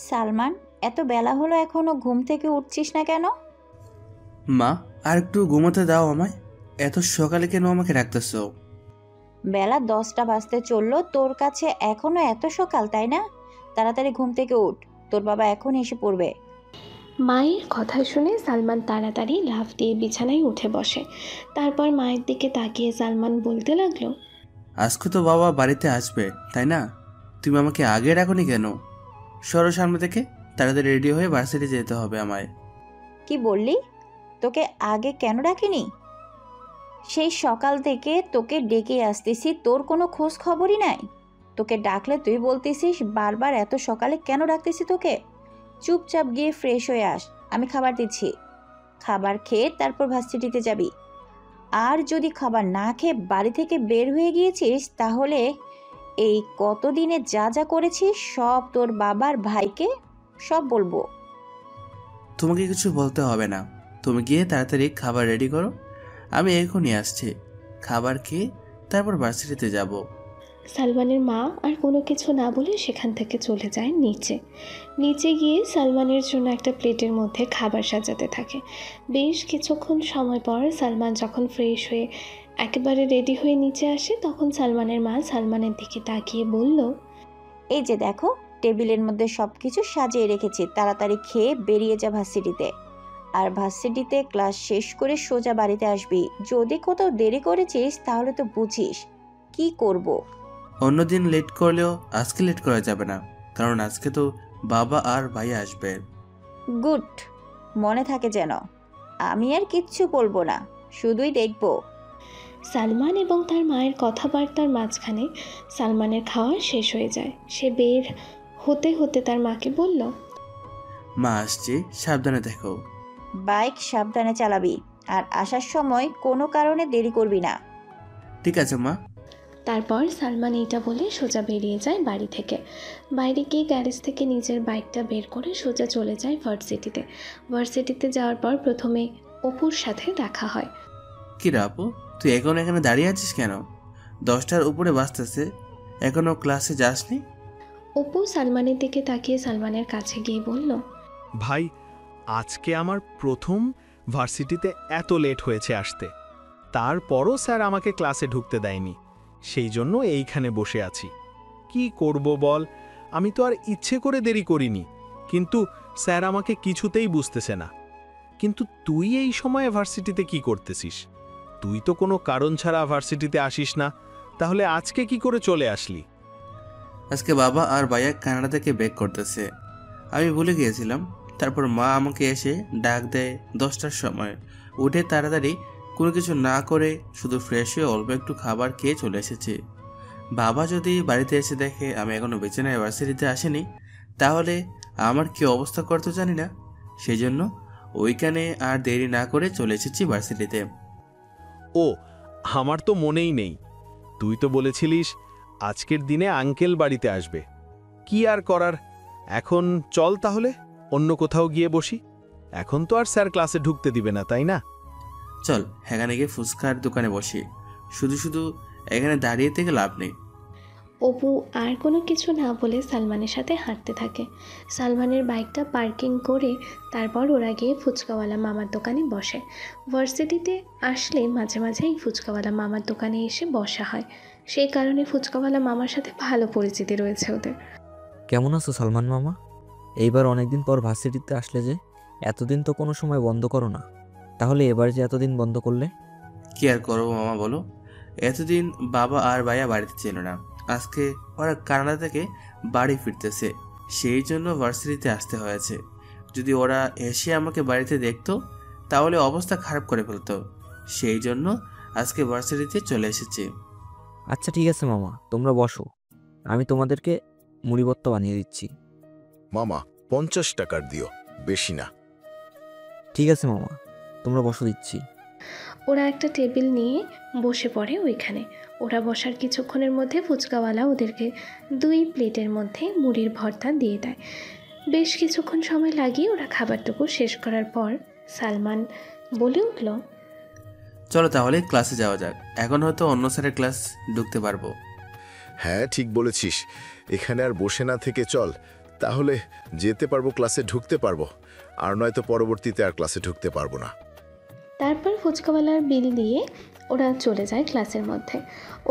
সালমান, এত বেলা হলো এখনো ঘুম থেকে উঠছিস না কেন? মা, আর একটু ঘুমোতে দাও আমায়। এত সকালে কেন আমাকে ডাকতেছ? বেলা 10টা বাজতে চললো, তোর কাছে এখনো এত সকাল, তাই না? তাড়াতাড়ি ঘুম থেকে উঠ, তোর বাবা এখন এসে পড়বে। মায়ের কথা শুনে সালমান তাড়াতাড়ি লাফ দিয়ে বিছানায় উঠে বসে। তারপর মায়ের দিকে তাকিয়ে সালমান বলতে লাগলো, আজকে তো বাবা বাড়িতে আসবে, তাই না? তুমি আমাকে আগে ডাকোনি কেন? সরো সামনে থেকে, তাড়াতাড়ি রেডি হয়ে ভার্সিটি যেতে হবে আমায়। কি বললি? তোকে আগে কেন ডাকিনি? সেই সকাল থেকে তোকে ডেকে আসতেছি, তোর কোনো খোঁজ খবরই নাই। তোকে ডাকলে তুই বলতেছিস বারবার এত সকালে কেন ডাকতেছি তোকে। চুপচাপ গিয়ে ফ্রেশ হয়ে আস, আমি খাবার দিচ্ছি। খাবার খেয়ে তারপর ভার্সিটিতে যাবি। আর যদি খাবার না খেয়ে বাড়ি থেকে বের হয়ে গিয়েছিস, তাহলে এই কতদিনে যা যা করেছিস সব তোর বাবার ভাইকে সব বলবো। তোমাকে কিছু বলতে হবে না, তুমি গিয়ে তাড়াতাড়ি খাবার রেডি করো, আমি এখনই আসছি। খাবার খেয়ে তারপর ভার্সিটিতে যাব। সালমানের মা আর কোনো কিছু না বলে সেখান থেকে চলে যায় নিচে। নিচে গিয়ে সালমানের জন্য একটা প্লেটের মধ্যে খাবার সাজাতে থাকে। বেশ কিছুক্ষণ সময় পর সালমান যখন ফ্রেশ হয়ে একেবারে রেডি হয়ে নিচে আসে, তখন সালমানের মা সালমানের দিকে তাকিয়ে বলল, এই যে দেখো, টেবিলের মধ্যে সব কিছু সাজিয়ে রেখেছি, তাড়াতাড়ি খেয়ে বেরিয়ে যা ভার্সিটিতে। আর ভার্সিটিতে ক্লাস শেষ করে সোজা বাড়িতে আসবি। যদি কোথাও দেরি করেছিস তাহলে তো বুঝিস কি করব। অন্যদিন লেট করলেও আজকে লেট করা যাবে না, কারণ আজকে তো বাবা আর ভাই আসবে। গুড, মনে থাকে যেন। আমি আর কিচ্ছু বলবো না, শুধুই দেখবো। সালমান এবং তার মায়ের কথাবার্তার মাঝখানে সালমানের খাওয়া শেষ হয়ে যায়। সে বের হতে হতে তার মাকে বলল, মা আসছি, সাবধানে দেখো। বাইক সাবধানে চালাবি, আর আসার সময় কোনো কারণে দেরি করবি না। ঠিক আছে মা। তারপর সালমান এইটা বলে সোজা বেরিয়ে যায় বাড়ি থেকে। বাইরে গিয়ে গ্যারেজ থেকে নিজের বাইকটা বের করে সোজা চলে যায় ভার্সিটিতে। ভার্সিটিতে যাওয়ার পর প্রথমে অপুর সাথে দেখা হয়। কি রে আপু, তুই এখন এখানে দাঁড়িয়ে আছিস কেন? 10টার উপরে বাজতেছে, এখনো ক্লাসে যাসনি? অপু সালমানের দিকে তাকিয়ে সালমানের কাছে গিয়ে বলল, ভাই, আজকে আমার প্রথম ভার্সিটিতে এত লেট হয়েছে আসতে। তারপরও স্যার আমাকে ক্লাসে ঢুকতে দেয়নি, সেই জন্য এইখানে বসে আছি। কি করব বল, আমি তো আর ইচ্ছে করে দেরি করিনি, কিন্তু স্যার আমাকে কিছুতেই বুঝতেছে না। কিন্তু তুই এই সময়ে ভার্সিটিতে কি করতেছিস? তুই তো কোনো কারণ ছাড়া ভার্সিটিতে আসিস না, তাহলে আজকে কি করে চলে আসলি? আজকে বাবা আর ভাইয়া কানাডা থেকে ব্যাক করতেছে, আমি ভুলে গিয়েছিলাম। তারপর মা আমাকে এসে ডাক দেয় 10টার সময়। উঠে তাড়াতাড়ি কোনো কিছু না করে শুধু ফ্রেশ হয়ে অল্প একটু খাবার খেয়ে চলে এসেছি। বাবা যদি বাড়িতে এসে দেখে আমি এখনো বিছানায় ভার্সিটিতে আসিনি, তাহলে আমার কি অবস্থা করতে জানি না। সেই জন্য ওইখানে আর দেরি না করে চলে এসেছি ভার্সিটিতে। ও, আমার তো মনেই নেই। তুই তো বলেছিলিস আজকের দিনে আঙ্কেল বাড়িতে আসবে। কি আর করার, এখন চল তাহলে অন্য কোথাও গিয়ে বসি। এখন তো আর স্যার ক্লাসে ঢুকতে দিবে না, তাই না? চল এখানে গিয়ে ফুচকার দোকানে বসি, শুধু শুধু এখানে দাঁড়িয়ে থেকে লাভ নেই। অপু আর কোনো কিছু না বলে সালমানের সাথে হাঁটতে থাকে। সালমানের বাইকটা পার্কিং করে তারপর ওরা গিয়ে ফুচকাওয়ালা মামার দোকানে বসে। ভার্সিটিতে আসলে মাঝে মাঝে এই ফুচকাওয়ালা মামার দোকানে এসে বসা হয়, সেই কারণে ফুচকাওয়ালা মামার সাথে ভালো পরিচিতি রয়েছে ওদের। কেমন আছো সালমান মামা? এইবার অনেকদিন পর ভার্সিটিতে আসলে যে? এতদিন তো কোনো সময় বন্ধ করো না, তাহলে এবার যে এতদিন বন্ধ করলে? কি আর করবো মামা বলো, এতদিন বাবা আর ভাইয়া বাড়িতে ছিল না। আজকে ওরা কানাডা থেকে বাড়ি ফিরতেছে, সেই জন্য ভার্সিটিতে আসতে হয়েছে। যদি ওরা এসে আমাকে বাড়িতে দেখতো তাহলে অবস্থা খারাপ করে ফেলতো, সেই জন্য আজকে ভার্সিটিতে চলে এসেছি। আচ্ছা ঠিক আছে মামা, তোমরা বসো, আমি তোমাদেরকে মুড়িভর্তা বানিয়ে দিচ্ছি। মামা 50 টাকার দিও, বেশি না। ঠিক আছে মামা, তোমরা বসো, দিচ্ছি। ওরা একটা টেবিল নিয়ে বসে পড়ে ওইখানে। ওরা বসার কিছুক্ষণের মধ্যে ফুচকাওয়ালা ওদেরকে 2 প্লেটের মধ্যে মুড়ির ভর্তা দিয়ে দেয়। বেশ কিছুক্ষণ সময় লাগিয়ে ওরা খাবারটুকু শেষ করার পর সালমান বলে উঠল, চলো তাহলে ক্লাসে যাওয়া যাক, এখন হয়তো অন্য স্যারের ক্লাস ঢুকতে পারবো। হ্যাঁ ঠিক বলেছিস, এখানে আর বসে না থেকে চল, তাহলে যেতে পারবো, ক্লাসে ঢুকতে পারবো, আর নয়তো পরবর্তীতে আর ক্লাসে ঢুকতে পারবো না। তারপর ফুচকাওয়ালার বিল দিয়ে ওরা চলে যায় ক্লাসের মধ্যে।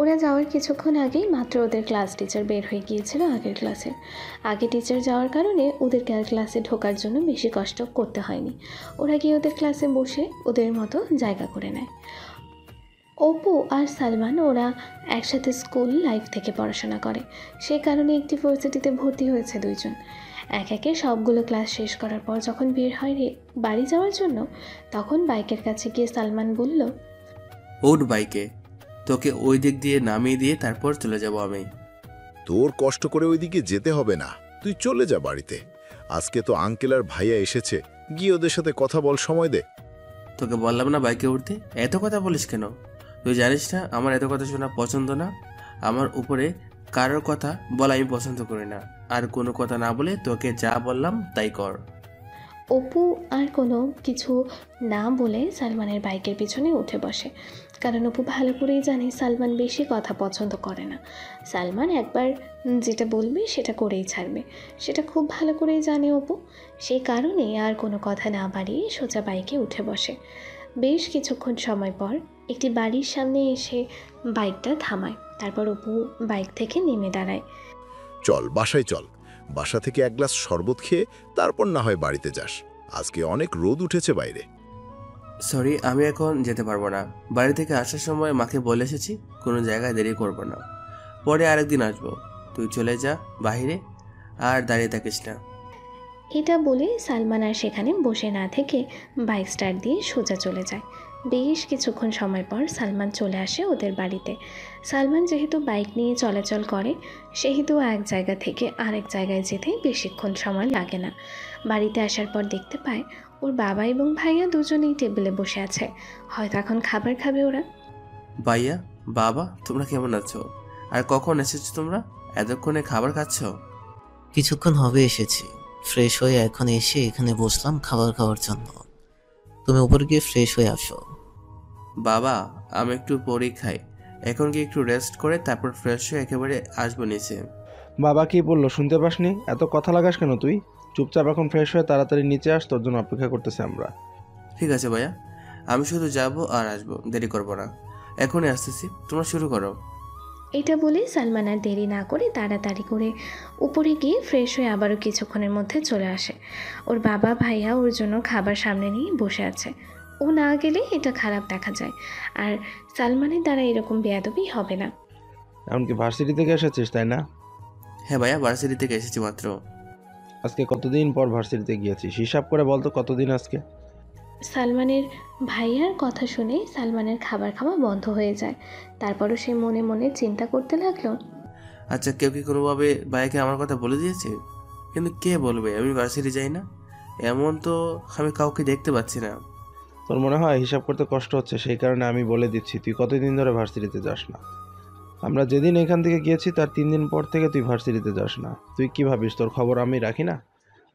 ওরা যাওয়ার কিছুক্ষণ আগেই মাত্র ওদের ক্লাস টিচার বের হয়ে গিয়েছিল আগের ক্লাসে। আগে টিচার যাওয়ার কারণে ওদেরকে আর ক্লাসে ঢোকার জন্য বেশি কষ্ট করতে হয়নি। ওরা গিয়ে ওদের ক্লাসে বসে ওদের মতো জায়গা করে নেয়। অপু আর সালমান ওরা একসাথে স্কুল লাইফ থেকে পড়াশোনা করে, সে কারণে একটি ভার্সিটিতে ভর্তি হয়েছে দুইজন। এক একে সবগুলো ক্লাস শেষ করার পর যখন বের হয় বাড়ি যাওয়ার জন্য, তখন বাইকের কাছে গিয়ে সালমান বলল, উঠ বাইকে, তোকে ওই দিক দিয়ে নামিয়ে দিয়ে তারপর চলে যাব আমি। তোর কষ্ট করে ওইদিকে যেতে হবে না, তুই চলে যা বাড়িতে। আজকে তো আঙ্কেল আর ভাইয়া এসেছে, গিয়ে ওদের সাথে কথা বল, সময় দে। তোকে বললাম না বাইকে উঠতে, এত কথা বলিস কেন? তুই জানিস না আমার এত কথা শোনা পছন্দ না। আমার উপরে কারোর কথা বলা আমি পছন্দ করি না। আর কোনো কথা না বলে তোকে যা বললাম তাই কর। অপু আর কোনো কিছু না বলে সালমানের বাইকের পিছনে উঠে বসে, কারণ অপু ভালো করেই জানে সালমান বেশি কথা পছন্দ করে না। সালমান একবার যেটা বলবে সেটা করেই ছাড়বে, সেটা খুব ভালো করেই জানে অপু। সেই কারণে আর কোনো কথা না বাড়িয়ে সোজা বাইকে উঠে বসে। বেশ কিছুক্ষণ সময় পর একটি বাড়ির সামনে এসে বাইকটা থামায়। তারপর অপু বাইক থেকে নেমে দাঁড়ায়। চল বাসায় চল, বাসা থেকে এক গ্লাস শরবত খেয়ে তারপর না হয় বাড়িতে যাস, আজকে অনেক রোদ উঠেছে বাইরে। সরি, আমি এখন যেতে পারবো না। বাড়ি থেকে আসার সময় মাকে বলে এসেছি কোনো জায়গায় দেরি করবো না, পরে আরেকদিন আসবো। তুই চলে যা বাইরে, আর দাঁড়িয়ে থাকিস না। এটা বলে সালমান আর সেখানে বসে না থেকে বাইক স্টার্ট দিয়ে সোজা চলে যায়। বেশ কিছুক্ষণ সময় পর সালমান চলে আসে ওদের বাড়িতে। সালমান যেহেতু বাইক নিয়ে চলাচল করে, সেহেতু এক জায়গা থেকে আরেক জায়গায় যেতে বেশিক্ষণ সময় লাগে না। বাড়িতে আসার পর দেখতে পায় ওর বাবা এবং ভাইয়া দুজনেই টেবিলে বসে আছে, হয়তো এখন খাবার খাবে ওরা। ভাইয়া, বাবা, তোমরা কেমন আছো? আর কখন এসেছো তোমরা? এতক্ষণে খাবার খাচ্ছ? কিছুক্ষণ হবে এসেছি, ফ্রেশ হয়ে এখন এসে এখানে বসলাম খাবার খাওয়ার জন্য। তুমি উপরে গিয়ে ফ্রেশ হয়ে আসো। বাবা, আমি একটু পরেই খাই, এখন কি একটু রেস্ট করে তারপর ফ্রেশ হয়ে একেবারে আসবো নিচে। বাবা কি বললো শুনতে পাসনি? এত কথা লাগাস কেন তুই? চুপচাপ এখন ফ্রেশ হয়ে তাড়াতাড়ি নিচে আস, তোর জন্য অপেক্ষা করতেছি আমরা। ঠিক আছে ভাইয়া, আমি শুধু যাবো আর আসবো, দেরি করবো না। এখনই আসতেছি, তোমরা শুরু করো। এটা বলে সালমান আর দেরি না করে তাড়াতাড়ি করে উপরে গিয়ে ফ্রেশ হয়ে আবারও কিছুক্ষণের মধ্যে চলে আসে। ওর বাবা ভাইয়া ওর জন্য খাবার সামনে নিয়ে বসে আছে। ও না গেলে এটা খারাপ দেখা যায়, আর সালমানের দ্বারা এরকম বেয়াদবি হবে না। এমনকি ভার্সিটি থেকে এসেছিস তাই না? হ্যাঁ ভাইয়া, ভার্সিটি থেকে এসেছি মাত্র। আজকে কতদিন পর ভার্সিটিতে গিয়েছিস? হিসাব করে বলতো কতদিন আজকে? সালমানের ভাইয়ার কথা শুনে সালমানের খাবার খাওয়া বন্ধ হয়ে যায়। তারপরও সে মনে মনে চিন্তা করতে লাগলো, আচ্ছা, কেউ কি কোনোভাবে ভাইয়াকে আমার কথা বলে দিয়েছে? কিন্তু কে বলবে আমি ভার্সিটি যাই না? এমন তো আমি কাউকে দেখতে পাচ্ছি না। তোর মনে হয় হিসাব করতে কষ্ট হচ্ছে, সেই কারণে আমি বলে দিচ্ছি তুই কতদিন ধরে ভার্সিটিতে যাস না। আমরা যেদিন এখান থেকে গিয়েছি তার 3 দিন পর থেকে তুই ভার্সিটিতে যাস না। তুই কি ভাবিস তোর খবর আমি রাখি না?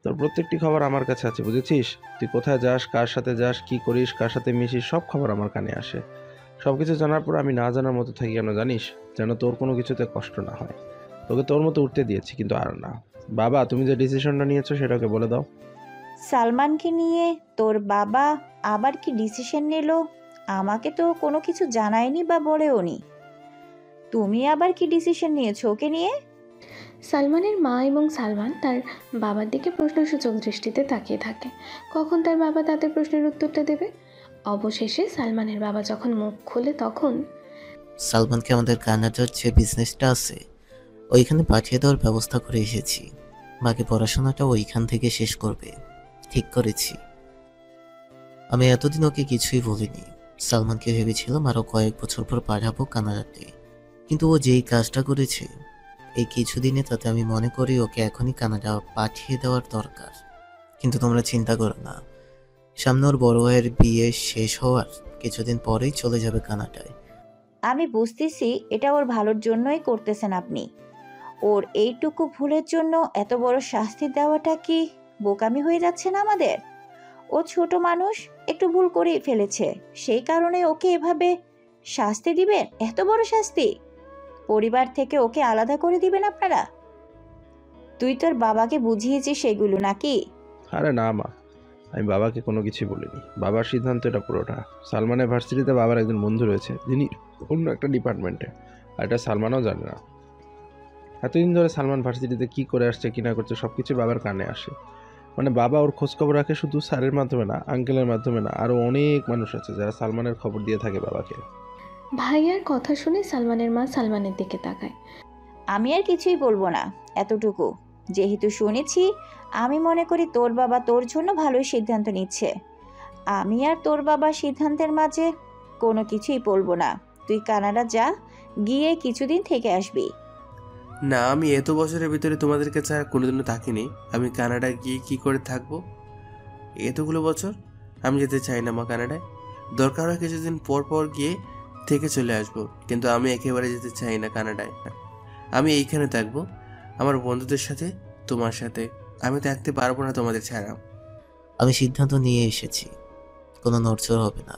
তোর প্রত্যেকটি খবর আমার কাছে আছে, বুঝেছিস? তুই কোথায় যাস, কার সাথে যাস, কি করিস, কার সাথে মিশিস, সব খবর আমার কানে আসে। সব কিছু জানার পর আমি না জানার মতো থাকি কেন জানিস? যেন তোর কোনো কিছুতে কষ্ট না হয়। তোকে তোর মতো উঠতে দিয়েছি, কিন্তু আর না। বাবা, তুমি যে ডিসিশনটা নিয়েছো সেটাকে বলে দাও। সালমানকে নিয়ে তোর বাবা আবার কি ডিসিশন নিল? আমাকে তো কোনো কিছু জানায়নি বা বলেও নি। তুমি আবার কি ডিসিশন নিয়েছো ওকে নিয়ে? সালমানের মা এবং সালমান তার বাবার দিকে প্রশ্নসূচক দৃষ্টিতে তাকিয়ে থাকে। কখন তার বাবা তাদের প্রশ্নের উত্তরটা দেবে? অবশেষে সালমানের বাবা যখন মুখ খোলে তখন, সালমানকে আমাদের কানাডার যে বিজনেসটা আছে ওইখানে পাঠিয়ে দেওয়ার ব্যবস্থা করে এসেছি। বাকি পড়াশোনাটা ওইখান থেকে শেষ করবে ঠিক করেছি। আমি এতদিন ওকে কিছুই বলিনি। সালমানকে ভেবেছিলাম আরও কয়েক বছর পর পাঠাবো কানাডাতে, কিন্তু ও যেই কাজটা করেছে এই কিছুদিনে, তাতে আমি মনে করি ওকে এখনই কানাডা পাঠিয়ে দেওয়ার দরকার। কিন্তু তোমরা চিন্তা করো না, সামনে ওর বড় ভাইয়ের বিয়ে শেষ হওয়ার কিছুদিন পরেই চলে যাবে কানাডায়। আমি বুঝতেছি এটা ওর ভালোর জন্যই করতেছেন আপনি। ওর এইটুকু ভুলের জন্য এত বড় শাস্তি দেওয়াটা কি বোকামি হয়ে যাচ্ছে না আমাদের? ও ছোট মানুষ, একটু ভুল করেই ফেলেছে, সেই কারণে ওকে এভাবে শাস্তি দিবেন? এত বড় শাস্তি? পরিবার থেকে ওকে আলাদা করে দিবেন আপনারা? তুই তোর বাবাকে বুঝিয়েছিস সেগুলো নাকি? আরে না মা, আমি বাবাকে কোনো কিছুই বলিনি। বাবার সিদ্ধান্ত এটা পুরোটা। সালমানের ভার্সিটিতে বাবার একজন বন্ধু রয়েছে যিনি অন্য একটা ডিপার্টমেন্টে, আর এটা সালমানও জানে না। এতদিন ধরে সালমান ভার্সিটিতে কী করে আসছে কি না করছে সব কিছু বাবার কানে আসে। মানে বাবা ওর খোঁজখবর রাখে শুধু স্যারের মাধ্যমে না, আঙ্কেলের মাধ্যমে না, আরও অনেক মানুষ আছে যারা সালমানের খবর দিয়ে থাকে বাবাকে। ভাইয়ার কথা শুনে সালমানের মা সালমানের দিকে তাকায়। আমি আর কিছুই বলবো না, এতটুকু। যেহেতু শুনেছি, আমি মনে করি তোর বাবা তোর জন্য ভালোই সিদ্ধান্ত নিচ্ছে। আমি আর তোর বাবার সিদ্ধান্তের মাঝে কোনো কিছুই বলবো না। তুই কানাডা যা, গিয়ে কিছুদিন থেকে আসবি। না, আমি এত বছরের ভিতরে তোমাদেরকে ছাড়া কোনোদিনও থাকিনি। আমি কানাডায় গিয়ে কি করে থাকবো এতগুলো বছর? আমি যেতে চাই না মা কানাডায়। দরকার হয় কিছুদিন পর পর গিয়ে থেকে চলে আসবো, কিন্তু আমি একেবারে যেতে চাই না কানাডায়। আমি এইখানে থাকবো আমার বন্ধুদের সাথে, তোমার সাথে। আমি থাকতে পারবো না তোমাদের ছাড়া। আমি সিদ্ধান্ত নিয়ে এসেছি, কোনো নড়চড় হবে না।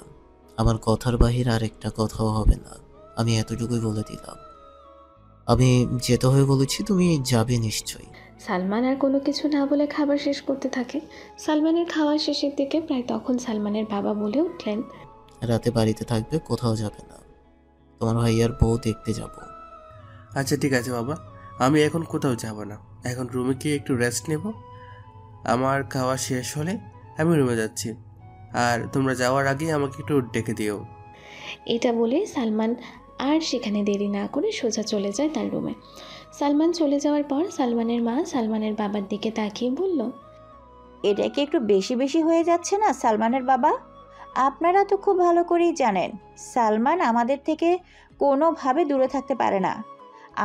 আমার কথার বাহিরে আরেকটা কথাও হবে না। আমি এতটুকুই বলে দিলাম। আমি যেতে হয়ে বলেছি, তুমি যাবে নিশ্চয়ই। সালমান আর কোনো কিছু না বলে খাবার শেষ করতে থাকে। সালমানের খাওয়া শেষের দিকে প্রায় তখন সালমানের বাবা বলে উঠলেন, রাতে বাড়িতে থাকবে, কোথাও যাবে না। তোমার ভাইয়ার বউ দেখতে যাব। আচ্ছা ঠিক আছে বাবা, আমি এখন কোথাও যাব না। এখন রুমে গিয়ে একটু রেস্ট নেব। আমার খাওয়া শেষ হলে আমি রুমে যাচ্ছি, আর তোমরা যাওয়ার আগে আমাকে একটু ডেকে দিও। এটা বলে সালমান আর সেখানে দেরি না করে সোজা চলে যায় তার রুমে। সালমান চলে যাওয়ার পর সালমানের মা সালমানের বাবার দিকে তাকিয়ে বলল, এটা কি একটু বেশি বেশি হয়ে যাচ্ছে না সালমানের বাবা? আপনারা তো খুব ভালো করেই জানেন সালমান আমাদের থেকে কোনোভাবে দূরে থাকতে পারে না।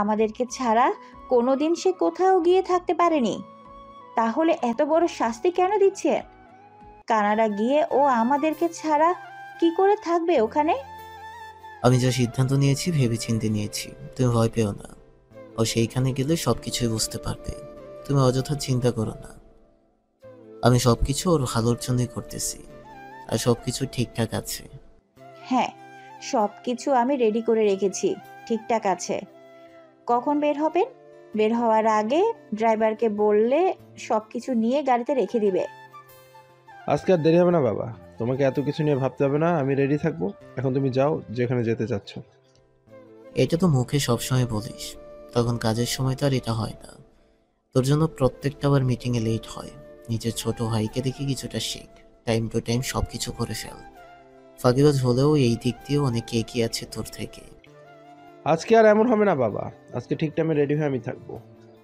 আমাদেরকে ছাড়া কোনোদিন সে কোথাও গিয়ে থাকতে পারেনি। তাহলে এত বড় শাস্তি কেন দিচ্ছে? কানাডা গিয়ে ও আমাদেরকে ছাড়া কি করে থাকবে ওখানে? আমি যা সিদ্ধান্ত নিয়েছি ভেবেচিন্তে নিয়েছি, তুমি ভয় পেও না। ও সেইখানে গেলে সব কিছুই বুঝতে পারবে। তুমি অযথা চিন্তা করো না। আমি সব কিছু ওর ভালোর জন্যই করতেছি, আর সব কিছু ঠিকঠাক আছে। হ্যাঁ, সব কিছু আমি রেডি করে রেখেছি, ঠিকঠাক আছে। কখন বের হবেন? বের হওয়ার আগে ড্রাইভারকে বললে সব কিছু নিয়ে গাড়িতে রেখে দিবে। আজকে আর দেরি হবে না বাবা, তোমাকে এত কিছু নিয়ে ভাবতে হবে না। আমি রেডি থাকবো। এখন তুমি যাও যেখানে যেতে চাচ্ছ। এটা তো মুখে সবসময় বলিস, তখন কাজের সময় তো আর এটা হয় না। তোর জন্য প্রত্যেকটা বার মিটিংয়ে লেট হয়। নিজের ছোট ভাইকে দেখে কিছুটা শেখ। টাইম টু টাইম সব কিছু করে ফেল। ফাঁকিবাজ হলেও এই দিক দিয়ে অনেক এগিয়ে আছে তোর থেকে। আজকে আর এমন হবে না বাবা, আজকে ঠিক টাইমে রেডি হয়ে আমি থাকবো।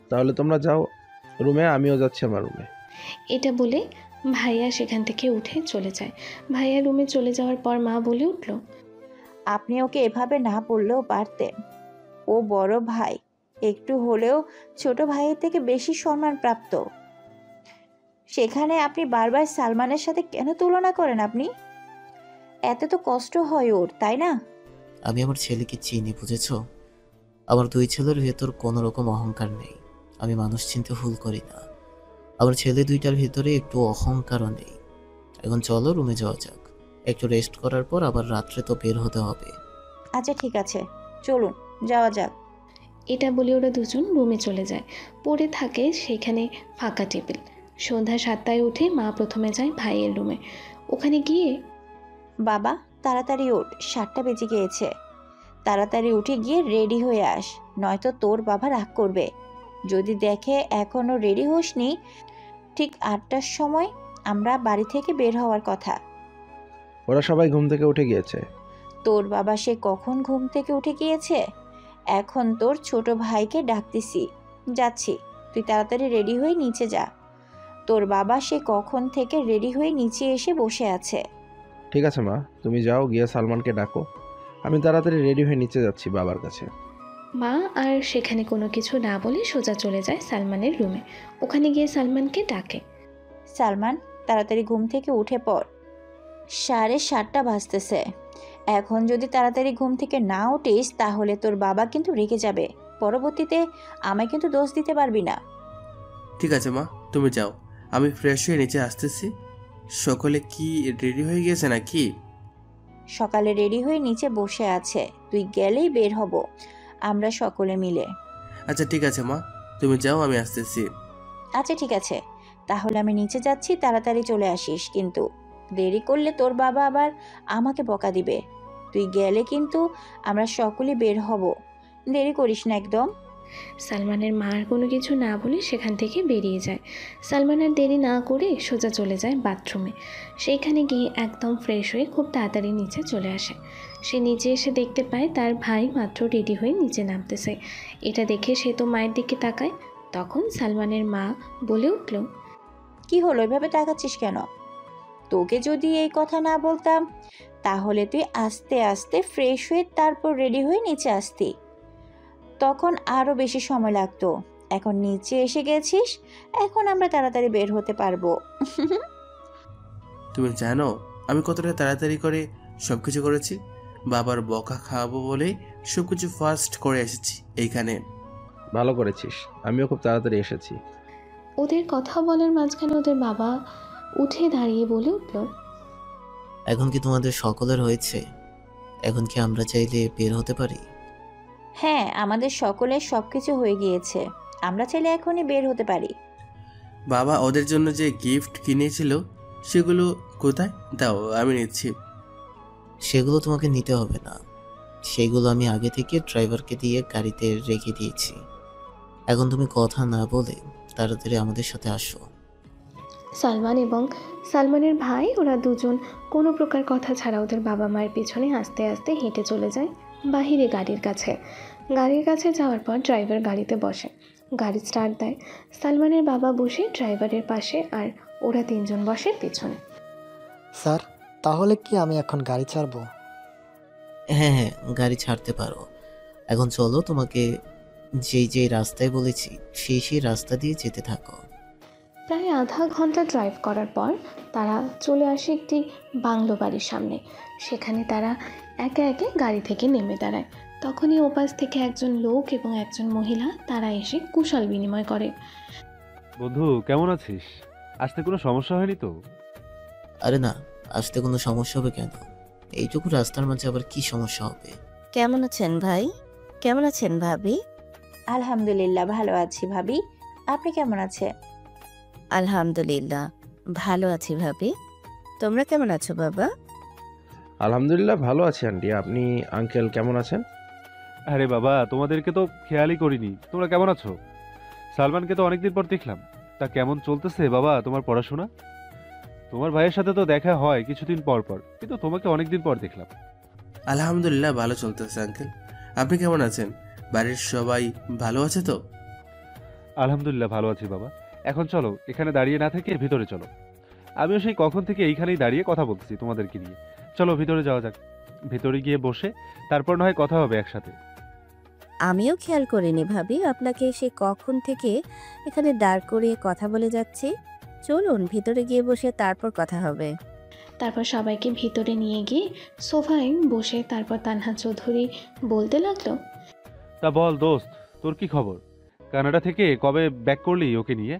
তাহলে তোমরা যাও রুমে, আমিও যাচ্ছি আমার রুমে। এটা বলে ভাইয়া সেখান থেকে উঠে চলে যায়। ভাইয়া রুমে চলে যাওয়ার পর মা বলে উঠল, আপনি ওকে এভাবে না বললেও পারতেন। ও বড় ভাই, একটু হলেও ছোট ভাইয়ের থেকে বেশি সম্মান প্রাপ্ত। সেখানে আপনি বারবার সালমানের সাথে কেন তুলনা করেন? আপনি এত তো কষ্ট হয় ওর, তাই না? আমি আমার ছেলেকে চিনি, বুঝেছ? আমার দুই ছেলের ভেতর কোনো রকম অহংকার নেই। আমি মানুষ চিনতে ভুল করি না। আমার ছেলে দুইটার ভেতরে একটু অহংকারও নেই। এখন চলো রুমে যাওয়া যাক। একটু রেস্ট করার পর আবার রাত্রে তো বের হতে হবে। আচ্ছা ঠিক আছে, চলুন যাওয়া যাক। এটা বলে ওরা দুজন রুমে চলে যায়। পড়ে থাকে সেখানে ফাঁকা টেবিল। সন্ধ্যা 7টায় উঠে মা প্রথমে যায় ভাইয়ের রুমে। ওখানে গিয়ে, বাবা তাড়াতাড়ি ওঠ, 7টা বেজে গিয়েছে। তাড়াতাড়ি উঠে গিয়ে রেডি হয়ে আস, নয়তো তোর বাবা রাগ করবে। যদি দেখে এখনো রেডি হোসনি, ঠিক 8টার সময় আমরা বাড়ি থেকে বের হওয়ার কথা। ওরা সবাই ঘুম থেকে উঠে গিয়েছে। তোর বাবা সে কখন ঘুম থেকে উঠে গিয়েছে? এখন তোর ছোট ভাইকে ডাকতেছি, যাচ্ছি। তুই তাড়াতাড়ি রেডি হয়ে নিচে যা। তোর বাবা সে কখন থেকে রেডি হয়ে নিচে এসে বসে আছে। ঠিক আছে মা, তুমি যাও, গিয়ে সালমানকে ডাকো। আমি তাড়াতাড়ি রেডি হয়ে নিচে যাচ্ছি বাবার কাছে। মা আর সেখানে কোনো কিছু না বলে সোজা চলে যায় সালমানের রুমে। ওখানে গিয়ে সালমানকে ডাকে, সালমান তাড়াতাড়ি ঘুম থেকে উঠে পড়, 7:30 বাজতেছে। এখন যদি তাড়াতাড়ি ঘুম থেকে না উঠিস তাহলে তোর বাবা কিন্তু রেগে যাবে। পরবর্তীতে আমায় কিন্তু দোষ দিতে পারবি না। ঠিক আছে মা, তুমি যাও, আমি ফ্রেশ হয়ে নিচে আসতেছি। সকলে কি রেডি হয়ে গেছে নাকি? সকালে রেডি হয়ে নিচে বসে আছে, তুই গেলেই বের হব। আমরা সকলে মিলে। আচ্ছা ঠিক আছে মা, তুমি যাও, আমি আসতেছি। আচ্ছা ঠিক আছে, তাহলে আমি নিচে যাচ্ছি, তাড়াতাড়ি চলে আসিস, কিন্তু দেরি করলে তোর বাবা আবার আমাকে বকা দিবে। তুই গেলে কিন্তু আমরা সকলে বের হব, দেরি করিস না একদম। সালমানের মা আর কোনো কিছু না বলে সেখান থেকে বেরিয়ে যায়। সালমান আর দেরি না করে সোজা চলে যায় বাথরুমে। সেইখানে গিয়ে একদম ফ্রেশ হয়ে খুব তাড়াতাড়ি নিচে চলে আসে। সে নিচে এসে দেখতে পায় তার ভাই মাত্র রেডি হয়ে নিচে নামতেছে। এটা দেখে সে তো মায়ের দিকে তাকায়। তখন সালমানের মা বলে উঠল, কি হলো, এভাবে তাকাচ্ছিস কেন? তোকে যদি এই কথা না বলতাম তাহলে তুই আস্তে আস্তে ফ্রেশ হয়ে তারপর রেডি হয়ে নিচে আসতি, তখন আরো বেশি সময় লাগতো। এখন নিচে এসে গেছিস, এখন আমরা তাড়াতাড়ি বের হতে পারবো। তুমি জানো আমি কতটা তাড়াতাড়ি করে সবকিছু করেছি? বাবার বকা খাওয়াবো বলে সবকিছু ফাস্ট করে এসেছি এইখানে। ভালো করেছিস, আমিও খুব তাড়াতাড়ি এসেছি। ওদের কথা বলার মাঝখানে ওদের বাবা উঠে দাঁড়িয়ে বলে উঠল, এখন কি তোমাদের সকলের হয়েছে? এখন কি আমরা চাইলে বের হতে পারি? হ্যাঁ, আমাদের সকলের সবকিছু হয়ে গিয়েছে, আমরা চাইলে এখনই বের হতে পারি। বাবা ওদের জন্য যে গিফট কিনেছিল সেগুলো কোথায়? দাও, আমি নিচ্ছি। সেগুলো তোমাকে নিতে হবে না, সেগুলো আমি আগে থেকে ড্রাইভারকে দিয়ে গাড়িতে রেখে দিয়েছি। এখন তুমি কথা না বলে তাড়াতাড়ি আমাদের সাথে আসো। সালমান এবং সালমানের ভাই ওরা দুজন কোনো প্রকার কথা ছাড়া ওদের বাবা মায়ের পিছনে আস্তে আস্তে হেঁটে চলে যায় বাহিরে গাড়ির কাছে। গাড়ির কাছে যাওয়ার পর ড্রাইভার গাড়িতে বসে, গাড়ি স্টার্ট দেয়। সালমানের বাবা বসে ড্রাইভারের পাশে আর ওরা তিনজন বসে পিছনে। স্যার, তাহলে কি আমি এখন গাড়ি ছাড়বো? হ্যাঁ হ্যাঁ, গাড়ি ছাড়তে পারো। এখন চলো, তোমাকে যেই যেই রাস্তায় বলেছি সেই সেই রাস্তা দিয়ে যেতে থাকো। প্রায় আধা ঘন্টা ড্রাইভ করার পর তারা চলে আসে একটি বাংলো বাড়ির সামনে। সেখানে তারা একে একে গাড়ি থেকে নেমে দাঁড়ায়। তখনই ওপাশ থেকে একজন লোক এবং একজন মহিলা তারা এসে কুশল বিনিময় করে। বন্ধু কেমন আছিস? আসতে কোনো সমস্যা হয়নি তো? আরে না, আসতে কোনো সমস্যা হবে কেন? এইটুকু রাস্তার মাঝে আবার কি সমস্যা হবে? কেমন আছেন ভাই? কেমন আছেন ভাবি? আলহামদুলিল্লাহ, ভালো আছি ভাবি, আপনি কেমন আছেন? আলহামদুলিল্লাহ ভালো আছি ভাবি। তোমরা কেমন আছো বাবা? আলহামদুলিল্লাহ ভালো আছি আন্টি। আপনি আঙ্কেল কেমন আছেন? আরে বাবা, তোমাদেরকে তো খেয়ালই করিনি। তোমরা কেমন আছো? সালমানকে তো অনেকদিন পর দেখলাম। তা কেমন চলতেছে বাবা তোমার পড়াশোনা? তোমার ভাইয়ের সাথে তো দেখা হয় কিছুদিন পর পর, কিন্তু তোমাকে অনেকদিন পর দেখলাম। আলহামদুলিল্লাহ ভালো চলতেছে আঙ্কেল। আপনি কেমন আছেন? বাড়ির সবাই ভালো আছে তো? আলহামদুলিল্লাহ ভালো আছি বাবা। এখন চলো, এখানে দাঁড়িয়ে না থেকে ভিতরে চলো। আমিও সেই কখন থেকে এইখানেই দাঁড়িয়ে কথা বলতেছি তোমাদেরকে নিয়ে। চলো ভিতরে যাওয়া যাক। ভিতরে গিয়ে বসে তারপর না হয় কথা হবে একসাথে। আমিও খেয়াল করিনি ভাবি, আপনাকে সে কখন থেকে এখানে দাঁড় করিয়ে কথা বলে যাচ্ছি। চলুন ভিতরে গিয়ে বসে তারপর কথা হবে। তারপর সবাইকে ভিতরে নিয়ে গিয়ে সোফায় বসে তারপর তানহা চৌধুরী বলতে লাগলো, তা বল দোস্ত, তোর কি খবর? কানাডা থেকে কবে ব্যাক করলি ওকে নিয়ে?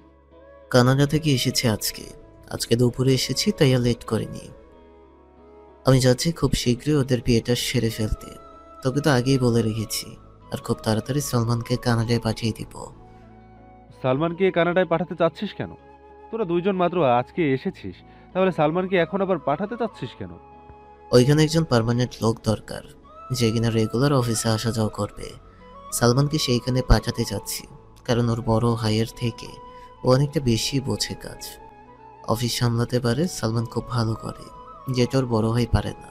কানাডা থেকে এসেছি আজকে। আজকে দুপুরে এসেছি, তাই আর লেট করিনি। আমি যাচ্ছি খুব শীঘ্রই ওদের বিয়েটা সেরে ফেলতে। তোকে তো আগেই বলে রেখেছি, আর খুব তাড়াতাড়ি সালমানকে কানাডায় পাঠিয়ে দিব। সালমানকে কানাডায় পাঠাতে চাচ্ছিস কেন? তোরা দুইজন মাত্র আজকে এসেছিস, তাহলে সালমানকে এখন আবার পাঠাতে চাচ্ছিস কেন? ওইখানে একজন পার্মানেন্ট লোক দরকার, যে কিনা রেগুলার অফিসে আসা যাওয়া করবে। সালমানকে সেইখানে পাঠাতে চাচ্ছি, কারণ ওর বড় ভাইয়ের থেকে ও অনেকটা বেশি বোঝে কাজ। অফিস সামলাতে পারে, সালমান খুব ভালো করে, যেটা ওর বড় ভাই পারে না।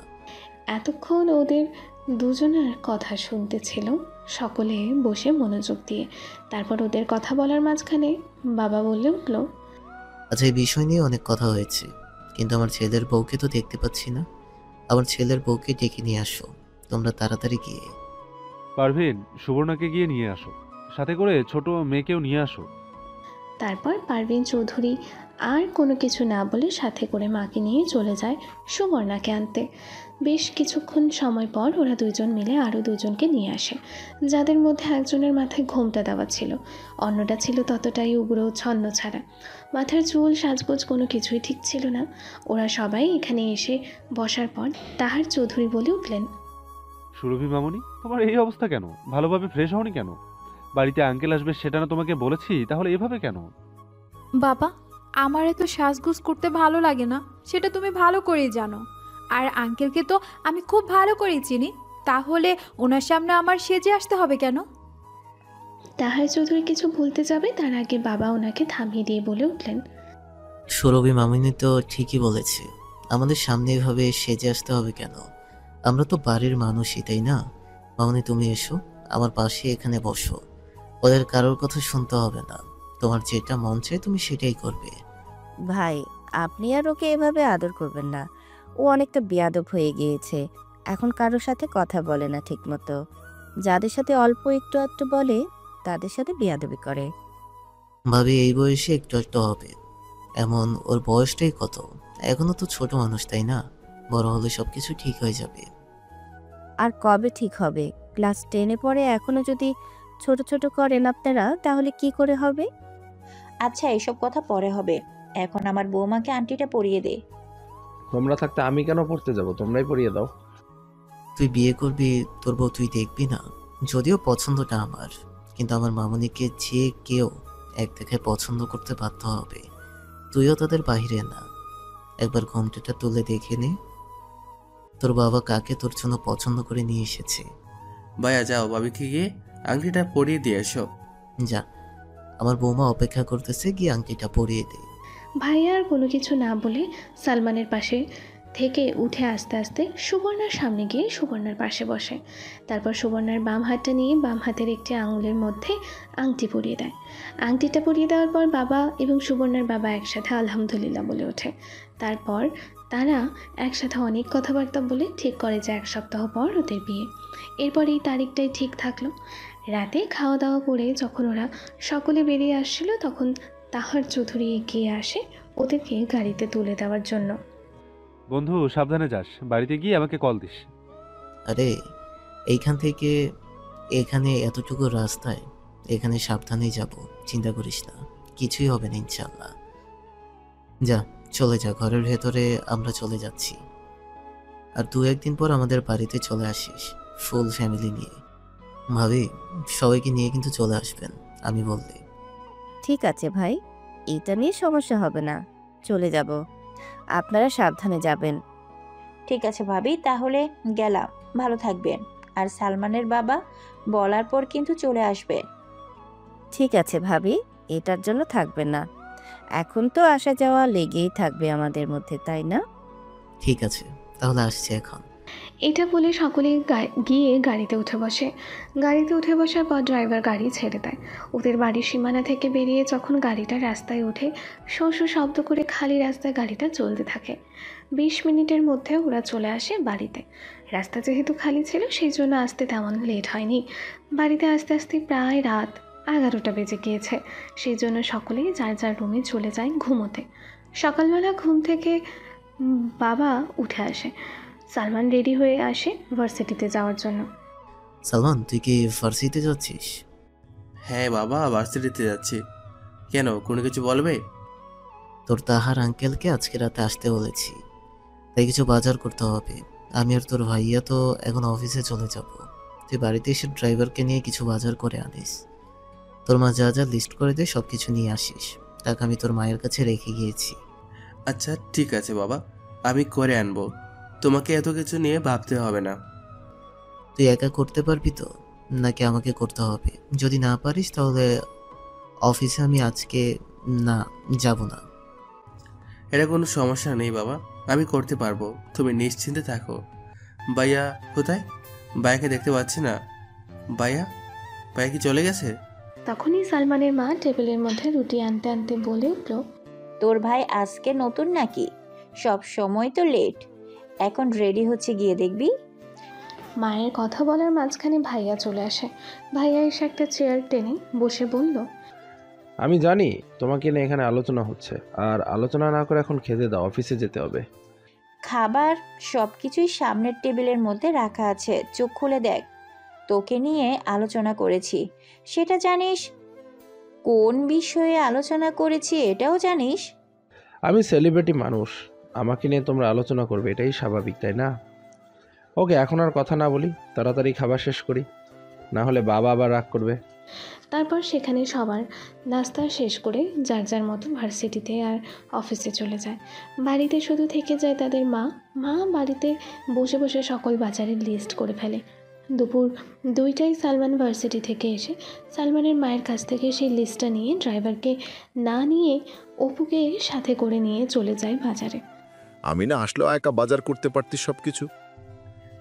এতক্ষণ ওদের দুজনের কথা শুনতেছিল সকলে বসে মনোযোগ দিয়ে। তারপর ওদের কথা বলার মাঝখানে বাবা বললে উঠল, আচ্ছা, এই বিষয় নিয়ে অনেক কথা হয়েছে, কিন্তু আমার ছেলের বউকে তো দেখতে পাচ্ছি না। আমার ছেলের বউকে ডেকে নিয়ে আসো তোমরা তাড়াতাড়ি গিয়ে। পারভিন, সুবর্ণাকে গিয়ে নিয়ে আসো, সাথে করে ছোট মেয়েকেও নিয়ে আসো। তারপর পারভিন চৌধুরী আর কোনো কিছু না বলে সাথে করে মাকে নিয়ে চলে যায় সুবর্ণাকে আনতে। বেশ কিছুক্ষণ সময় পর ওরা দুজন মিলে আরও দুজনকে নিয়ে আসে, যাদের মধ্যে একজনের মাথায় ঘোমটা দেওয়া ছিল, অন্যটা ছিল ততটাই উগ্র ছন্ন ছাড়া। মাথার চুল সাজগোজ কোনো কিছুই ঠিক ছিল না। ওরা সবাই এখানে এসে বসার পর তাহার চৌধুরী বলে উঠলেন, সুরভি মামুনি, তোমার এই অবস্থা কেন? ভালোভাবে ফ্রেশ হওনি কেন? বাড়িতে আঙ্কেল আসবে সেটা না তোমাকে বলেছি, তাহলে এভাবে কেন? বাবা, আমার এত সাজগোজ করতে ভালো লাগে না, সেটা তুমি ভালো করেই জানো। আর আঙ্কেলকে তো আমি খুব ভালো করেই চিনি, তাহলে ওনার সামনে আমার সেজে আসতে হবে কেন? তাহার চৌধুরী কিছু বলতে যাবে তার আগে বাবা ওনাকে থামিয়ে দিয়ে বলে উঠলেন, সুরভি মামুনি তো ঠিকই বলেছে, আমাদের সামনে এভাবে সেজে আসতে হবে কেন? আমরা তো বাড়ির মানুষই, তাই না? মামুনি তুমি এসো, আমার পাশে এখানে বসো। ওদের কারোর কথা শুনতে হবে না, তোমার যেটা মন চায় তুমি সেটাই করবে। ভাই, আপনি আর ওকে এভাবে আদর করবেন না। ও অনেকটা বেয়াদব হয়ে গিয়েছে। এখন কারোর সাথে কথা বলে না ঠিকমতো। যাদের সাথে অল্প একটু আধটু বলে তাদের সাথে বেয়াদবি করে। ভাবি এই বয়সে একটু একটু হবে, এমন ওর বয়সটাই কত, এখনো তো ছোট মানুষ, তাই না? বড় হলে সবকিছু ঠিক হয়ে যাবে। আর কবে ঠিক হবে? ক্লাস 10-এ পড়ে এখনো যদি ছোট ছোট করেন আপনারা, তাহলে কি করে হবে? আচ্ছা, এসব কথা পরে হবে। এখন আমার বৌমাকে আন্টিটা পরিয়ে দে। তোমরা থাকতে আমি কেন পড়তে যাব? তোমরাই পড়িয়ে দাও। তুই বিয়ে করবি, তোর বউ তুই দেখবি না? যদিও পছন্দটা আমার, কিন্তু আমার মামুনিকে যে কেউ এক দেখায় পছন্দ করতে বাধ্য হবে। তুইও তাদের বাহিরে না। একবার ঘোমটাটা তুলে দেখে নে, তোর বাবা কাকে তোর জন্য পছন্দ করে নিয়ে এসেছে। ভাইয়া যাও, ভাবিকে গিয়ে আংটিটা পরিয়ে দিয়ে এসো। যা, আমার বৌমা অপেক্ষা করতেছে, গিয়ে আংটিটা পরিয়ে দে। ভাইয়া আর কোনো কিছু না বলে সালমানের পাশে থেকে উঠে আস্তে আস্তে সুবর্ণার সামনে গিয়ে সুবর্ণার পাশে বসে। তারপর সুবর্ণার বাম হাতটা নিয়ে বাম হাতের একটি আঙুলের মধ্যে আংটি পরিয়ে দেয়। আংটিটা পরিয়ে দেওয়ার পর বাবা এবং সুবর্ণার বাবা একসাথে আলহামদুলিল্লাহ বলে ওঠে। তারপর তারা একসাথে অনেক কথাবার্তা বলে ঠিক করে যে 1 সপ্তাহ পর ওদের বিয়ে। এরপর এই তারিখটাই ঠিক থাকলো। রাতে খাওয়া দাওয়া করে যখন ওরা সকলে বেরিয়ে আসছিল, তখন তাহার চৌধুরী এগিয়ে আসে ওদেরকে গাড়িতে তুলে দেওয়ার জন্য। বন্ধু সাবধানে যাস, বাড়িতে গিয়ে আমাকে কল দিস। আরে এইখান থেকে এখানে এতটুকু রাস্তায়, এখানে সাবধানেই যাব, চিন্তা করিস না, কিছুই হবে না ইনশাল্লাহ। যা, চলে যা, ঘরের ভেতরে আমরা চলে যাচ্ছি। আর 2-1 দিন পর আমাদের বাড়িতে চলে আসিস ফুল ফ্যামিলি নিয়ে। ভাবি, সবাইকে নিয়ে কিন্তু চলে আসবেন আমি বললে। ঠিক আছে ভাই, এটা নিয়ে সমস্যা হবে না, চলে যাব। আপনারা সাবধানে যাবেন। ঠিক আছে ভাবি, তাহলে গেলাম। ভালো থাকবেন। আর সালমানের বাবা বলার পর কিন্তু চলে আসবে। ঠিক আছে ভাবি, এটার জন্য থাকবেন না। এখন তো আসা যাওয়া লেগেই থাকবে আমাদের মধ্যে, তাই না? ঠিক আছে, তাহলে আসছি এখন। এটা বলে সকলে গিয়ে গাড়িতে উঠে বসে। গাড়িতে উঠে বসার পর ড্রাইভার গাড়ি ছেড়ে দেয়। ওদের বাড়ির সীমানা থেকে বেরিয়ে যখন গাড়িটা রাস্তায় ওঠে, শো শো শব্দ করে খালি রাস্তায় গাড়িটা চলতে থাকে। 20 মিনিটের মধ্যে ওরা চলে আসে বাড়িতে। রাস্তা যেহেতু খালি ছিল সেই জন্য আসতে তেমন লেট হয়নি। বাড়িতে আস্তে আস্তে প্রায় রাত 11টা বেজে গিয়েছে। সেই জন্য সকলেই যার যার রুমে চলে যায় ঘুমোতে। সকালবেলা ঘুম থেকে বাবা উঠে আসে। সালমান রেডি হয়ে আসে ভার্সিটিতে যাওয়ার জন্য। সালমান, তুই কি ভার্সিটিতে যাচ্ছিস? হ্যাঁ বাবা, ভার্সিটিতে যাচ্ছি। কেন, কোনো কিছু বলবে? তোর তাহার আঙ্কেলকে আজকে রাতে আসতে বলেছি, তাই কিছু বাজার করতে হবে। আমি আর তোর ভাইয়া তো এখন অফিসে চলে যাব। তুই বাড়িতে এসে ড্রাইভারকে নিয়ে কিছু বাজার করে আনিস। তোর মা যা যা লিস্ট করে দে সব কিছু নিয়ে আসিস। টাকা আমি তোর মায়ের কাছে রেখে গিয়েছি। আচ্ছা ঠিক আছে বাবা, আমি করে আনবো। তোমাকে এত কিছু নিয়ে ভাবতে হবে না। তুই একা করতে পারবি তো, নাকি আমাকে করতে হবে? যদি না পারিস তাহলে অফিসে আমি আজকে না যাব না। এটা কোনো সমস্যা নেই বাবা, আমি করতে পারবো, তুমি নিশ্চিন্তে থাকো। ভাইয়া কোথায়? ভাইয়াকে দেখতে পাচ্ছি না। ভাইয়া ভাইয়া কি চলে গেছে? তখনই সালমানের মা টেবিলের মধ্যে রুটি আনতে আনতে বলে উঠল, তোর ভাই আজকে নতুন নাকি? সব সময় তো লেট। এখন রেডি হচ্ছে, গিয়ে দেখবি। মায়ের কথা বলার মাঝখানে ভাইয়া চলে আসে। ভাইয়া এসে একটা চেয়ার টেনে বসে বলল, আমি জানি তোমাকে নিয়ে এখানে আলোচনা হচ্ছে, আর আলোচনা না করে এখন খেতে দাও, অফিসে যেতে হবে। খাবার সবকিছুই সামনের টেবিলের মধ্যে রাখা আছে, চোখ খুলে দেখ। তোকে নিয়ে আলোচনা করেছি, সেটা জানিস। কোন বিষয়ে আলোচনা করেছি এটাও জানিস। আমি সেলিব্রিটি মানুষ, আমাকে নিয়ে তোমরা আলোচনা করবে, এটাই স্বাভাবিক, তাই না? ওকে, এখন আর কথা না বলি, তাড়াতাড়ি খাবার শেষ করি, না হলে বাবা আবার রাগ করবে। তারপর সেখানে সবার নাস্তা শেষ করে যার যার মতো ভার্সিটিতে আর অফিসে চলে যায়। বাড়িতে শুধু থেকে যায় তাদের মা। বাড়িতে বসে বসে সকল বাজারের লিস্ট করে ফেলে। দুপুর 2টায় সালমান ভার্সিটি থেকে এসে সালমানের মায়ের কাছ থেকে সেই লিস্টটা নিয়ে ড্রাইভারকে না নিয়ে অপুকে সাথে করে নিয়ে চলে যায় বাজারে। আমি না আসলেও একা বাজার করতে পারতি সব কিছু।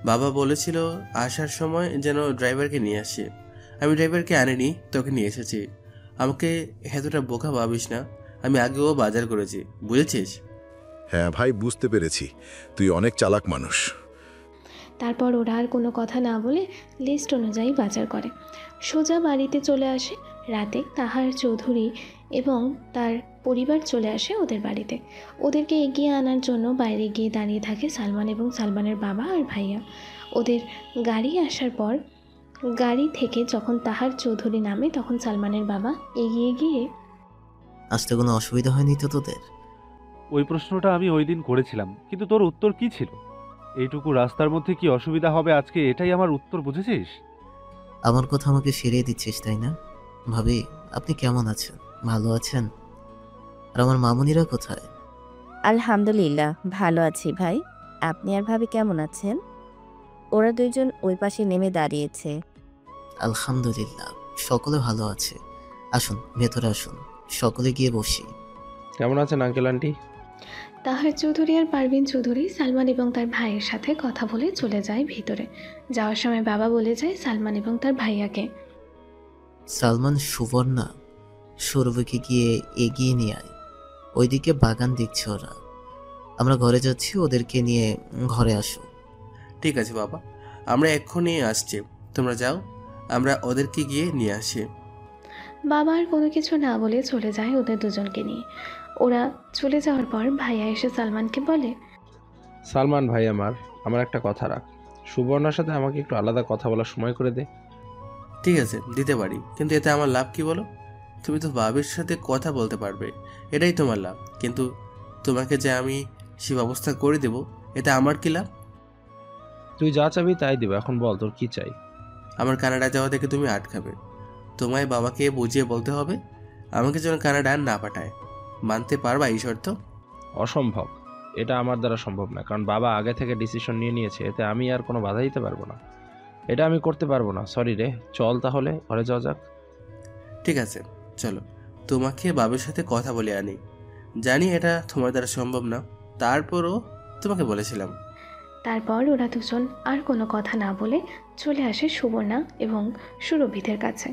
বাবা বলেছিল আসার সময় যেন ড্রাইভারকে নিয়ে আসি। আমি ড্রাইভারকে আনিনি, তোকে নিয়ে এসেছি। আমাকে এতটা বোকা ভাবিস না, আমি আগেও বাজার করেছি, বুঝেছিস? হ্যাঁ ভাই, বুঝতে পেরেছি, তুই অনেক চালাক মানুষ। তারপর ওরা আর কোনো কথা না বলে লিস্ট অনুযায়ী বাজার করে সোজা বাড়িতে চলে আসে। রাতে তাহার চৌধুরী এবং তার পরিবার চলে আসে ওদের বাড়িতে। ওদেরকে এগিয়ে আনার জন্য বাইরে গিয়ে দাঁড়িয়ে থাকে সালমান এবং সালমানের বাবা আর ভাইয়া। ওদের গাড়ি আসার পর গাড়ি থেকে যখন তাহার চৌধুরী নামে তখন সালমানের বাবা এগিয়ে গিয়ে, আসতে কোনো অসুবিধা হয়নি তো তোদের? ওই প্রশ্নটা আমি ওই দিন করেছিলাম, কিন্তু তোর উত্তর কি ছিল? এইটুকু রাস্তার মধ্যে কি অসুবিধা হবে আজকে, এটাই আমার উত্তর, বুঝেছিস? আমার কথা আমাকে ফিরিয়ে দিচ্ছিস তাই না? ভাবি, আপনি কেমন আছেন? ভালো আছেন? আর আমার মামুনিরা কোথায়? আলহামদুলিল্লাহ ভালো আছি ভাই। আপনি আর ভাবি কেমন আছেন? ওরা দুইজন ওই পাশে নেমে দাঁড়িয়েছে। আলহামদুলিল্লাহ সকলে ভালো আছে। আসুন ভেতরে আসুন, সকলে গিয়ে বসি। কেমন আছেন আঙ্কেল আন্টি? তাহার চৌধুরী আর পারভিন চৌধুরী সালমান এবং তার ভাইয়ের সাথে কথা বলে চলে যায় ভিতরে। যাওয়ার সময় বাবা বলে যায় সালমান এবং তার ভাইয়াকে, সালমান, সুবর্ণা, সৌরভকে গিয়ে এগিয়ে নিয়ে আয়। ওইদিকে বাগান দেখছে ওরা। আমরা ঘরে যাচ্ছি, ওদেরকে নিয়ে ঘরে আসো। ঠিক আছে বাবা, আমরা এক্ষুনি আসছি, তোমরা যাও, আমরা ওদেরকে গিয়ে নিয়ে আসি। বাবা আর কোনো কিছু না বলে চলে যায় ওদের দুজনকে নিয়ে। ওরা চলে যাওয়ার পর ভাইয়া এসে সালমানকে বলে, সালমান ভাই, আমার একটা কথা রাখ, সুবর্ণার সাথে আমাকে একটু আলাদা কথা বলার সময় করে দে। ঠিক আছে, দিতে পারি, কিন্তু এতে আমার লাভ কি বলো? তুমি তো বাবির সাথে কথা বলতে পারবে, এটাই তোমার লাভ। কিন্তু তোমাকে যে আমি সে ব্যবস্থা করে দেব, এতে আমার কি লাভ? তুই যা চাবি তাই দিব, এখন বল তোর কি চাই। আমার কানাডা যাওয়া থেকে তুমি আটকাবে। তোমায় বাবাকে বুঝিয়ে বলতে হবে আমাকে যেন কানাডা না পাঠায়। মানতে পারবা এই শর্ত? অসম্ভব, এটা আমার দ্বারা সম্ভব না, কারণ বাবা আগে থেকে ডিসিশন নিয়েছে, এতে আমি আর কোনো বাধা দিতে পারবো না। এটা আমি করতে পারবো না, সরি রে। চল তাহলে ঘরে যাওয়া যাক। ঠিক আছে চলো, তোমাকে বাবার সাথে কথা বলে আনি। জানি এটা তোমার দ্বারা সম্ভব না, তারপরও তোমাকে বলেছিলাম। তারপর ওরা দুজন আর কোনো কথা না বলে চলে আসে সুবর্ণা এবং সুরভিদের কাছে।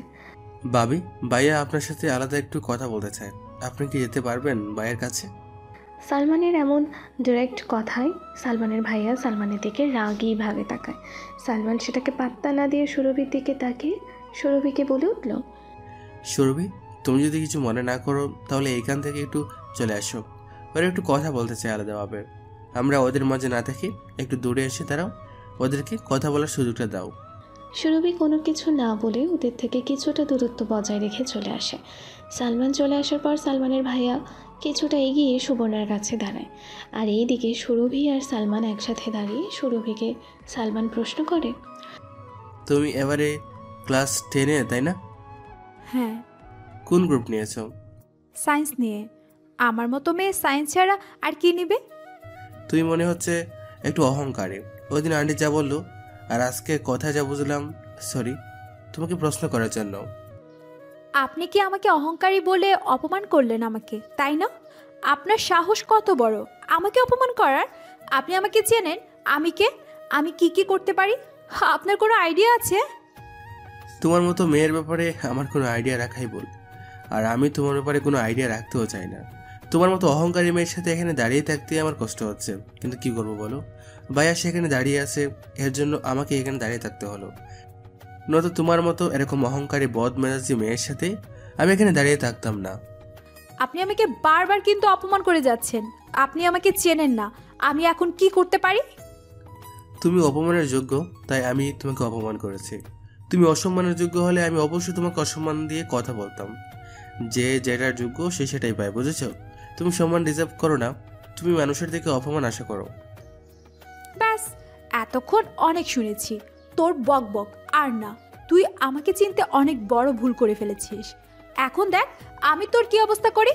বাবি, ভাইয়া আপনার সাথে আলাদা একটু কথা বলতে চায়, আপনি কি যেতে পারবেন ভাইয়ের কাছে? সালমানের এমন ডিরেক্ট কথায় সালমানের ভাইয়া সালমানের দিকে রাগীভাবে তাকায়। সালমান সেটাকে পাত্তা না দিয়ে সুরভির দিকে তাকিয়ে সুরভিকে বলে উঠল, সুরভি, তুমি যদি কিছু মনে না করো তাহলে এইখান থেকে একটু চলে আসো, ওরা একটু কথা বলতে চাই আলাদাভাবে। আমরা ওদের মাঝে না থাকি, একটু দূরে এসে দাঁড়াও, ওদেরকে কথা বলার সুযোগটা দাও। সুরভি কোনো কিছু না বলে ওদের থেকে কিছুটা দূরত্ব বজায় রেখে চলে আসে। সালমান চলে আসার পর সালমানের ভাইয়া কিছুটা এগিয়ে সুবর্ণার কাছে দাঁড়ায়। আর এইদিকে সুরভি আর সালমান একসাথে দাঁড়িয়ে সুরভিকে সালমান প্রশ্ন করে, তুমি এবারে ক্লাস 10-এ তাই না? হ্যাঁ। কোন গ্রুপ নিয়েছো? সায়েন্স নিয়ে। আমার মতো মেয়ে সায়েন্স ছাড়া আর কি নিবে? তুই মনে হচ্ছে একটু অহংকারী। ওই দিন আন্টি যা বললো আর আজকে কথা যা বুঝলাম, সরি তোমাকে প্রশ্ন করার জন্য। আপনি কি আমাকে অহংকারী বলে অপমান করলেন আমাকে, তাই না? আপনার সাহস কত বড় আমাকে অপমান করার? আপনি আমাকে চেনেন? আমি কে, আমি কি কি করতে পারি, আপনার কোনো আইডিয়া আছে? তোমার মতো মেয়ের ব্যাপারে আমার কোনো আইডিয়া রাখাই বল, আর আমি তোমার ব্যাপারে কোনো আইডিয়া রাখতেও চাই না। তোমার মতো অহংকারী মেয়ের সাথে এখানে দাঁড়িয়ে থাকতে আমার কষ্ট হচ্ছে, কিন্তু কি করবো বলো, ভাইয়া সেখানে দাঁড়িয়ে আছে, এর জন্য আমাকে এখানে দাঁড়িয়ে থাকতে হলো। নয়তো তোমার মতো এরকম অহংকারী বদমেজাজি মেয়ের সাথে আমি এখানে দাঁড়িয়ে থাকতাম না। আপনি আমাকে বারবার কিন্তু অপমান করে যাচ্ছেন। আপনি আমাকে চেনেন না, আমি এখন কি করতে পারি? তুমি অপমানের যোগ্য, তাই আমি তোমাকে অপমান করেছি। তুমি অসম্মানের যোগ্য হলে আমি অবশ্যই তোমাকে অসম্মান দিয়ে কথা বলতাম। যে যেটার যোগ্য সে সেটাই পায়, বুঝেছো? তুমি সম্মান ডিজার্ভ করো না, তুমি মানুষের থেকে অপমান আশা করো। ব্যাস, এত এতক্ষণ অনেক শুনেছি তোর বক বক, আর না। তুই আমাকে চিনতে অনেক বড় ভুল করে ফেলেছিস। এখন দেখ আমি তোর কি অবস্থা করি।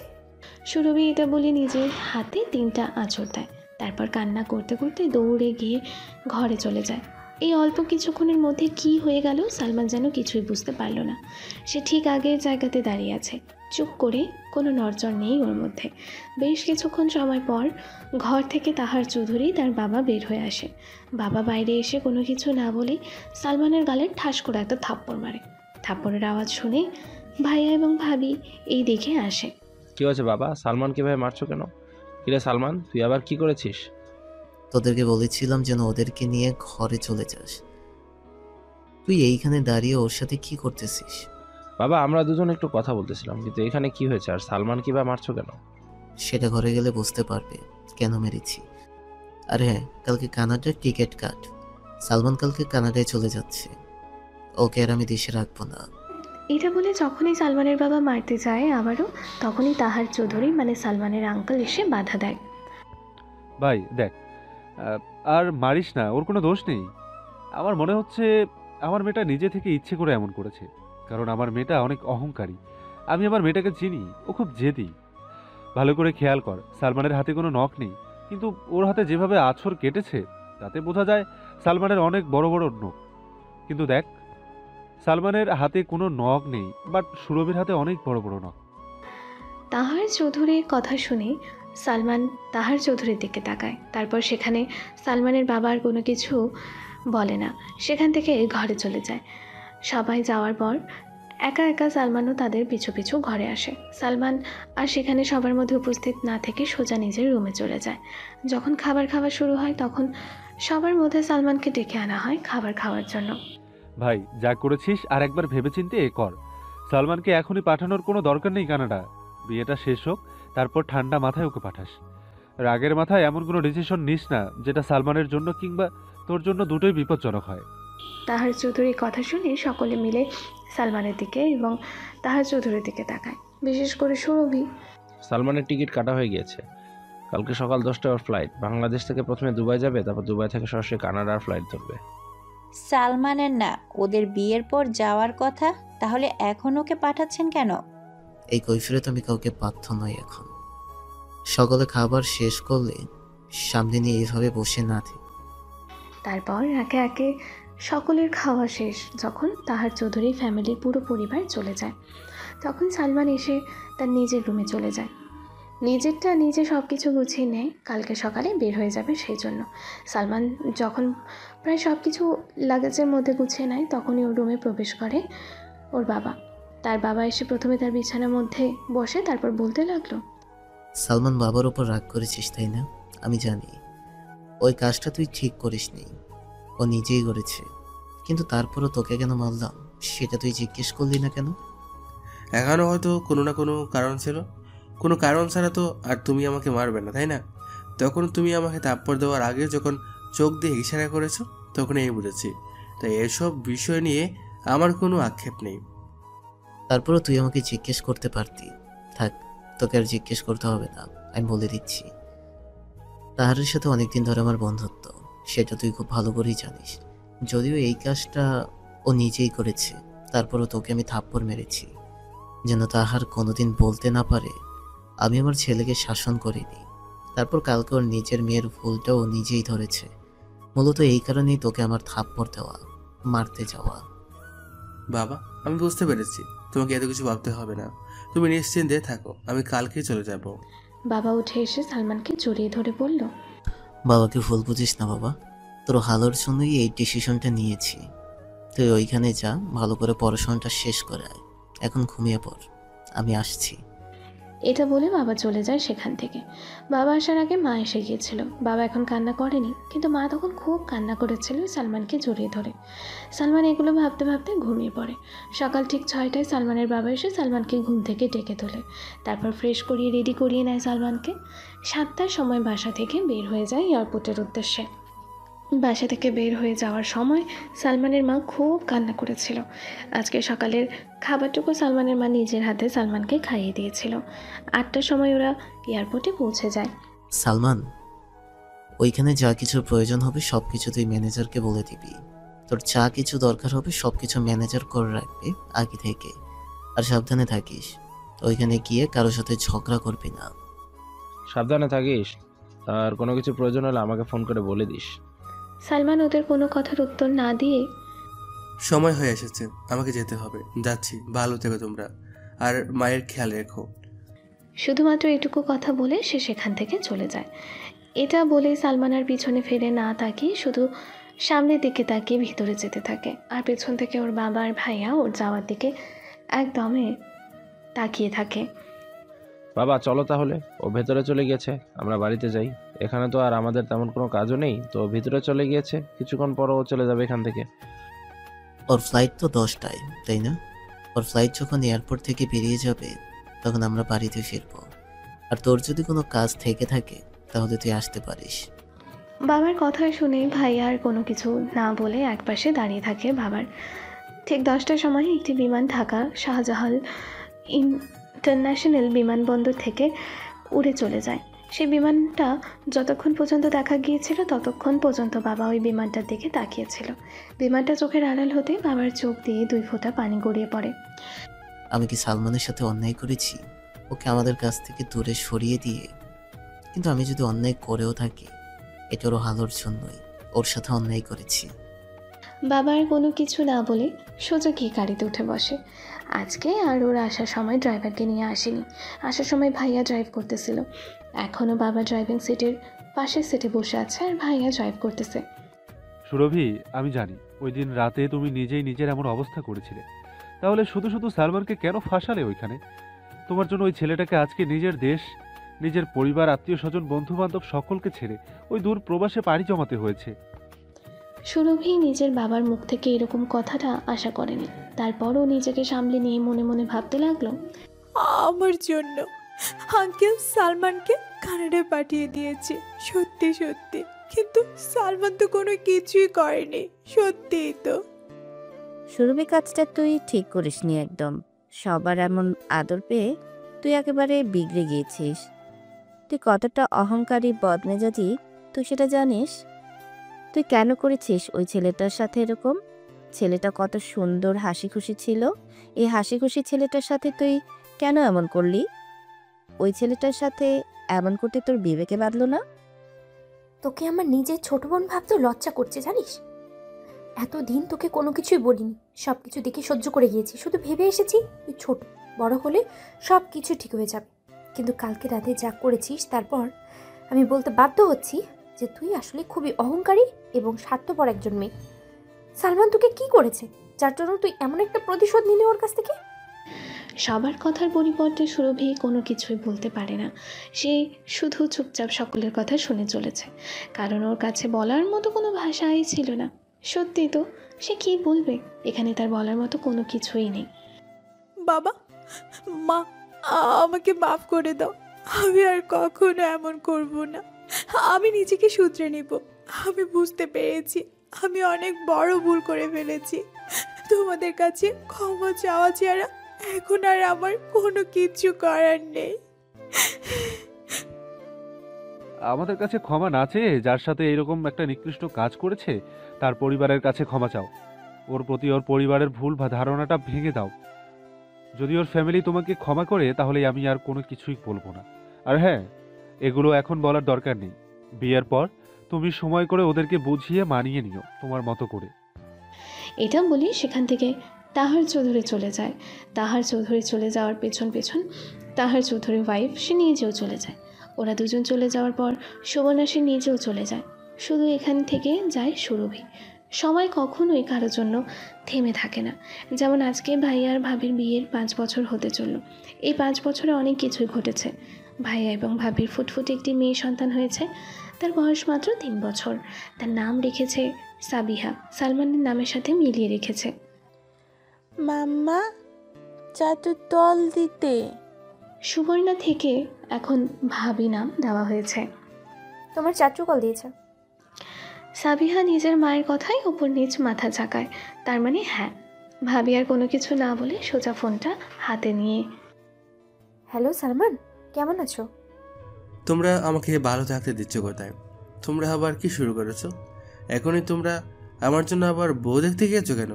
সুরভি এটা বলে নিজের হাতে 3টা আঁচড় দেয়, তারপর কান্না করতে করতে দৌড়ে গিয়ে ঘরে চলে যায়। এই অল্প কিছুক্ষণের মধ্যে কি হয়ে গেল সালমান যেন কিছুই বুঝতে পারল না। সে ঠিক আগের জায়গাতে দাঁড়িয়ে আছে, চুপ করে, কোনো নড়চড় নেই ওর মধ্যে। বেশ কিছুক্ষণ সময় পর ঘর থেকে তাহার চৌধুরী তার বাবা বের হয়ে আসে। বাবা বাইরে এসে কোনো কিছু না বলে সালমানের গালে ঠাস করে একটা থাপ্পড় মারে। থাপ্পড়ের আওয়াজ শুনে ভাইয়া এবং ভাবি এই দেখে আসে। কি হয়েছে বাবা, সালমানকে ভাই মারছো কেন? কিরে সালমান, তুই আবার কি করেছিস? তোদেরকে বলেছিলাম যেন ওদেরকে নিয়ে ঘরে চলে যাস, তুই এইখানে দাঁড়িয়ে ওর সাথে কি করতেছিস? বাবা, আমরা দুজন একটু কথা বলতেছিলাম, কিন্তু এখানে কি হয়েছে আর সালমান কি বা মারছো কেন? সেটা ঘরে গেলে বুঝতে পারবে কেন মেরেছি। আর হ্যাঁ, কালকে কানাডার টিকিট কাট, সালমান কালকে কানাডায় চলে যাচ্ছে, ওকে আর আমি দেশে রাখবো না। এটা বলে যখনই সালমানের বাবা মারতে যায় আবারও, তখনই তাহার চৌধুরী মানে সালমানের আঙ্কেল এসে বাধা দেয়। ভাই দেখ, আর মারিস না, ওর কোনো দোষ নেই। আমার মনে হচ্ছে আমার মেয়েটা নিজে থেকে ইচ্ছে করে এমন করেছে, কারণ আমার মেয়েটা অনেক অহংকারী। আমি আমার মেয়েটাকে চিনি, ও খুব জেদি। ভালো করে খেয়াল কর, সালমানের হাতে কোনো নখ নেই, কিন্তু ওর হাতে যেভাবে আছর কেটেছে তাতে বোঝা যায় সালমানের অনেক বড় বড় নখ। কিন্তু দেখ, সালমানের হাতে কোনো নখ নেই, বাট সুরভির হাতে অনেক বড় বড় নখ। তাহার চৌধুরীর কথা শুনে সালমান তাহার চৌধুরীর দিকে তাকায়। তারপর সেখানে সালমানের বাবা আর কোনো কিছু বলে না, সেখান থেকে ঘরে চলে যায়। সবাই যাওয়ার পর একা একা সালমানও তাদের পিছু পিছু ঘরে আসে। সালমান আর সেখানে সবার মধ্যে উপস্থিত না থেকে সোজা নিজের রুমে চলে যায়। যখন খাবার খাওয়া শুরু হয় তখন সবার মধ্যে সালমানকে ডেকে আনা হয় খাবার খাওয়ার জন্য। ভাই, যা করেছিস আর একবার ভেবেচিন্তে কর। সালমানকে এখনই পাঠানোর কোনো দরকার নেই কানাডা। বিয়েটা শেষ হোক, তারপর ঠান্ডা মাথায় ওকে পাঠাস। রাগের মাথায় এমন কোনো ডিসিশন নিস না যেটা সালমানের জন্য কিংবা তোর জন্য দুটোই বিপজ্জনক হয়। তাহার চৌধুরীর কথা শুনে সকলে মিলে সালমানের দিকে এবং তাহার চৌধুরীর দিকে তাকায়, বিশেষ করে সুরভি। সালমানের টিকিট কাটা হয়ে গিয়েছে, কালকে সকাল 10টায় ওর ফ্লাইট। বাংলাদেশ থেকে প্রথমে দুবাই যাবে, তারপর দুবাই থেকে সরাসরি কানাডার ফ্লাইট ধরবে। সালমানের না, ওদের বিয়ের পর যাওয়ার কথা, তাহলে এখন ওকে পাঠাচ্ছেন কেন? এই কৈফিয়ত আমি কাউকে পাত্র নই এখন। সকলে খাবার শেষ করলে সামনে নিয়ে এইভাবে বসে না থাকি। তারপর একে একে সকলের খাওয়া শেষ যখন তাহার চৌধুরী ফ্যামিলির পুরো পরিবার চলে যায়, তখন সালমান এসে তার নিজের রুমে চলে যায়। নিজেরটা নিজে সব কিছু গুছিয়ে নেয়, কালকে সকালে বের হয়ে যাবে সেই জন্য। সালমান যখন প্রায় সব কিছু লাগেজের মধ্যে গুছিয়ে নেয় তখনই ওর রুমে প্রবেশ করে ওর বাবা। তার বাবা এসে প্রথমে তার বিছানার মধ্যে বসে, তারপর বলতে লাগলো, সালমান, বাবার উপর রাগ করেছিস তাই না? আমি জানি ওই কাজটা তুই ঠিক করিসনি, ও নিজেই করেছে, কিন্তু তারপরও তোকে কেন মারলাম সেটা তুই জিজ্ঞেস করলি না কেন? এখানে হয়তো কোনো না কোনো কারণ ছিল, কোনো কারণ ছাড়া তো আর তুমি আমাকে মারবে না, তাই না? তখন তুমি আমাকে থাপ্পড় দেওয়ার আগে যখন চোখ দিয়ে ইশারা করেছো তখন এই বুঝেছি, তাই এসব বিষয় নিয়ে আমার কোনো আক্ষেপ নেই। তারপরও তুই আমাকে জিজ্ঞেস করতে পারতি। থাক, তোকে আর জিজ্ঞেস করতে হবে না, আমি বলে দিচ্ছি। তাহারের সাথে অনেকদিন ধরে আমার বন্ধুত্ব, সেটা তুই খুব ভালো করেই জানিস। যদিও এই কাজটা ও নিজেই করেছে, তারপরও তোকে আমি থাপ্পড় মেরেছি যেন তাহার কোনোদিন বলতে না পারে আমি আমার ছেলেকে শাসন করিনি। তারপর কালকে ওর নিজের মেয়ের ভুলটা ও নিজেই ধরেছে। মূলত এই কারণেই তোকে আমার থাপ্পড় দেওয়া, মারতে যাওয়া। বাবা, আমি বুঝতে পেরেছি, তোমাকে এত কিছু ভাবতে হবে না, তুমি নিশ্চিন্তে থাকো, আমি কালকেই চলে যাব। বাবা উঠে এসে সালমানকে জড়িয়ে ধরে বলল, বাবাকে ভুল বুঝিস না বাবা, তোর ভালোর জন্যই এই ডিসিশনটা নিয়েছি। তুই ওইখানে যা, ভালো করে পড়াশোনাটা শেষ করে আয়, এখন ঘুমিয়ে পড়, আমি আসছি। এটা বলে বাবা চলে যায় সেখান থেকে। বাবা আসার আগে মা এসে গিয়েছিল। বাবা এখন কান্না করেনি, কিন্তু মা তখন খুব কান্না করেছিল সালমানকে জড়িয়ে ধরে। সালমান এগুলো ভাবতে ভাবতে ঘুমিয়ে পড়ে। সকাল ঠিক 6টায় সালমানের বাবা এসে সালমানকে ঘুম থেকে ডেকে তোলে, তারপর ফ্রেশ করিয়ে রেডি করিয়ে নেয় সালমানকে। 7টার সময় বাসা থেকে বের হয়ে যায় এয়ারপোর্টের উদ্দেশ্যে। বাসা থেকে বের হয়ে যাওয়ার সময় সালমানের মা খুব কান্না করেছিল। আজকে সকালের খাবারটুকু সালমানের মা নিজের হাতে সালমানকে খাইয়ে দিয়েছিল। 8টার সময় ওরা এয়ারপোর্টে পৌঁছে যায়। সালমান, ওইখানে যা কিছুর প্রয়োজন হবে সব কিছু তুই ম্যানেজারকে বলে দিবি। তোর যা কিছু দরকার হবে সব কিছু ম্যানেজার করে রাখবে আগে থেকে। আর সাবধানে থাকিস, ওইখানে গিয়ে কারোর সাথে ঝগড়া করবি না। সাবধানে থাকিস, আর কোনো কিছু প্রয়োজন হলে আমাকে ফোন করে বলে দিস। সালমান ওদের কোনো কথার উত্তর না দিয়ে সময় হয়ে এসেছে, আমাকে যেতে হবে, যাচ্ছি। ভালো থেকো তোমরা, আর মায়ের খেয়াল রেখো। শুধুমাত্র এটুকু কথা বলে সে সেখান থেকে চলে যায়। এটা বলে সালমান আর পিছনে ফিরে না তাকিয়ে শুধু সামনের দিকে তাকিয়ে ভিতরে যেতে থাকে। আর পেছন থেকে ওর বাবা আর ভাইয়া ওর যাওয়ার দিকে একদমে তাকিয়ে থাকে। বাবা চলো তাহলে, ও ভেতরে চলে গিয়েছে, আমরা বাড়িতে যাই। এখানে তো আর আমাদের তেমন কোনো কাজও নেই, তো ভিতরে চলে গিয়েছে, কিছুক্ষণ পর ও চলে যাবে এখান থেকে। ওর ফ্লাইট তো 10টায়, তাই না? ওর ফ্লাইট যখন এয়ারপোর্ট থেকে বেরিয়ে যাবে তখন আমরা বাড়িতে ফিরবো। আর তোর যদি কোনো কাজ থেকে থাকে তাহলে তুই আসতে পারিস। বাবার কথা শুনে ভাইয়া আর কোনো কিছু না বলে একপাশে দাঁড়িয়ে থাকে। বাবার ঠিক 10টার সময় একটি বিমান ঢাকা শাহজালাল ইন্টারন্যাশনাল বিমানবন্দর থেকে উড়ে চলে যায়। সেই বিমানটা যতক্ষণ পর্যন্ত দেখা গিয়েছিল ততক্ষণ পর্যন্ত বাবা ওই বিমানটার দিকে তাকিয়েছিল। বিমানটা চোখের আড়াল হতে বাবার চোখ দিয়ে 2 ফোঁটা পানি গড়িয়ে পড়ে। আমি কি সালমানের সাথে অন্যায় করেছি, ওকে আমাদের কাছ থেকে দূরে সরিয়ে দিয়ে? কিন্তু আমি যদি অন্যায় করেও থাকি এটা ওর ভালোর জন্যই, ওর সাথে অন্যায় করেছি। বাবার কোনো কিছু না বলে সোজা গিয়ে গাড়িতে উঠে বসে। আজকে আর ওর আসার সময় ড্রাইভারকে নিয়ে আসেনি। আসার সময় ভাইয়া ড্রাইভ করতেছিল। এখনও বাবা ড্রাইভিং সিটের পাশের সিটে বসে আছে আর ভাইয়া ড্রাইভ করতেছে। সুরভি, আমি জানি ওই দিন রাতে তুমি নিজেই নিজের এমন অবস্থা করেছিলে, তাহলে শুধু শুধু সালমানকে কেন ফাঁসালে ওইখানে? তোমার জন্য ওই ছেলেটাকে আজকে নিজের দেশ, নিজের পরিবার, আত্মীয় স্বজন, বন্ধু বান্ধব সকলকে ছেড়ে ওই দূর প্রবাসে পাড়ি জমাতে হয়েছে। সুরভি নিজের বাবার মুখ থেকে এরকম কথাটা আশা করেনি। তারপরও নিজেকে সামলে নিয়ে মনে মনে ভাবতে লাগলো, আমার জন্য আঙ্কেল সালমানকে কানাডায় পাঠিয়ে দিয়েছে, সত্যি সত্যি। কিন্তু সালমান তো কোনো কিছুই করেনি, সত্যিই তো। সুরভি, কাজটা তুই ঠিক করিসনি একদম। সবার এমন আদর পেয়ে তুই একেবারে বিগড়ে গিয়েছিস। তুই কতটা অহংকারী, বদমেজাজি তুই সেটা জানিস? তুই কেন করেছিস ওই ছেলেটার সাথে এরকম? ছেলেটা কত সুন্দর, হাসি খুশি ছিল। এই হাসি খুশি ছেলেটার সাথে তুই কেন এমন করলি? ওই ছেলেটার সাথে এমন করতে তোর বিবেকে বাঁধলো না? তোকে আমার নিজের ছোট বোন ভাবতেও লজ্জা করছে জানিস। এতদিন তোকে কোনো কিছুই বলিনি, সব কিছু দেখে সহ্য করে গিয়েছি। শুধু ভেবে এসেছি তুই ছোট, বড় হলে সব কিছু ঠিক হয়ে যাবে। কিন্তু কালকে রাতে যা করেছিস তারপর আমি বলতে বাধ্য হচ্ছি যে তুই আসলে খুবই অহংকারী এবং স্বার্থপর একজন মেয়ে। সালমান তোকে কি করেছে যার জন্য তুই এমন একটা প্রতিশোধ নিলি ওর কাছ থেকে? সবার কথার পরিবর্তে সুরভি কোনো কিছুই বলতে পারে না। সে শুধু চুপচাপ সকলের কথা শুনে চলেছে, কারণ ওর কাছে বলার মতো কোনো ভাষাই ছিল না। সত্যি তো, সে কি বলবে? এখানে তার বলার মতো কোনো কিছুই নেই। বাবা, মা, আমাকে মাফ করে দাও। আমি আর কখনো এমন করব না। আমি নিজেকে শুধরে নিব। আমি বুঝতে পেরেছি আমি অনেক বড় ভুল করে ফেলেছি। তোমাদের কাছে ক্ষমা চাওয়া ছাড়া এখন আর আমার কোনো কিছু করার নেই। আমাদের কাছে ক্ষমা না চেয়ে যার সাথে এরকম একটা নিকৃষ্ট কাজ করেছে তার পরিবারের কাছে ক্ষমা চাও। ওর প্রতি ওর পরিবারের ভুল বা ধারণাটা ভেঙে দাও। যদি ওর ফ্যামিলি তোমাকে ক্ষমা করে তাহলে আমি আর কোনো কিছুই বলবো না। আর হ্যাঁ, এগুলো এখন বলার দরকার নেই। বিয়ের পর তুমি সময় করে ওদেরকে বুঝিয়ে মানিয়ে নিও তোমার মতো করে। এটা বলি সেখান থেকে তাহার চৌধুরী চলে যায়। তাহার চৌধুরী চলে যাওয়ার পেছন পেছন তাহার চৌধুরীর ওয়াইফ সে নিজেও চলে যায়। ওরা দুজন চলে যাওয়ার পর সুবর্ণা সে নিজেও চলে যায়। শুধু এখান থেকে যায় সুরভি। সময় কখনোই কারোর জন্য থেমে থাকে না। যেমন আজকে ভাইয়া আর ভাবির বিয়ের 5 বছর হতে চলল। এই 5 বছরে অনেক কিছুই ঘটেছে। ভাইয়া এবং ভাবির ফুটফুটে একটি মেয়ে সন্তান হয়েছে। তার বয়স মাত্র 3 বছর। তার নাম রেখেছে সাবিহা, সালমানের নামের সাথে মিলিয়ে রেখেছে। মাম্মা, চাটু তল দিতে। সুবর্ণা থেকে এখন ভাবি নাম দেওয়া হয়েছে। তোমার চাচু কল দিয়েছে। সাবিহা নিজের মায়ের কথাই উপর নিচ মাথা ঝাঁকায়। তার মানে হ্যাঁ। ভাবি আর কোনো কিছু না বলে সোজা ফোনটা হাতে নিয়ে, হ্যালো সালমান, কেমন আছো? তোমরা আমাকে ভালো থাকতে দিচ্ছ কোথায়? তোমরা আবার কি শুরু করেছো? এখনই তোমরা আমার জন্য আবার বউ দেখতে গিয়েছো কেন?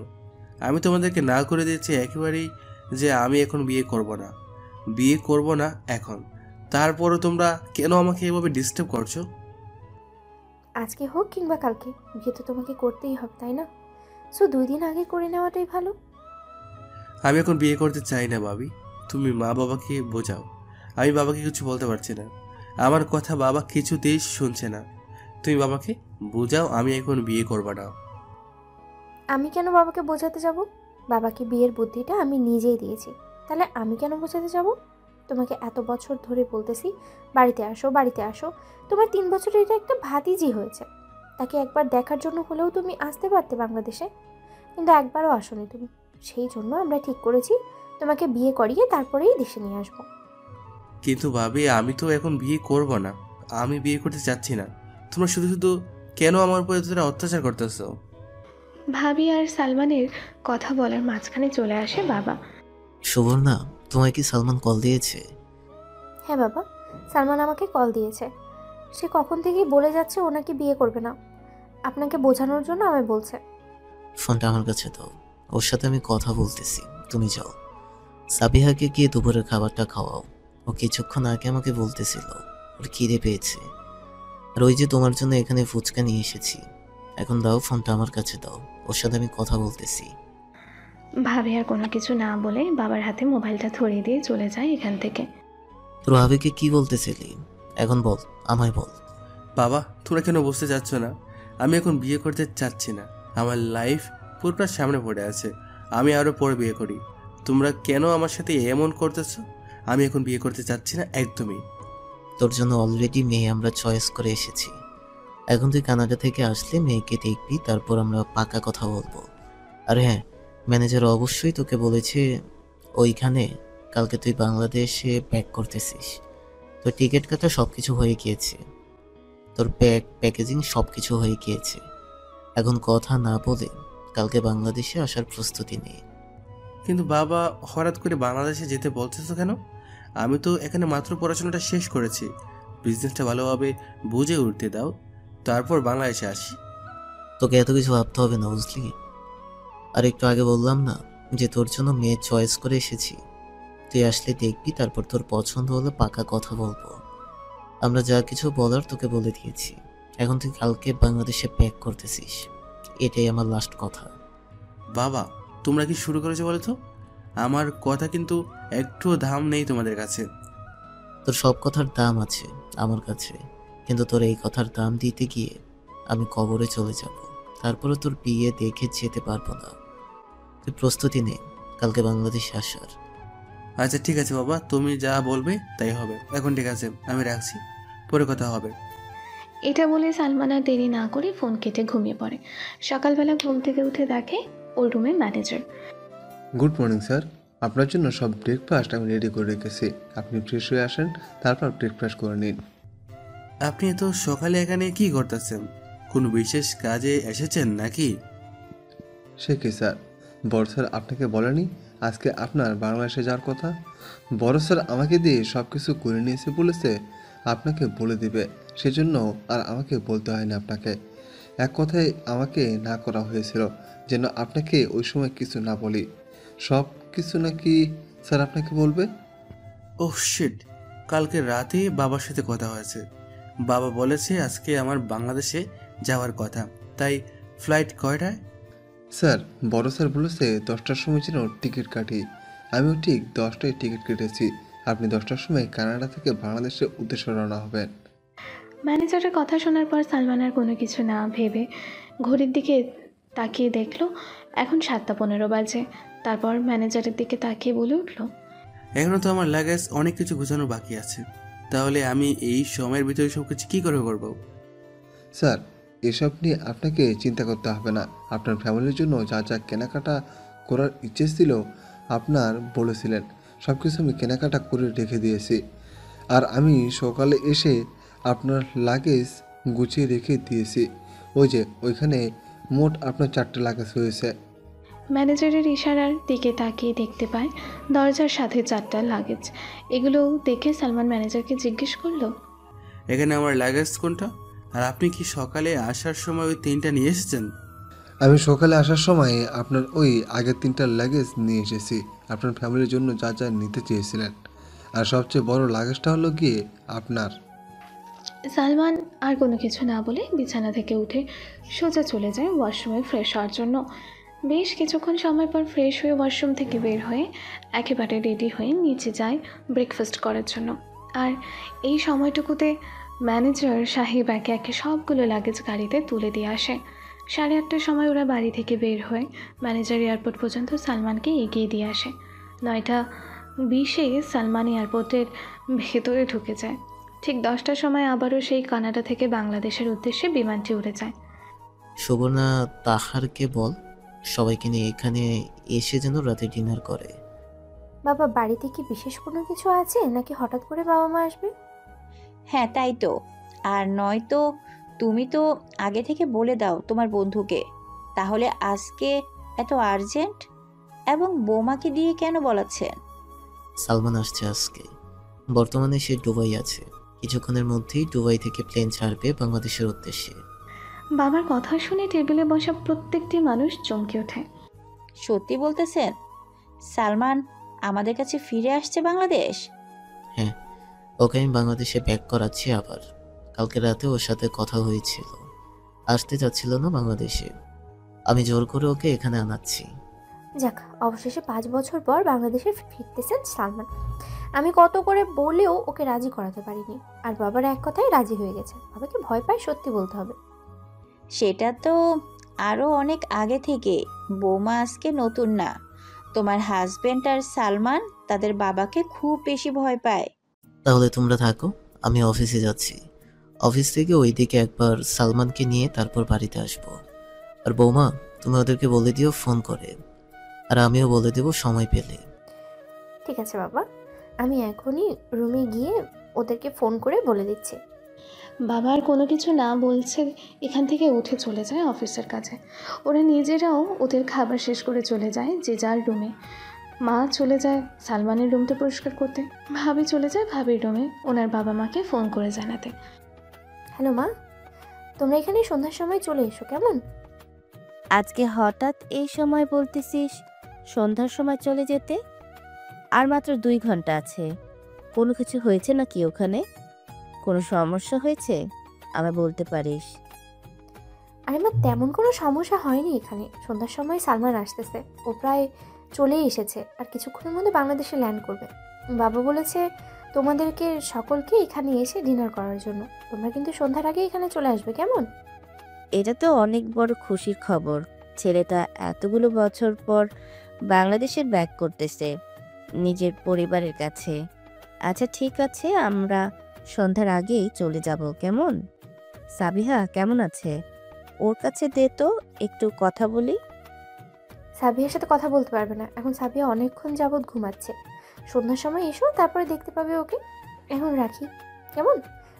আমি তোমাদেরকে না করে দিয়েছি একেবারেই যে আমি এখন বিয়ে করব না এখন। তারপরও তোমরা কেন আমাকে এভাবে ডিস্টার্ব করছো? আজকে হোক কিংবা কালকে বিয়ে তো তোমাকে করতেই হবে, তাই না? সো 2 দিন আগে করে নেওয়াটাই ভালো। আমি এখন বিয়ে করতে চাই না ভাবি। তুমি মা বাবাকে বোঝাও। আমি বাবাকে কিছু বলতে পারছি না। আমার কথা বাবা কিছুতেই শুনছে না। তুমি বাবাকে বোঝাও আমি এখন বিয়ে করব না। আমি কেন বাবাকে বোঝাতে যাব? বাবাকে বিয়ের বুদ্ধিটা আমি নিজেই দিয়েছি, তাহলে আমি কেন বোঝাতে যাব? তোমাকে এত বছর ধরে বলতেছি বাড়িতে আসো বাড়িতে আসো। তোমার 3 বছরের এটা একটা ভাতিজি হয়েছে, তাকে একবার দেখার জন্য হলেও তুমি আসতে পারতে বাংলাদেশে, কিন্তু একবারও আসোনি তুমি। সেই জন্য আমরা ঠিক করেছি তোমাকে বিয়ে করিয়ে তারপরেই দেশে নিয়ে আসবো। কিন্তু ভাবি আমি তো এখন বিয়ে করব না। আমি বিয়ে করতে চাচ্ছি না। তোমরা শুধু শুধু কেন আমার উপর এতটা অত্যাচার করতেছো? ভাবি আর সালমানের কথা বলার মাঝখানে চলে আসে বাবা। সুবর্ণা, তোমায় কি সালমান কল দিয়েছে? হ্যাঁ বাবা, সালমান আমাকে কল দিয়েছে। সে কখন থেকেই বলে যাচ্ছে ও নাকি বিয়ে করবে না। আপনাকে বোঝানোর জন্য আমায় বলছে। ফোনটা আমার কাছে দাও, ওর সাথে আমি কথা বলতেছি। তুমি যাও, সাবিহাকে গিয়ে দুপুরের খাবারটা খাওয়াও। ও কিছুক্ষণ আগে আমাকে বলতেছিল ওর খিদে পেয়েছে। আর ওই যে তোমার জন্য এখানে ফুচকা নিয়ে এসেছি। এখন দাও ফোনটা আমার কাছে দাও, ওর সাথে আমি কথা বলতেছি। ভাবি আর কোনো কিছু না বলে বাবার হাতে মোবাইলটা ধরিয়ে দিয়ে চলে যায় এখান থেকে। তোর ভাবিকে কি বলতেছিলি এখন বল, আমায় বল। বাবা তোমরা কেন বুঝতে চাচ্ছ না? আমি এখন বিয়ে করতে চাচ্ছি না। আমার লাইফ পুরোটা সামনে পড়ে আছে। আমি আরও পরে বিয়ে করি। তোমরা কেন আমার সাথে এমন করতেছো? আমি এখন বিয়ে করতে চাচ্ছি না একদমই। তোর জন্য অলরেডি মেয়ে আমরা চয়েস করে এসেছি। এখন তুই কানাডা থেকে আসলে মেয়েকে দেখবি, তারপর আমরা পাকা কথা বলবো। আর হ্যাঁ, ম্যানেজার অবশ্যই তোকে বলেছে ওইখানে কালকে তুই বাংলাদেশে ব্যাক করতেছিস। তোর টিকিট কাটা সব কিছু হয়ে গিয়েছে, তোর প্যাকেজিং সব কিছু হয়ে গিয়েছে। এখন কথা না বলে কালকে বাংলাদেশে আসার প্রস্তুতি নেই। কিন্তু বাবা হঠাৎ করে বাংলাদেশে যেতে বলতেছো কেন? আমি তো এখানে মাত্র পড়াশোনাটা শেষ করেছি। বিজনেসটা ভালোভাবে বুঝে উঠতে দাও, তারপর বাংলাদেশে আসি। তোকে এত কিছু ভাবতে হবে না, বুঝলি? আর একটু আগে বললাম না যে তোর জন্য মেয়ে চয়েস করে এসেছি। তুই আসলে দেখবি, তারপর তোর পছন্দ হলে পাকা কথা বলবো। আমরা যা কিছু বলার তোকে বলে দিয়েছি। এখন তুই কালকে বাংলাদেশে প্যাক করতেছিস, এটাই আমার লাস্ট কথা। বাবা তোমরা কি শুরু করেছো বলো তো? আমার কথা কিন্তু একটুও দাম নেই তোমাদের কাছে। তোর সব কথার দাম আছে আমার কাছে, কিন্তু তোর এই কথার দাম দিতে গিয়ে আমি কবরে চলে যাব। তারপরে তোর বিয়ে দেখে যেতে পারবো না। তুই প্রস্তুতি নে কালকে বাংলাদেশে আসার। আচ্ছা ঠিক আছে বাবা, তুমি যা বলবে তাই হবে। এখন ঠিক আছে, আমি রাখছি, পরে কথা হবে। এটা বলে সালমান আর দেরি না করে ফোন কেটে ঘুমিয়ে পড়ে। সকালবেলা ঘুম থেকে উঠে দেখে ওর রুমে ম্যানেজার। গুড মর্নিং স্যার, আপনার জন্য সব ব্রেকফাস্ট আমি রেডি করে রেখেছি। আপনি ফ্রেশ হয়ে আসেন, তারপর ব্রেকফাস্ট করে নিন। আপনি এত সকালে এখানে কি করতেছেন? কোনো বিশেষ কাজে এসেছেন নাকি? সে কি স্যার, বড় স্যার আপনাকে বলেনি আজকে আপনার বাংলাদেশে যাওয়ার কথা? বড় স্যার আমাকে দিয়ে সব কিছু করে নিয়েছে বলেছে আপনাকে বলে দিবে, সেজন্য আর আমাকে বলতে হয়নি আপনাকে। এক কথায় আমাকে না করা হয়েছিল যেন আপনাকে ওই সময় কিছু না বলি। সব কিছু নাকি স্যার আপনাকে বলবে? ওহ শিট, কালকে রাতে বাবার সাথে কথা হয়েছে। বাবা বলেছে আজকে আমার বাংলাদেশে যাওয়ার কথা। তাই ফ্লাইট কয়টায়? স্যার বড় স্যার বলেছে 10টার সময় যেন টিকিট কাটি। আমিও ঠিক 10টায় টিকিট কেটেছি। আপনি 10টার সময় কানাডা থেকে বাংলাদেশের উদ্দেশ্যে রওনা হবেন। ম্যানেজারের কথা শোনার পর সালমান আর কোনো কিছু না ভেবে ঘড়ির দিকে তাকিয়ে দেখলো এখন 7:15 বাজে। তারপর ম্যানেজারের দিকে তাকিয়ে বলে উঠল, এখনো তো আমার লাগেজ অনেক কিছু গোছানো বাকি আছে। তাহলে আমি এই সময়ের ভিতরে সব কিছু কী করে করবো? স্যার এসব নিয়ে আপনাকে চিন্তা করতে হবে না। আপনার ফ্যামিলির জন্য যা যা কেনাকাটা করার ইচ্ছে ছিল আপনার বলেছিলেন, সব কিছু আমি কেনাকাটা করে রেখে দিয়েছি। আর আমি সকালে এসে আপনার লাগেজ গুছিয়ে রেখে দিয়েছি। ওই যে ওইখানে মোট আপনার 4টে লাগেজ হয়েছে। ম্যানেজারের ইশারার দিকে তাকিয়ে দেখতে পায় দরজার সাথে 4টা লাগেজ। এগুলো দেখে সালমান ম্যানেজারকে জিজ্ঞেস করলো, এখানে আমার লাগেজ কোনটা? আর আপনি কি সকালে আসার সময় ওই 3টা নিয়ে এসেছেন? আমি সকালে আসার সময় আপনার ওই আগের 3টা লাগেজ নিয়ে এসেছি, আপনার ফ্যামিলির জন্য যা যা নিতে চেয়েছিলেন। আর সবচেয়ে বড় লাগেজটা হলো গিয়ে আপনার। সালমান আর কোনো কিছু না বলে বিছানা থেকে উঠে সোজা চলে যায় ওয়াশরুমে ফ্রেশ হওয়ার জন্য। বেশ কিছুক্ষণ সময় পর ফ্রেশ হয়ে ওয়াশরুম থেকে বের হয়ে একেবারে রেডি হয়ে নিচে যায় ব্রেকফাস্ট করার জন্য। আর এই সময়টুকুতে ম্যানেজার সাহেব একে একে সবগুলো লাগেজ গাড়িতে তুলে দিয়ে আসে। 8:30টার সময় ওরা বাড়ি থেকে বের হয়ে ম্যানেজার এয়ারপোর্ট পর্যন্ত সালমানকে এগিয়ে দিয়ে আসে। 9:20-এ সালমান এয়ারপোর্টের ভেতরে ঢুকে যায়। ঠিক 10টার সময় আবারও সেই কানাডা থেকে বাংলাদেশের উদ্দেশ্যে বিমানটি উড়ে যায়। সুবর্ণা তাহারকে বল সবাইকে নিয়ে এখানে এসে যেন রাতে ডিনার করে। বাবা, বাড়িতে কি বিশেষ কোনো কিছু আছে নাকি হঠাৎ করে বাবা মা আসবে? হ্যাঁ তাই তো। আর নয়তো তুমি তো আগে থেকে বলে দাও তোমার বন্ধুকে, তাহলে আজকে এত আর্জেন্ট? এবং বৌমাকে দিয়ে কেন বলাচ্ছেন? সালমান আসছে আজকে। বর্তমানে সে দুবাই আছে। কিছুক্ষণের মধ্যেই দুবাই থেকে প্লেন ছাড়বে বাংলাদেশের উদ্দেশ্যে। বাবার কথা শুনে টেবিলে বসা প্রত্যেকটি মানুষ চমকে ওঠে। সত্যি বলতেছেন? সালমান আমাদের কাছে ফিরে আসছে বাংলাদেশ? হ্যাঁ, ওকে আমি বাংলাদেশে ব্যাক করাচ্ছি আবার। কালকে রাতে ওর সাথে কথা হয়েছিল, আসতে চাচ্ছিল না বাংলাদেশে। আমি জোর করে ওকে এখানে আনাচ্ছি। যাক, অবশেষে 5 বছর পর বাংলাদেশে ফিরতেছেন সালমান। আমি কত করে বলেও ওকে রাজি করাতে পারিনি, আর বাবার এক কথায় রাজি হয়ে গেছে। বাবাকে ভয় পায়, সত্যি বলতে হবে। সেটা তো আরও অনেক আগে থেকে। বৌমা আজকে নতুন না। তোমার হাজবেন্ড আর সালমান তাদের বাবাকে খুব বেশি ভয় পায়। তাহলে তোমরা থাকো, আমি অফিসে যাচ্ছি। অফিস থেকে ওইদিকে একবার সালমানকে নিয়ে তারপর বাড়িতে আসবো। আর বৌমা, তুমি ওদেরকে বলে দিও ফোন করে, আর আমিও বলে দেবো সময় পেলে। ঠিক আছে বাবা, আমি এখনই রুমে গিয়ে ওদেরকে ফোন করে বলে দিচ্ছি। বাবার কোনো কিছু না বলছে এখান থেকে উঠে চলে যায় অফিসের কাছে। ওরা নিজেরাও ওদের খাবার শেষ করে চলে যায় যে যার রুমে। মা চলে যায় সালমানের রুমটা পরিষ্কার করতে, ভাবি চলে যায় ভাবির রুমে ওনার বাবা মাকে ফোন করে জানাতে। হ্যালো মা, তোমরা এখানে সন্ধ্যার সময় চলে এসো কেমন? আজকে হঠাৎ এই সময় বলতেছিস সন্ধ্যার সময় চলে যেতে? আর মাত্র 2 ঘন্টা আছে। কোনো কিছু হয়েছে নাকি ওখানে? কোনো সমস্যা হয়েছে? আমায় বলতে পারিস। আরে মা, তেমন কোনো সমস্যা হয়নি এখানে। সন্ধ্যার সময় সালমান আসতেছে, ও প্রায় চলেই এসেছে, আর কিছুক্ষণের মধ্যে বাংলাদেশে ল্যান্ড করবে। বাবা বলেছে তোমাদেরকে সকলকে এখানে এসে ডিনার করার জন্য। তোমরা কিন্তু সন্ধ্যার আগে এখানে চলে আসবে কেমন? এটা তো অনেক বড় খুশির খবর। ছেলেটা এতগুলো বছর পর বাংলাদেশে ব্যাক করতেছে নিজের পরিবারের কাছে। আচ্ছা ঠিক আছে, আমরা সন্ধ্যার আগেই চলে যাব কেমন? সাবিহা কেমন আছে? ওর কাছে দে তো, একটু কথা বলি। সাবিহার সাথে কথা বলতে পারবে না, এখন সাবিহা অনেকক্ষণ যাবৎ ঘুমাচ্ছে। সন্ধ্যার সময় এসো, তারপরে দেখতে পাবে ওকে। এখন রাখি কেমন?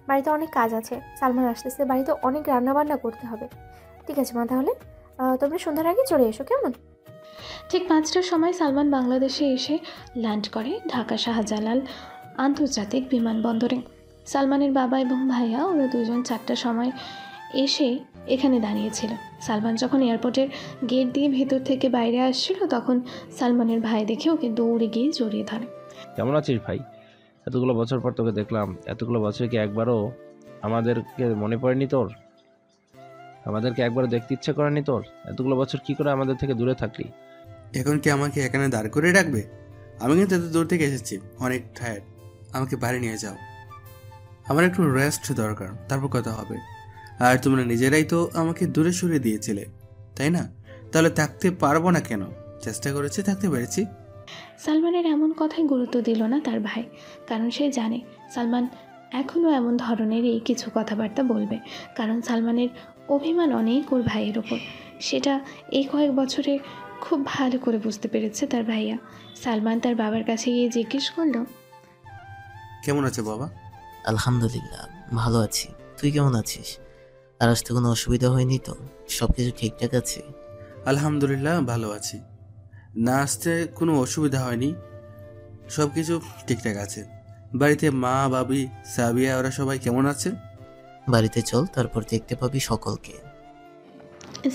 বাড়িতে অনেক কাজ আছে, সালমান আসতেছে, বাড়িতে অনেক রান্নাবান্না করতে হবে। ঠিক আছে মা, তাহলে তোমরা সন্ধ্যার আগে চলে এসো কেমন? ঠিক 5টার সময় সালমান বাংলাদেশে এসে ল্যান্ড করে ঢাকা শাহজালাল আন্তর্জাতিক বিমানবন্দরে। সালমানের বাবা এবং ভাইয়া ওরা দুজন 4টার সময় এসে এখানে দাঁড়িয়েছিল। সালমান যখন এয়ারপোর্টের গেট দিয়ে ভেতর থেকে বাইরে আসছিল, তখন সালমানের ভাই দেখে ওকে দৌড়ে গিয়ে জড়িয়ে ধরে। কেমন আছিস ভাই? এতগুলো বছর পর তোকে দেখলাম। এতগুলো বছর কি একবারও আমাদেরকে মনে পড়েনি তোর? আমাদেরকে একবারও দেখতে ইচ্ছে করেনি তোর? এতগুলো বছর কি করে আমাদের থেকে দূরে থাকলি? এখন কি আমাকে এখানে দাঁড় করে রাখবে? আমি কিন্তু এত দূর থেকে এসেছি, অনেক টায়ার্ড। আমাকে বাড়ি নিয়ে যাও, আমার একটু রেস্ট দরকার, তারপর কথা হবে। আর তোমরা নিজেরাই তো আমাকে দূরে সরিয়ে দিয়েছিলে, তাই না? তাহলে থাকতে পারবো না কেন? চেষ্টা করেছি, থাকতে পেরেছি। সালমানের এমন কথায় গুরুত্ব দিল না তার ভাই, কারণ সে জানে সালমান এখনও এমন ধরনেরই কিছু কথাবার্তা বলবে। কারণ সালমানের অভিমান অনেক ওর ভাইয়ের ওপর, সেটা এই কয়েক বছরে খুব ভালো করে বুঝতে পেরেছে তার ভাইয়া। সালমান তার বাবার কাছে গিয়ে জিজ্ঞেস করল, কেমন আছে বাবা? আলহামদুলিল্লাহ ভালো আছি। তুই কেমন আছিস? আর আসতে কোনো অসুবিধা হয়নি তো? সব কিছু ঠিকঠাক আছে? আলহামদুলিল্লাহ ভালো আছি, না আসতে কোনো অসুবিধা হয়নি, সব কিছু ঠিকঠাক আছে। বাড়িতে মা, বাবি, সাবিয়া ওরা সবাই কেমন আছে? বাড়িতে চল, তারপর দেখতে পাবি সকলকে।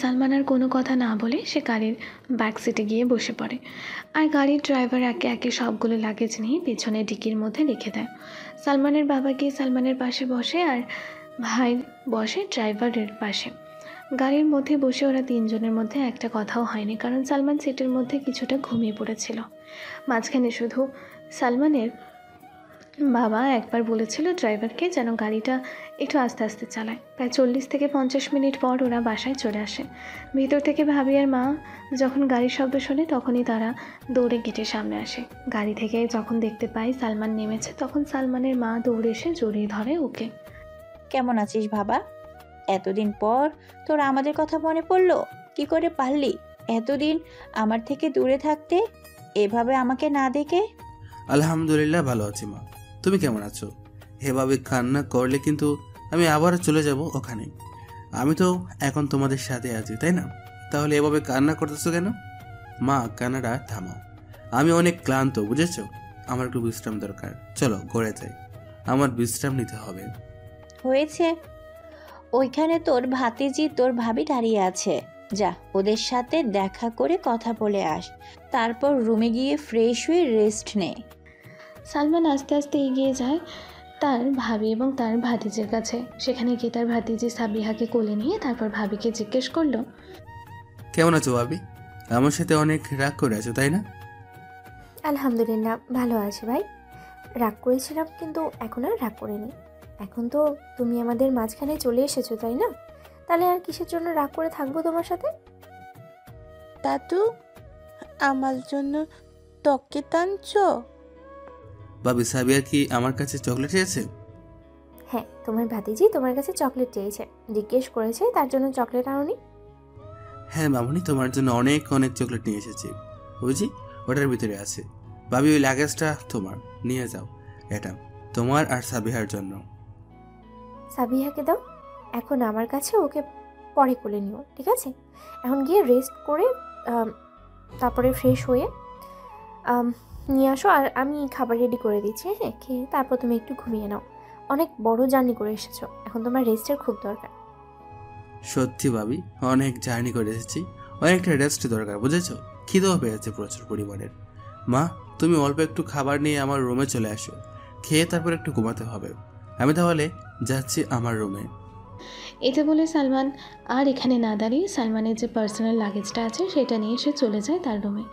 সালমান আর কোনো কথা না বলে সে গাড়ির ব্যাক সিটে গিয়ে বসে পড়ে। আর গাড়ির ড্রাইভার একে একে সবগুলো লাগেজ নিয়ে পেছনে ডিকির মধ্যে রেখে দেয়। সালমানের বাবা গিয়ে সালমানের পাশে বসে আর ভাই বসে ড্রাইভারের পাশে। গাড়ির মধ্যে বসে ওরা তিনজনের মধ্যে একটা কথাও হয়নি, কারণ সালমান সিটের মধ্যে কিছুটা ঘুমিয়ে পড়েছিল। মাঝখানে শুধু সালমানের বাবা একবার বলেছিল ড্রাইভারকে যেন গাড়িটা একটু আস্তে আস্তে চালায়। প্রায় 40 থেকে 50 মিনিট পর ওরা বাসায় চলে আসে। ভিতর থেকে ভাবি আর মা যখন গাড়ির শব্দ শোনে তখনই তারা দৌড়ে গেটের সামনে আসে। গাড়ি থেকে যখন দেখতে পায় সালমান নেমেছে, তখন সালমানের মা দৌড়ে এসে জড়িয়ে ধরে ওকে। কেমন আছিস বাবা? এতদিন পর তোর আমাদের কথা মনে পড়লো? কি করে পারলি এতদিন আমার থেকে দূরে থাকতে, এভাবে আমাকে না দেখে? আলহামদুলিল্লাহ ভালো আছি মা, তুমি কেমন আছো? এভাবে কান্না করলে কিন্তু আমি আবারও চলে যাব ওখানে। আমি তো এখন তোমাদের সাথে আছি, তাই না? তাহলে এভাবে কান্না করতেছো কেন? মা, কান্নাটা থামাও। আমি অনেক ক্লান্ত, বুঝেছো? আমার একটু বিশ্রাম দরকার। চলো ঘরে যাই, আমার বিশ্রাম নিতে হবে। হয়েছে, ওইখানে তোর ভাতিজি তোর ভাবি দাঁড়িয়ে আছে, যা ওদের সাথে দেখা করে কথা বলে আস, তারপর রুমে গিয়ে ফ্রেশ হয়ে রেস্ট নে। সালমান আস্তে আস্তে এগিয়ে যায় তার ভাবি এবং তার ভাতিজির কাছে। সেখানে গিয়ে তার ভাতিজি সাবিহাকে কোলে নিয়ে তারপর ভাবিকে জিজ্ঞেস করলো, কেমন আছো ভাবি? আমার সাথে অনেক রাগ করে আছো, তাই না? আলহামদুলিল্লাহ ভালো আছি ভাই। রাগ করেছিলাম কিন্তু এখন আর রাগ করিনি। এখন তো তুমি আমাদের মাঝখানে চলে এসেছো, তাই না? তাহলে আর কিসের জন্য রাগ করে থাকবো তোমার সাথে? দাদু, আমার জন্য তোকে টানছো? ভাবি, সাবিয়া কি আমার কাছে চকলেট চেয়েছে? হ্যাঁ, তোমার ভাতিজি তোমার কাছে চকলেট চেয়েছে, জিজ্ঞেস করেছে তার জন্য চকলেট আনোনি? হ্যাঁ মামুনি, তোমার জন্য অনেক অনেক চকলেট নিয়ে এসেছি। বুঝি ওটার ভিতরে আছে। ভাবি, ওই লাগেজটা তোমার, নিয়ে যাও। এটা তোমার আর সাবিহার জন্য। সাবিহাকে দাও, এখন আমার কাছে, ওকে পরে কোলে নিও, ঠিক আছে? এখন গিয়ে রেস্ট করে তারপরে ফ্রেশ হয়ে নিয়ে আসো। আর আমি খাবার রেডি করে দিচ্ছি, হ্যাঁ? খেয়ে তারপর তুমি একটু ঘুমিয়ে নাও। অনেক বড় জার্নি করে এসেছো, এখন তোমার রেস্টের খুব দরকার। সত্যি ভাবি, অনেক জার্নি করে এসেছি, অনেকটা রেস্ট দরকার, বুঝেছো? খিদেও পেয়েছে প্রচুর পরিমাণের। মা, তুমি অল্প একটু খাবার নিয়ে আমার রুমে চলে আসো, খেয়ে তারপর একটু ঘুমাতে হবে। আমি তাহলে যাচ্ছি আমার রুমে। এটা বলে সালমান আর এখানে না দাঁড়িয়ে সালমানের যে পার্সোনাল লাগেজটা আছে সেটা নিয়ে সে চলে যায় তার রুমে।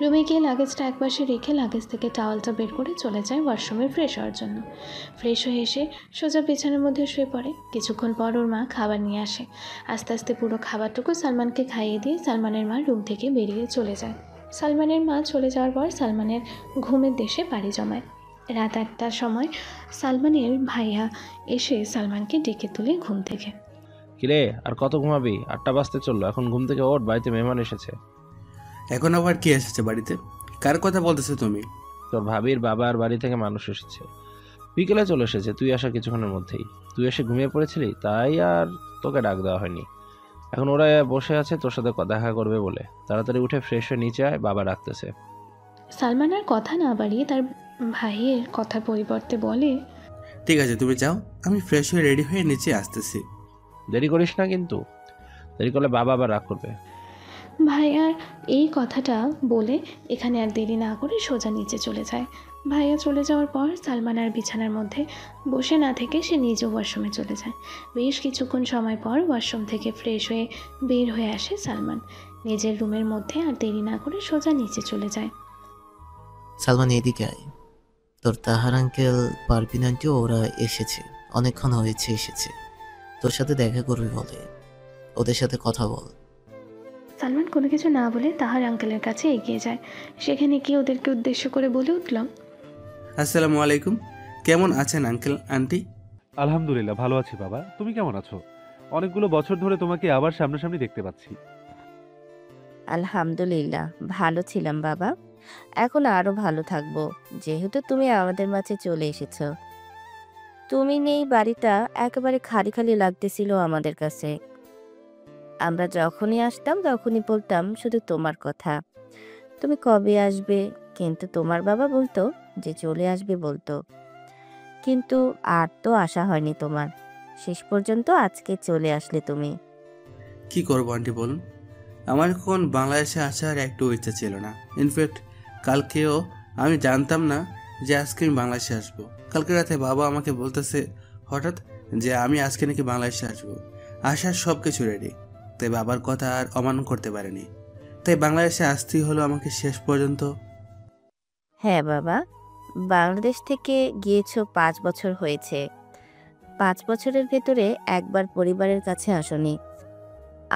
রুমে গিয়ে লাগেজটা একপাশে রেখে লাগেজ থেকে টাওয়ালটা বের করে চলে যায় ওয়াশরুমে ফ্রেশ হওয়ার জন্য। ফ্রেশ হয়ে এসে সোজা বিছানার মধ্যে শুয়ে পড়ে। কিছুক্ষণ পর ওর মা খাবার নিয়ে আসে। আস্তে আস্তে পুরো খাবারটুকু সালমানকে খাইয়ে দিয়ে সালমানের মা রুম থেকে বেরিয়ে চলে যায়। সালমানের মা চলে যাওয়ার পর সালমানের ঘুমের দেশে পাড়ি জমায়। রাত 1টার সময় সালমানের ভাইয়া এসে সালমানকে ডেকে তুলে ঘুম থেকে। কিরে, আর কত ঘুমাবি? 8টা বাজতে চললো, এখন ঘুম থেকে ওঠ, বাড়িতে মেহমান এসেছে। এখন আবার কে এসেছে বাড়িতে? কার কথা বলতেছো তুমি? তোর ভাবির বাবা আর বাড়ি থেকে মানুষ এসেছে, বিকেলে চলে এসেছে, তুই আসার কিছুক্ষণের মধ্যেই। তুই এসে ঘুমিয়ে পড়েছিলি, তাই আর তোকে ডাক দেওয়া হয়নি। এখন ওরা বসে আছে তোর সাথে দেখা করবে বলে। তাড়াতাড়ি উঠে ফ্রেশ হয়ে নিচে আয়, বাবা ডাকতেছে। সালমান আর কথা না বাড়িয়ে তার ভাইয়ের কথার পরিবর্তে বলে, ঠিক আছে, তুমি যাও, আমি ফ্রেশ হয়ে রেডি হয়ে নিচে আসতেছি। দেরি করিস না কিন্তু, দেরি করলে বাবা আবার রাগ করবে। ভাইয়ার এই কথাটা বলে এখানে আর দেরি না করে সোজা নিচে চলে যায়। ভাইয়া চলে যাওয়ার পর সালমান আর বিছানার মধ্যে বসে না থেকে সে নিজে ওয়াশরুমে চলে যায়। বেশ কিছুক্ষণ সময় পর ওয়াশরুম থেকে ফ্রেশ হয়ে বের হয়ে আসে সালমান। নিজের রুমের মধ্যে আর দেরি না করে সোজা নিচে চলে যায়। সালমান, এদিকে আয়। তোর তাহার আঙ্কেল, পারভিন আন্টিও ওরা এসেছে, অনেকক্ষণ হয়েছে এসেছে। তোর সাথে দেখা করবি বলে, ওদের সাথে কথা বল। সালমান কোনো কিছু না বলে তাহার আঙ্কেলের কাছে এগিয়ে যায়। সেখানে গিয়ে ওদেরকে উদ্দেশ্য করে বলে উঠল, আসসালামু আলাইকুম, কেমন আছেন আঙ্কেল আন্টি? আলহামদুলিল্লাহ ভালো আছি বাবা, তুমি কেমন আছো? অনেকগুলো বছর ধরে তোমাকে আবার সামনাসামনি দেখতে পাচ্ছি। আলহামদুলিল্লাহ ভালো ছিলাম বাবা, এখন আরো ভালো থাকবো যেহেতু তুমি আমাদের মাঝে চলে এসেছো। তুমি নেই, বাড়িটা একেবারে খালি খালি লাগতেছিল আমাদের কাছে। আমরা যখনই আসতাম তখনই বলতাম শুধু তোমার কথা, তুমি কবে আসবে। কিন্তু তোমার বাবা বলতো যে চলে আসবে বলতো, কিন্তু আর তো আসা হয়নি তোমার। শেষ পর্যন্ত আজকে চলে আসলে তুমি। কি করবো আন্টি বলুন? আমার এখন বাংলাদেশে আসার একটু ইচ্ছা ছিল না। ইনফ্যাক্ট কালকেও আমি জানতাম না যে আজকে আমি বাংলাদেশে আসবো। কালকে রাতে বাবা আমাকে বলতেছে হঠাৎ যে আমি আজকে নাকি বাংলাদেশে আসবো, আসার সব কিছু রেডি। তাই বাবার কথা আর অমান্য করতে পারেনি, তাই বাংলাদেশে আসতেই হলো আমাকে শেষ পর্যন্ত। হ্যাঁ বাবা, বাংলাদেশ থেকে গিয়েছো 5 বছর হয়েছে। 5 বছরের ভেতরে একবার পরিবারের কাছে আসনি।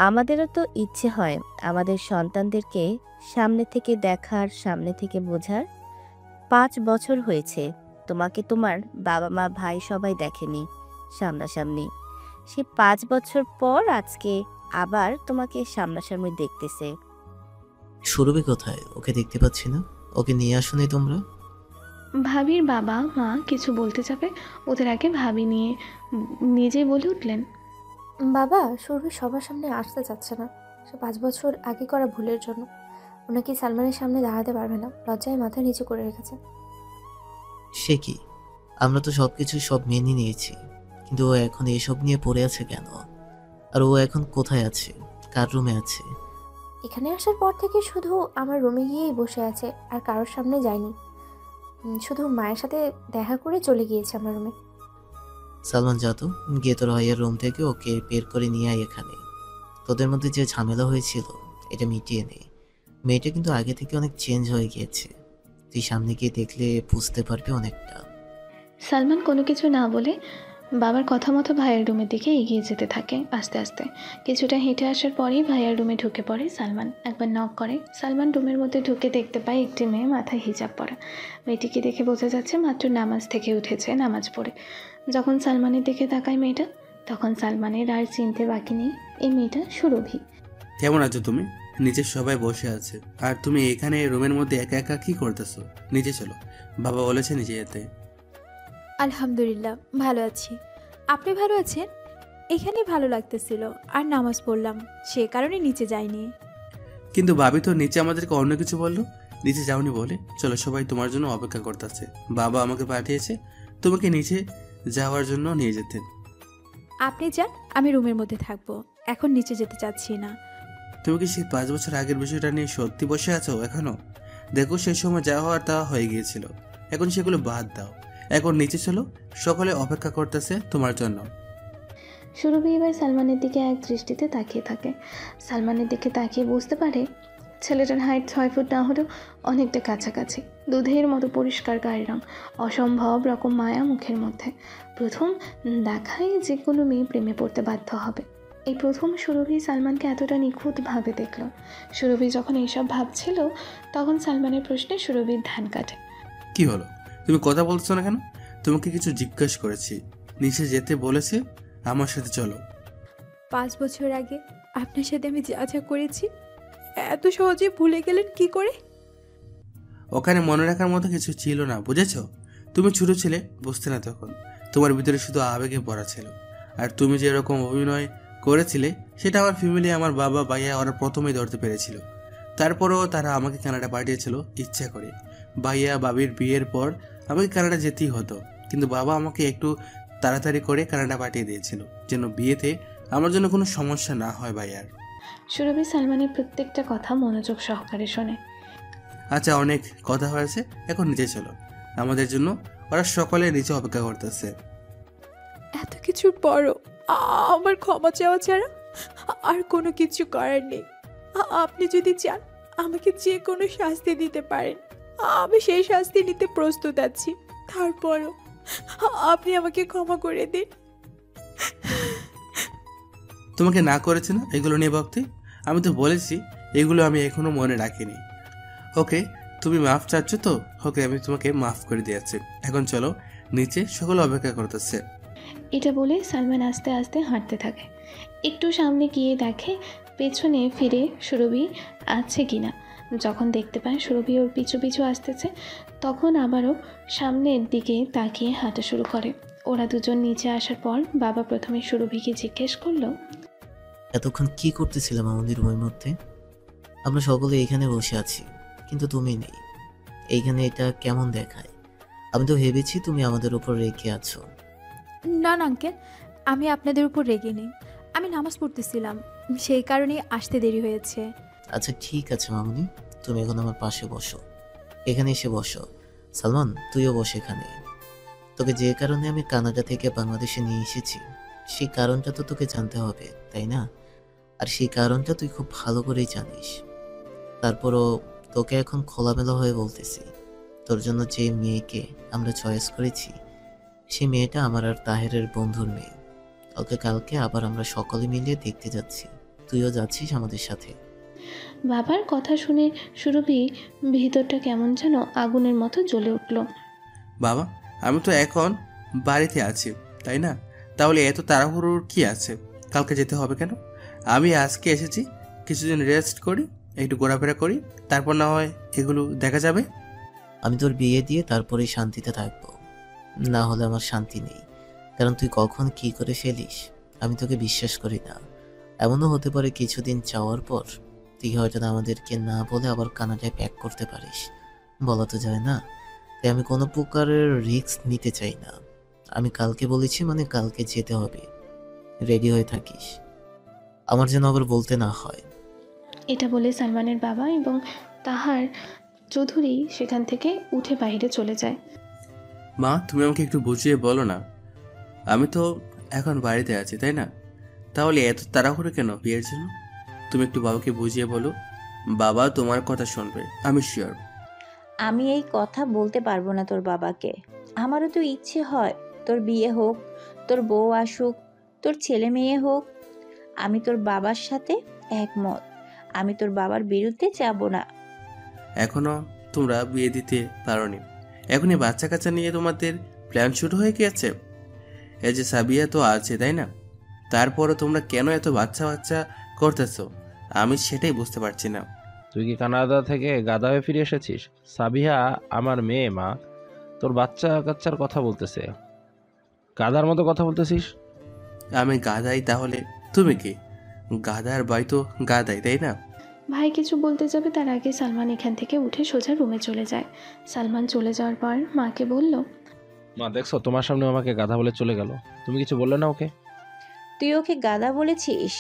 আমাদেরও তো ইচ্ছে হয় আমাদের সন্তানদেরকে সামনে থেকে দেখার, সামনে থেকে বোঝার। 5 বছর হয়েছে তোমাকে তোমার বাবা মা ভাই সবাই দেখেনি সামনাসামনি। সে 5 বছর পর আজকে আবার তোমাকে সামনাসামনি দেখতেছে। সুরভি কোথায়? ওকে দেখতে পাচ্ছি না। ওকে নিয়ে আসুনি তোমরা? ভাবির বাবা মা কিছু বলতে যাবে, ওদের আগে ভাবি নিজেই বলে উঠলেন, বাবা, সুরভি সবার সামনে আসতে চাচ্ছে না। সে 5 বছর আগে করা ভুলের জন্য ওনাকে সালমানের সামনে দাঁড়াতে পারবে না, লজ্জায় মাথা নিচু করে রেখেছে। সে কি? আমরা তো সব মেনে নিয়েছি, কিন্তু ও এখন এসব নিয়ে পড়ে আছে কেন? আর ও এখন কোথায় আছে? কার রুমে আছে? এখানে আসার পর থেকে শুধু আমার রুমে গিয়েই বসে আছে, আর কারোর সামনে যায়নি। শুধু মায়ের সাথে দেখা করে চলে গিয়েছে আমার রুমে। সালমান, যা তো গিয়ে তোর ভাইয়ের রুম থেকে ওকে বের করে নিয়ে আয় এখানে। তোদের মধ্যে যে ঝামেলা হয়েছিল এটা মিটিয়ে নে। মেয়েটা কিন্তু আগে থেকে অনেক চেঞ্জ হয়ে গিয়েছে, তুই সামনে গিয়ে দেখলে বুঝতে পারবি অনেকটা। সালমান কোনো কিছু না বলে বাবার কথা মতো ভাইয়ের রুমের দিকে এগিয়ে যেতে থাকে। আস্তে আস্তে কিছুটা হেঁটে আসার পরেই ভাইয়ার রুমে ঢুকে পড়ে সালমান। একবার নক করে। সালমান রুমের মধ্যে ঢুকে দেখতে পায় একটি মেয়ে মাথায় হিজাব পরা। মেয়েটিকে দেখে বোঝা যাচ্ছে মাত্র নামাজ থেকে উঠেছে, নামাজ পড়ে। যখন সালমানের দিকে তাকায় মেয়েটা, তখন সালমানের আর চিনতে বাকি নেই এই মেয়েটা সুরভি। কেমন আছো তুমি? নিচে সবাই বসে আছে, আর তুমি এখানে রুমের মধ্যে একা একা কি করতেছো? নিচে চলো, বাবা বলেছে নিচে যেতে। আলহামদুলিল্লাহ ভালো আছি। আপনি ভালো আছেন? এখানেই ভালো লাগতেছিল আর নামাজ পড়লাম, সে কারণে নিচে যাইনি। কিন্তু ভাবি তো নিচে আমাদেরকে অন্য কিছু বললো, নিচে যাওনি বলে। চলো, সবাই তোমার জন্য অপেক্ষা করতেছে। বাবা আমাকে পাঠিয়েছে তোমাকে নিচে যাওয়ার জন্য নিয়ে যেতেন। আপনি যান, আমি রুমের মধ্যে থাকবো, এখন নিচে যেতে চাচ্ছি না। তুমি কি সেই 5 বছর আগের বিষয়টা নিয়ে সত্যি বসে আছো এখনো? দেখো, সেই সময় যা হওয়ার তা হয়ে গিয়েছিল, এখন সেগুলো বাদ দাও। এখন নিচে চলো, সকলে অপেক্ষা করতেছে তোমার জন্য। সুরভি এবার সালমানের দিকে এক দৃষ্টিতে তাকিয়ে থাকে। সালমানের দিকে তাকিয়ে বুঝতে পারে ছেলেটার হাইট 6 ফুট না হলেও অনেকটা কাছাকাছি। দুধের মতো পরিষ্কার গায়ের রং, অসম্ভব রকম মায়া মুখের মধ্যে। প্রথম দেখায় যে কোনো মেয়ে প্রেমে পড়তে বাধ্য হবে। এই প্রথম সুরভি সালমানকে এতটা নিখুঁতভাবে দেখল। সুরভি যখন এইসব ভাবছিল, তখন সালমানের প্রশ্নে সুরভির ধ্যান কাটে। কি হলো, তুমি কথা বলছো না কেন? তোমাকে কিছু জিজ্ঞেস করেছি, নিচে যেতে বলেছে, আমার সাথে চলো। 5 বছর আগে আপনার সাথে আমি যা যা করেছি এত সহজে ভুলে গেলেন কি করে? ওখানে মনে রাখার মতো কিছু ছিল না, বুঝেছো? তুমি ছোট ছিলে, বুঝতে না তখন। তোমার ভিতরে শুধু আবেগে ভরা ছিল। আর তুমি যেরকম অভিনয় করেছিলে সেটা আমার ফ্যামিলি, আমার বাবা ভাইয়া ওরা প্রথমেই ধরতে পেরেছিল। তারপরেও তারা আমাকে কানাডা পাঠিয়েছিল ইচ্ছা করে। ভাইয়া বাবির বিয়ের পর আমাকে কানাডা যেতেই হতো, কিন্তু বাবা আমাকে একটু তাড়াতাড়ি করে কানাডা পাঠিয়ে দিয়েছিল, যেন বিয়েতে আমার জন্য কোনো সমস্যা না হয় ভাইয়ার। সুরভি সালমানের প্রত্যেকটা কথা মনোযোগ সহকারে শোনে। আচ্ছা, অনেক কথা হয়েছে, এখন নিচে চলো। আমাদের জন্য ওরা সকলে নিচে অপেক্ষা করতেছে। এত কিছুর পরও আমার ক্ষমা চাওয়া ছাড়া আর কোনো কিছু করার নেই। আপনি যদি চান আমাকে যে কোনো শাস্তি দিতে পারেন, আমি সেই শাস্তি নিতে প্রস্তুত আছি। তারপরও আপনি আমাকে ক্ষমা করে দিন। তোমাকে না করেছে না এগুলো নিয়ে ভাবতে? আমি তো বলেছি এগুলো আমি এখনো মনে রাখিনি। ওকে, তুমি মাফ চাচ্ছ তো? ওকে, আমি তোমাকে মাফ করে দিয়েছি। এখন চলো নিচে, সকলে অপেক্ষা করতেছে। এটা বলে সালমান আস্তে আস্তে হাঁটতে থাকে। একটু সামনে গিয়ে দেখে পেছনে ফিরে সুরভি আছে কিনা। যখন দেখতে পায় সুরভি ওর পিছু পিছু আসতেছে, তখন আবারও সামনের দিকে তাকিয়ে হাঁটা শুরু করে। ওরা দুজন নিচে আসার পর বাবা প্রথমে সুরভিকে জিজ্ঞেস করলো, এতক্ষণ কি করতেছিলাম আমাদের রুমের মধ্যে? আমরা সকলে এখানে বসে আছি, কিন্তু তুমি নেই। এইখানে এটা কেমন দেখায়? আমি তো ভেবেছি তুমি আমাদের উপর রেখে আছো। না না আঙ্কেল, আমি আপনাদের উপর রেগে নেই। আমি নামাজ পড়তেছিলাম, সেই কারণেই আসতে দেরি হয়েছে। আচ্ছা ঠিক আছে মামুনি, তুমি এখন আমার পাশে বসো, এখানে এসে বসো। সালমান তুইও বস এখানে। তোকে যে কারণে আমি কানাডা থেকে বাংলাদেশে নিয়ে এসেছি সেই কারণটা তো তোকে জানতে হবে, তাই না? আর সেই কারণটা তুই খুব ভালো করেই জানিস। তারপরও তোকে এখন খোলামেলা হয়ে বলতেছি, তোর জন্য যে মেয়েকে আমরা চয়েস করেছি সেই মেয়েটা আমার আর তাহেরের বন্ধুর মেয়ে। ওকে কালকে আবার আমরা সকলে মিলে দেখতে যাচ্ছি, তুইও যাচ্ছিস আমাদের সাথে। বাবার কথা শুনে সুরভি ভিতরটা কেমন যেন আগুনের মতো জ্বলে উঠল। বাবা, আমি তো এখন বাড়িতে আছি, তাই না? তাহলে এত তাড়াহুড়োর কি আছে? কালকে যেতে হবে কেন? আমি আজকে এসেছি, কিছুদিন রেস্ট করি, একটু ঘোরাফেরা করি, তারপর না হয় এগুলো দেখা যাবে। আমি তোর বিয়ে দিয়ে তারপরেই শান্তিতে থাকবো, না হলে আমার শান্তি নেই। কারণ তুই কখন কি করে ফেলিস আমি তোকে বিশ্বাস করি না। এমনও হতে পারে কিছুদিন যাওয়ার পর তুই হয়তো আমাদেরকে না বলে আবার কানাডায় প্যাক করতে পারিস, বলা তো যায় না। তাই আমি কোনো প্রকারের রিস্ক নিতে চাই না। আমি কালকে বলেছি মানে কালকে যেতে হবে, রেডি হয়ে থাকিস, আমার যেন আবার বলতে না হয়। এটা বলে সালমানের বাবা এবং তাহার চৌধুরী সেখান থেকে উঠে বাইরে চলে যায়। মা, তুমি আমাকে একটু বুঝিয়ে বলো না, আমি তো এখন বাড়িতে আছি, তাই না? তাহলে এত তাড়াহুড়ো কেন বিয়ের জন্য? তুমি একটু বাবাকে বুঝিয়ে বলো, বাবা তোমার কথা শুনবে, আমি শিওর। আমি এই কথা বলতে পারবো না তোর বাবাকে। আমারও তো ইচ্ছে হয় তোর বিয়ে হোক, তোর বউ আসুক, তোর ছেলে মেয়ে হোক। আমি তোর বাবার সাথে একমত, আমি তোর বাবার বিরুদ্ধে যাব না। এখনো তোমরা বিয়ে দিতে পারোনি, এখনই বাচ্চা কাচ্চা নিয়ে তোমাদের প্ল্যান শুরু হয়ে গিয়েছে। এই যে সাবিয়া তো আছে, তাই না? তারপরও তোমরা কেন এত বাচ্চা বাচ্চা করতেছো? আমি সেটাই বুঝতে পারছি না। তুই কি কানাডা থেকে গাদা হয়ে ফিরে এসেছিস? সাবিহা আমার মেয়ে, মা। তোর বাচ্চা কাচ্চার কথা বলতেছে, গাধার মতো কথা বলতেছিস। আমি গাধাই তাহলে তুমি কি? গাধার ভাই তো গাধাই, তাই না? ভাই কিছু বলতে যাবে তার আগে সালমান এখান থেকে উঠে সোজা রুমে চলে যায়। সালমান চলে যাওয়ার পর মাকে বলল, মা দেখছো, তোমার সামনে আমাকে গাধা বলে চলে গেল, তুমি কিছু বললে না ওকে? তুই ওকে গাধা বলেছিস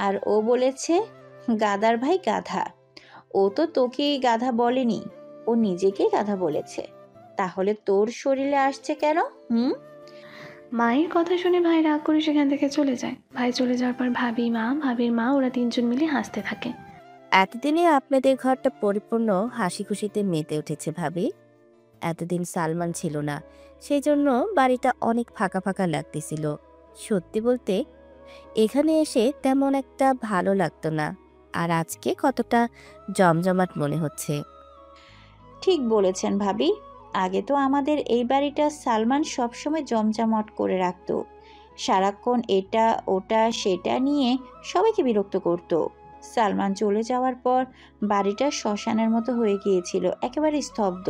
আর ও বলেছে গাধার ভাই গাধা। ও তো তোকে গাধা বলেনি, ও নিজেকেই গাধা বলেছে। তাহলে তোর শরীরে আসছে কেন? মায়ের কথা শুনে ভাই রাগ করে সেখান থেকে চলে যায়। ভাই চলে যাওয়ার পর ভাবির মা ওরা তিনজন মিলে হাসতে থাকে। এতদিনে আপনাদের ঘরটা পরিপূর্ণ হাসি খুশিতে মেতে উঠেছে ভাবি। এতদিন সালমান ছিল না, সেই জন্য বাড়িটা অনেক ফাঁকা ফাঁকা লাগতেছিল। সত্যি বলতে এখানে এসে তেমন একটা ভালো লাগতো না, আর আজকে কতটা জমজমাট মনে হচ্ছে। ঠিক বলেছেন ভাবি। আগে তো আমাদের এই বাড়িটা সালমান সবসময় জমজমাট করে রাখতো, সারাক্ষণ এটা ওটা সেটা নিয়ে সবাইকে বিরক্ত করত। সালমান চলে যাওয়ার পর বাড়িটা শ্মশানের মতো হয়ে গিয়েছিল, একেবারে স্তব্ধ।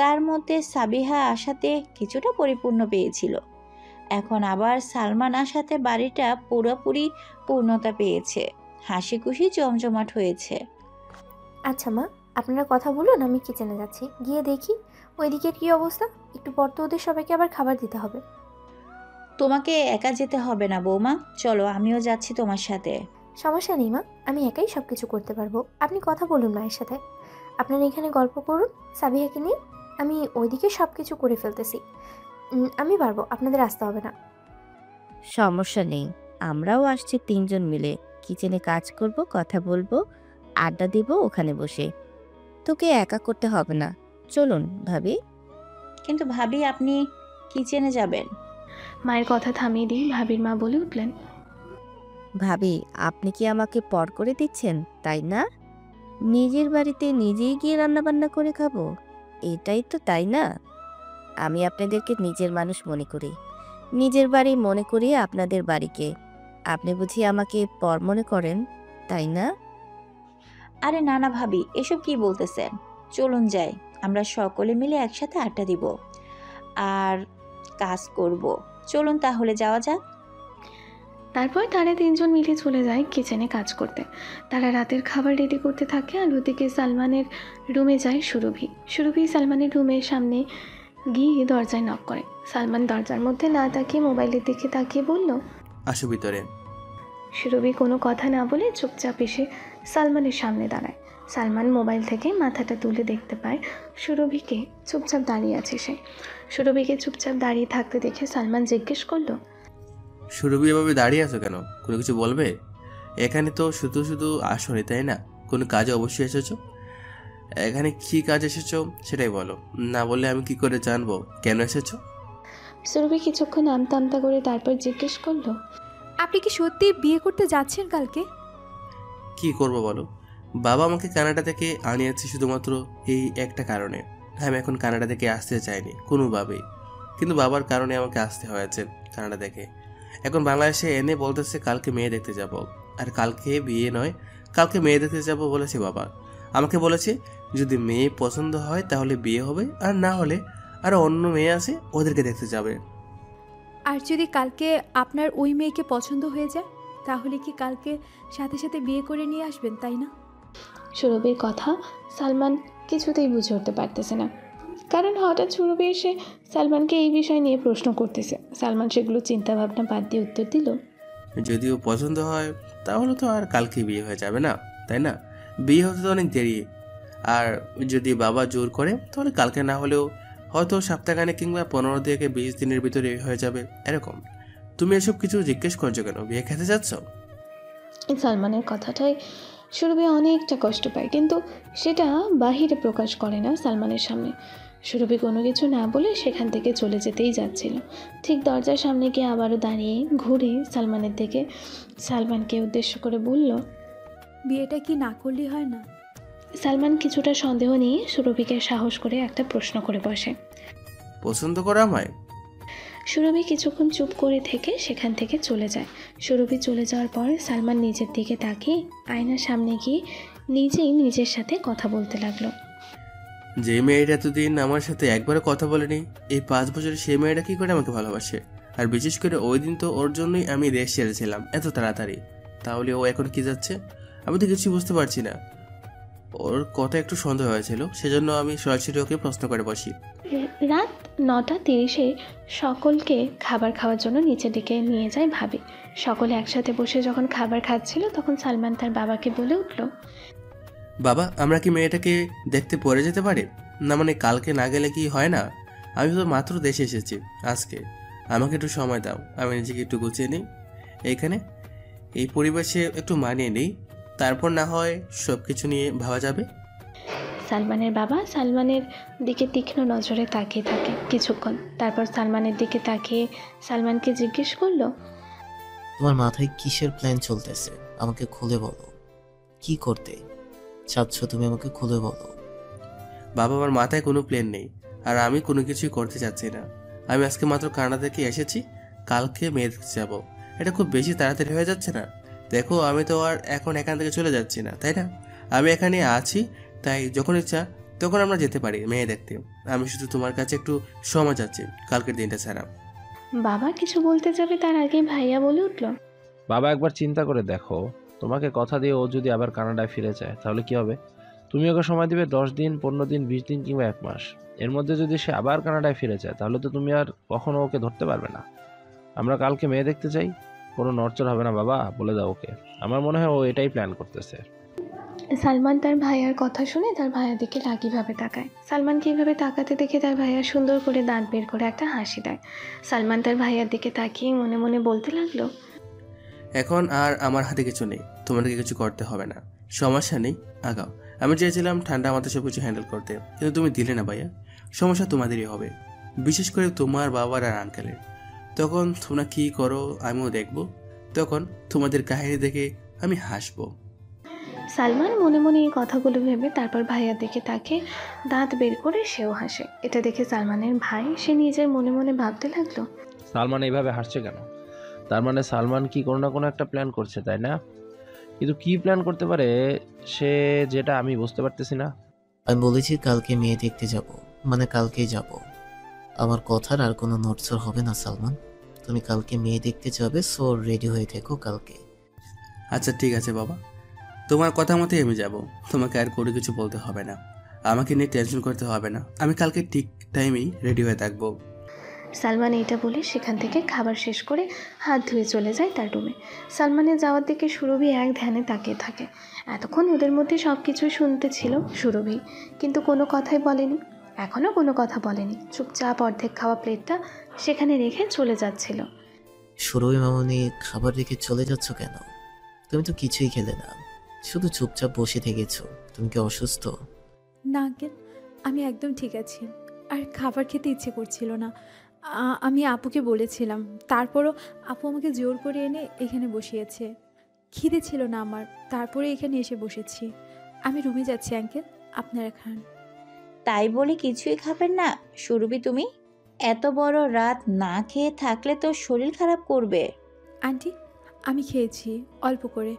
তার মধ্যে সাবিহা আসাতে কিছুটা পরিপূর্ণ পেয়েছিল। এখন আবার সালমান আসাতে বাড়িটা পুরোপুরি পূর্ণতা পেয়েছে, হাসি খুশি জমজমাট হয়েছে। আচ্ছা মা, আপনারা কথা বলুন, আমি কিচেনে যাচ্ছি, গিয়ে দেখি ওইদিকের কি অবস্থা। একটু পর তো ওদের সবাইকে আবার খাবার দিতে হবে। তোমাকে একা যেতে হবে না বৌমা, চলো আমিও যাচ্ছি তোমার সাথে। সমস্যা নেই মা, আমি একাই সব কিছু করতে পারবো। আপনি কথা বলুন মায়ের সাথে, আপনারা এখানে গল্প করুন সাবিহাকে নিয়ে। আমি ওইদিকে সব কিছু করে ফেলতেছি, আমি পারবো, আপনাদের আসতে হবে না। সমস্যা নেই, আমরাও আসছি তিনজন মিলে, কিচেনে কাজ করব, কথা বলবো, আড্ডা দিব ওখানে বসে। তোকে একা করতে হবে না, চলুন ভাবি। কিন্তু ভাবি আপনি কিচেনে যাবেন? মায়ের কথা থামিয়ে দিয়ে ভাবির মা বলে উঠলেন, ভাবি আপনি কি আমাকে পর করে দিচ্ছেন, তাই না? নিজের বাড়িতে নিজেই গিয়ে রান্নাবান্না করে খাবো, এটাই তো, তাই না? আমি আপনাদেরকে নিজের মানুষ মনে করি, নিজের বাড়ি মনে করি আপনাদের বাড়িকে। আপনি বুঝি আমাকে পর মনে করেন, তাই না? আরে না না ভাবি, এসব কি বলতেছেন? চলুন যাই, আমরা সকলে মিলে একসাথে আড্ডা দিব আর কাজ করব। চলুন তাহলে যাওয়া যাক। তারপর তারা তিনজন মিলে চলে যায় কিচেনে কাজ করতে। তারা রাতের খাবার রেডি করতে থাকে আর ওদিকে সালমানের রুমে যায় সুরভি। সালমানের রুমের সামনে গিয়ে দরজায় নক করে। সালমান দরজার মধ্যে না তাকিয়ে মোবাইলের দিকে তাকিয়ে বলল, আসো ভিতরে। সুরভি কোনো কথা না বলে চুপচাপ এসে সালমানের সামনে দাঁড়ায়। সালমান মোবাইল থেকে মাথাটা তুলে দেখতে পায় সুরভিকে চুপচাপ দাঁড়িয়ে আছে সে। সুরভিকে চুপচাপ দাঁড়িয়ে থাকতে দেখে সালমান জিজ্ঞেস করলো, সুরভি এভাবে দাঁড়িয়ে আছো কেন? কোনো কিছু বলবে? এখানে তো শুধু শুধু আসোনি, তাই না? কোনো কাজে অবশ্যই এসেছো। এখানে কি কাজ এসেছো সেটাই বলো, না বললে আমি কি করে জানবো কেন এসেছো? সুরভি কিছুক্ষণ আমতা আমতা করে তারপর জিজ্ঞেস করলো, আপনি কি সত্যি বিয়ে করতে যাচ্ছেন কালকে? কি করব বলো, বাবা আমাকে কানাডা থেকে আনিয়েছে শুধুমাত্র এই একটা কারণে। আমি এখন কানাডা থেকে আসতে চাইনি কোনোভাবেই, কিন্তু বাবার কারণে আমাকে আসতে হয়েছে কানাডা থেকে। এখন বাংলাদেশে এনে বলতেছে কালকে মেয়ে দেখতে যাব, আর কালকে বিয়ে নয়, কালকে মেয়ে দেখতে যাব বলেছে বাবা। আমাকে বলেছে যদি মেয়ে পছন্দ হয় তাহলে বিয়ে হবে, আর না হলে আর অন্য মেয়ে আছে ওদেরকে দেখতে যাবে। আর যদি কালকে আপনার ওই মেয়েকে পছন্দ হয়ে যায়, তাহলে কি কালকে সাথে সাথে বিয়ে করে নিয়ে আসবেন, তাই না? সুরভির কথা সালমান কিছুতেই বুঝে উঠতে পারতেছে না, কারণ হঠাৎ সুরভি এসে সালমানকে এই বিষয় নিয়ে প্রশ্ন করতেছে। সালমান সেগুলো চিন্তা ভাবনা বাদ দিয়ে উত্তর দিল, যদিও পছন্দ হয় তাহলে তো আর কালকে বিয়ে হয়ে যাবে না, তাই না? বিয়ে হতে তো অনেক দেরি। আর যদি বাবা জোর করে তাহলে কালকে না হলেও হয়তো সপ্তাহখানে কিংবা 15 থেকে 20 দিনের ভিতরে হয়ে যাবে এরকম। তুমি এসব কিছু জিজ্ঞেস করছো কেন? বিয়ে খেতে যাচ্ছ? সালমানের কথাটাই সুরভি অনেকটা কষ্ট পায়, কিন্তু সেটা বাহিরে প্রকাশ করে না সালমানের সামনে। সুরভি কোনো কিছু না বলে সেখান থেকে চলে যেতেই যাচ্ছিল। ঠিক দরজার সামনে গিয়ে আবারও দাঁড়িয়ে ঘুরে সালমানের দিকে সালমানকে উদ্দেশ্য করে বলল, বিয়েটা কি না করলেই হয় না? সালমান কিছুটা সন্দেহ নিয়ে সুরভিকে সাহস করে একটা প্রশ্ন করে বসে, পছন্দ করে আমায়? সুরভি কিছুক্ষণ চুপ করে থেকে সেখান থেকে চলে যায়। সুরভি চলে যাওয়ার পর সালমান নিজের দিকে তাকিয়ে আয়নার সামনে গিয়ে নিজেই নিজের সাথে কথা বলতে লাগলো। যে মেয়েটা এতদিন আমার সাথে একবারও কথা বলেনি, এই 5 বছরে সেই মেয়েটা কি করে আমাকে ভালোবাসে? আর বিশেষ করে ওই দিন তো ওর জন্যই আমি দেশ ছেড়েছিলাম এত তাড়াতাড়ি। তাহলে ও এখন কি যাচ্ছে? আমি তো কিছু বুঝতে পারছি না। ওর কথা একটু সন্দেহ হয়েছিল, সেজন্য আমি সরাসরি ওকে প্রশ্ন করে বসি। রাত 9:30 সকলকে খাবার খাওয়ার জন্য নিচের দিকে নিয়ে যায় ভাবি। সকলে একসাথে বসে যখন খাবার খাচ্ছিল তখন সালমান তার বাবাকে বলে উঠল, বাবা, আমরা কি মেয়েটাকে দেখতে পরে যেতে পারি? না মানে কালকে না গেলে কি হয় না? আমি তো মাত্র দেশে এসেছি আজকে, আমাকে একটু সময় দাও, আমি নিজেকে একটু গুছিয়ে নিই, এইখানে এই পরিবেশে একটু মানিয়ে নিই, তারপর না হয় সব কিছু নিয়ে ভাবা যাবে। সালমানের বাবা সালমানের দিকে তীক্ষ্ণ নজরে তাকিয়ে থাকে কিছুক্ষণ, তারপর সালমানের দিকে তাকিয়ে সালমানকে জিজ্ঞেস করলো, তোমার মাথায় কিসের প্ল্যান চলতেছে? আমাকে খুলে বলো, কি করতে চাচ্ছ তুমি? আমাকে খুলে বলো। বাবা, আমার মাথায় কোনো প্ল্যান নেই, আর আমি কোনো কিছুই করতে চাচ্ছি না। আমি আজকে মাত্র কানাডা থেকে এসেছি, কালকে মেয়ে দেখতে যাবো। এটা খুব বেশি তাড়াতাড়ি হয়ে যাচ্ছে না? দেখো, আমি তো আর এখন এখান থেকে চলে যাচ্ছি না, তাই না? আমি এখানে আছি, তাই যখন ইচ্ছা তখন আমরা যেতে পারি মেয়ে দেখতে। আমি শুধু তোমার কাছে একটু সময় চাচ্ছি কালকের দিনটা ছাড়া। বাবা কিছু বলতে যাবে তার আগে ভাইয়া বলে উঠল, বাবা, একবার চিন্তা করে দেখো, তোমাকে কথা দিয়ে ও যদি আবার কানাডায় ফিরে যায় তাহলে কি হবে? তুমি ওকে সময় দিবে 10 দিন, 15 দিন, 20 দিন কিংবা 1 মাস। এর মধ্যে যদি সে আবার কানাডায় ফিরে যায় তাহলে তো তুমি আর কখনো ওকে ধরতে পারবে না। আমরা কালকে মেয়ে দেখতে চাই, কোনো নড়চড় হবে না বাবা, বলে দাও ওকে। আমার মনে হয় ও এটাই প্ল্যান করতেছে। সালমান তার ভাইয়ার কথা শুনে তার ভাইয়ার দিকে রাগীভাবে তাকায়। সালমানকে এইভাবে তাকাতে দেখে তার ভাইয়া সুন্দর করে দাঁত বের করে একটা হাসি দেয়। সালমান তার ভাইয়ার দিকে তাকিয়ে মনে মনে বলতে লাগলো, এখন আর আমার হাতে কিছু নেই, তোমাদেরকে কিছু করতে হবে না, সমস্যা নেই, আগাও। আমি চেয়েছিলাম ঠান্ডা মাথায় সব কিছু হ্যান্ডেল করতে, কিন্তু তুমি দিলে না ভাইয়া। সমস্যা তোমাদেরই হবে, বিশেষ করে তোমার বাবার আর আঙ্কেলের। তখন তোমরা কী করো আমিও দেখব, তখন তোমাদের কাহিনী দেখে আমি হাসবো। সালমান মনে মনে এই কথাগুলো ভেবে তারপর ভাইয়ার দিকে তাকে দাঁত বের করে সেও হাসে। এটা দেখে সালমানের ভাই সে নিজের মনে মনে ভাবতে লাগলো, সালমান এইভাবে হাসছে কেন? তার মানে সালমান কি কোনো না কোনো একটা প্ল্যান করছে, তাই না? কিন্তু কি প্ল্যান করতে পারে সে, যেটা আমি বুঝতে পারতেছি না। আমি বলেছি কালকে মেয়ে দেখতে যাব, মানে কালকেই যাব। আমার কথার আর কোনো নড়চড় হবে না সালমান। তুমি কালকে মেয়ে দেখতে যাবে, সো রেডি হয়ে থেকো কালকে। আচ্ছা ঠিক আছে বাবা, তোমার কথা মতোই আমি যাব, তোমাকে আর কোনো কিছু বলতে হবে না। আমাকে নিয়ে টেনশন করতে হবে না, আমি কালকে ঠিক টাইমেই রেডি হয়ে থাকবো। সালমান এটা বলে সেখান থেকে খাবার শেষ করে হাত ধুয়ে চলে যায় তার রুমে। সালমানের যাওয়ার দিকে সুরভি এক ধ্যানে তাকিয়ে থাকে। এতক্ষণ ওদের মধ্যে সব কিছুই শুনতে ছিল সুরভি, কিন্তু কোনো কথাই বলেনি। এখনও কোনো কথা বলেনি, চুপচাপ অর্ধেক খাওয়া প্লেটটা সেখানে রেখে চলে যাচ্ছিল। সুরভি মামনি, খাবার রেখে চলে যাচ্ছ কেন? তুমি তো কিছুই খেলে না, শুধু চুপচাপ বসে থেকেছো। তুমি কি অসুস্থ? না আঙ্কেল, আমি একদম ঠিক আছি। আর খাবার খেতে ইচ্ছে করছিল না। আমি আপুকে বলেছিলাম, তারপরও আপু আমাকে জোর করে এনে এখানে বসিয়েছে। খিদে ছিল না আমার, তারপরে এখানে এসে বসেছি। আমি রুমে যাচ্ছি আঙ্কেল, আপনারা খান। তাই বলে কিছুই খাবেন না সুরভি? তুমি এত বড় রাত না খেয়ে থাকলে তো শরীর খারাপ করবে। আন্টি, আমি খেয়েছি অল্প করে,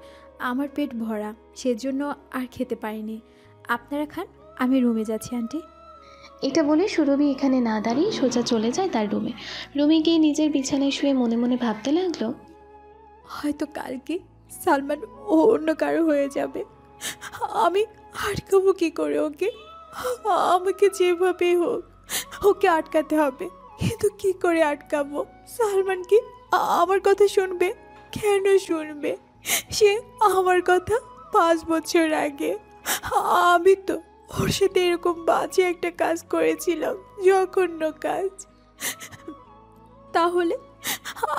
আমার পেট ভরা, সেজন্য আর খেতে পারিনি। আপনারা খান, আমি রুমে যাচ্ছি আন্টি। এটা বলে সুরভি এখানে না দাঁড়িয়ে সোজা চলে যায় তার রুমে। রুমে গিয়ে নিজের বিছানায় শুয়ে মনে মনে ভাবতে লাগলো, হয়তো কালকে সালমান অন্য কারো হয়ে যাবে। আমি আটকাবো কি করে ওকে? আমাকে যেভাবে হোক ওকে আটকাতে হবে, কিন্তু কি করে আটকাবো? সালমান কি আমার কথা শুনবে? কেন শুনবে? সে আমার কথা 5 বছর আগে। আমি তো ওর সাথে এরকম বাজে একটা কাজ করেছিলাম, জঘন্য কাজ। তাহলে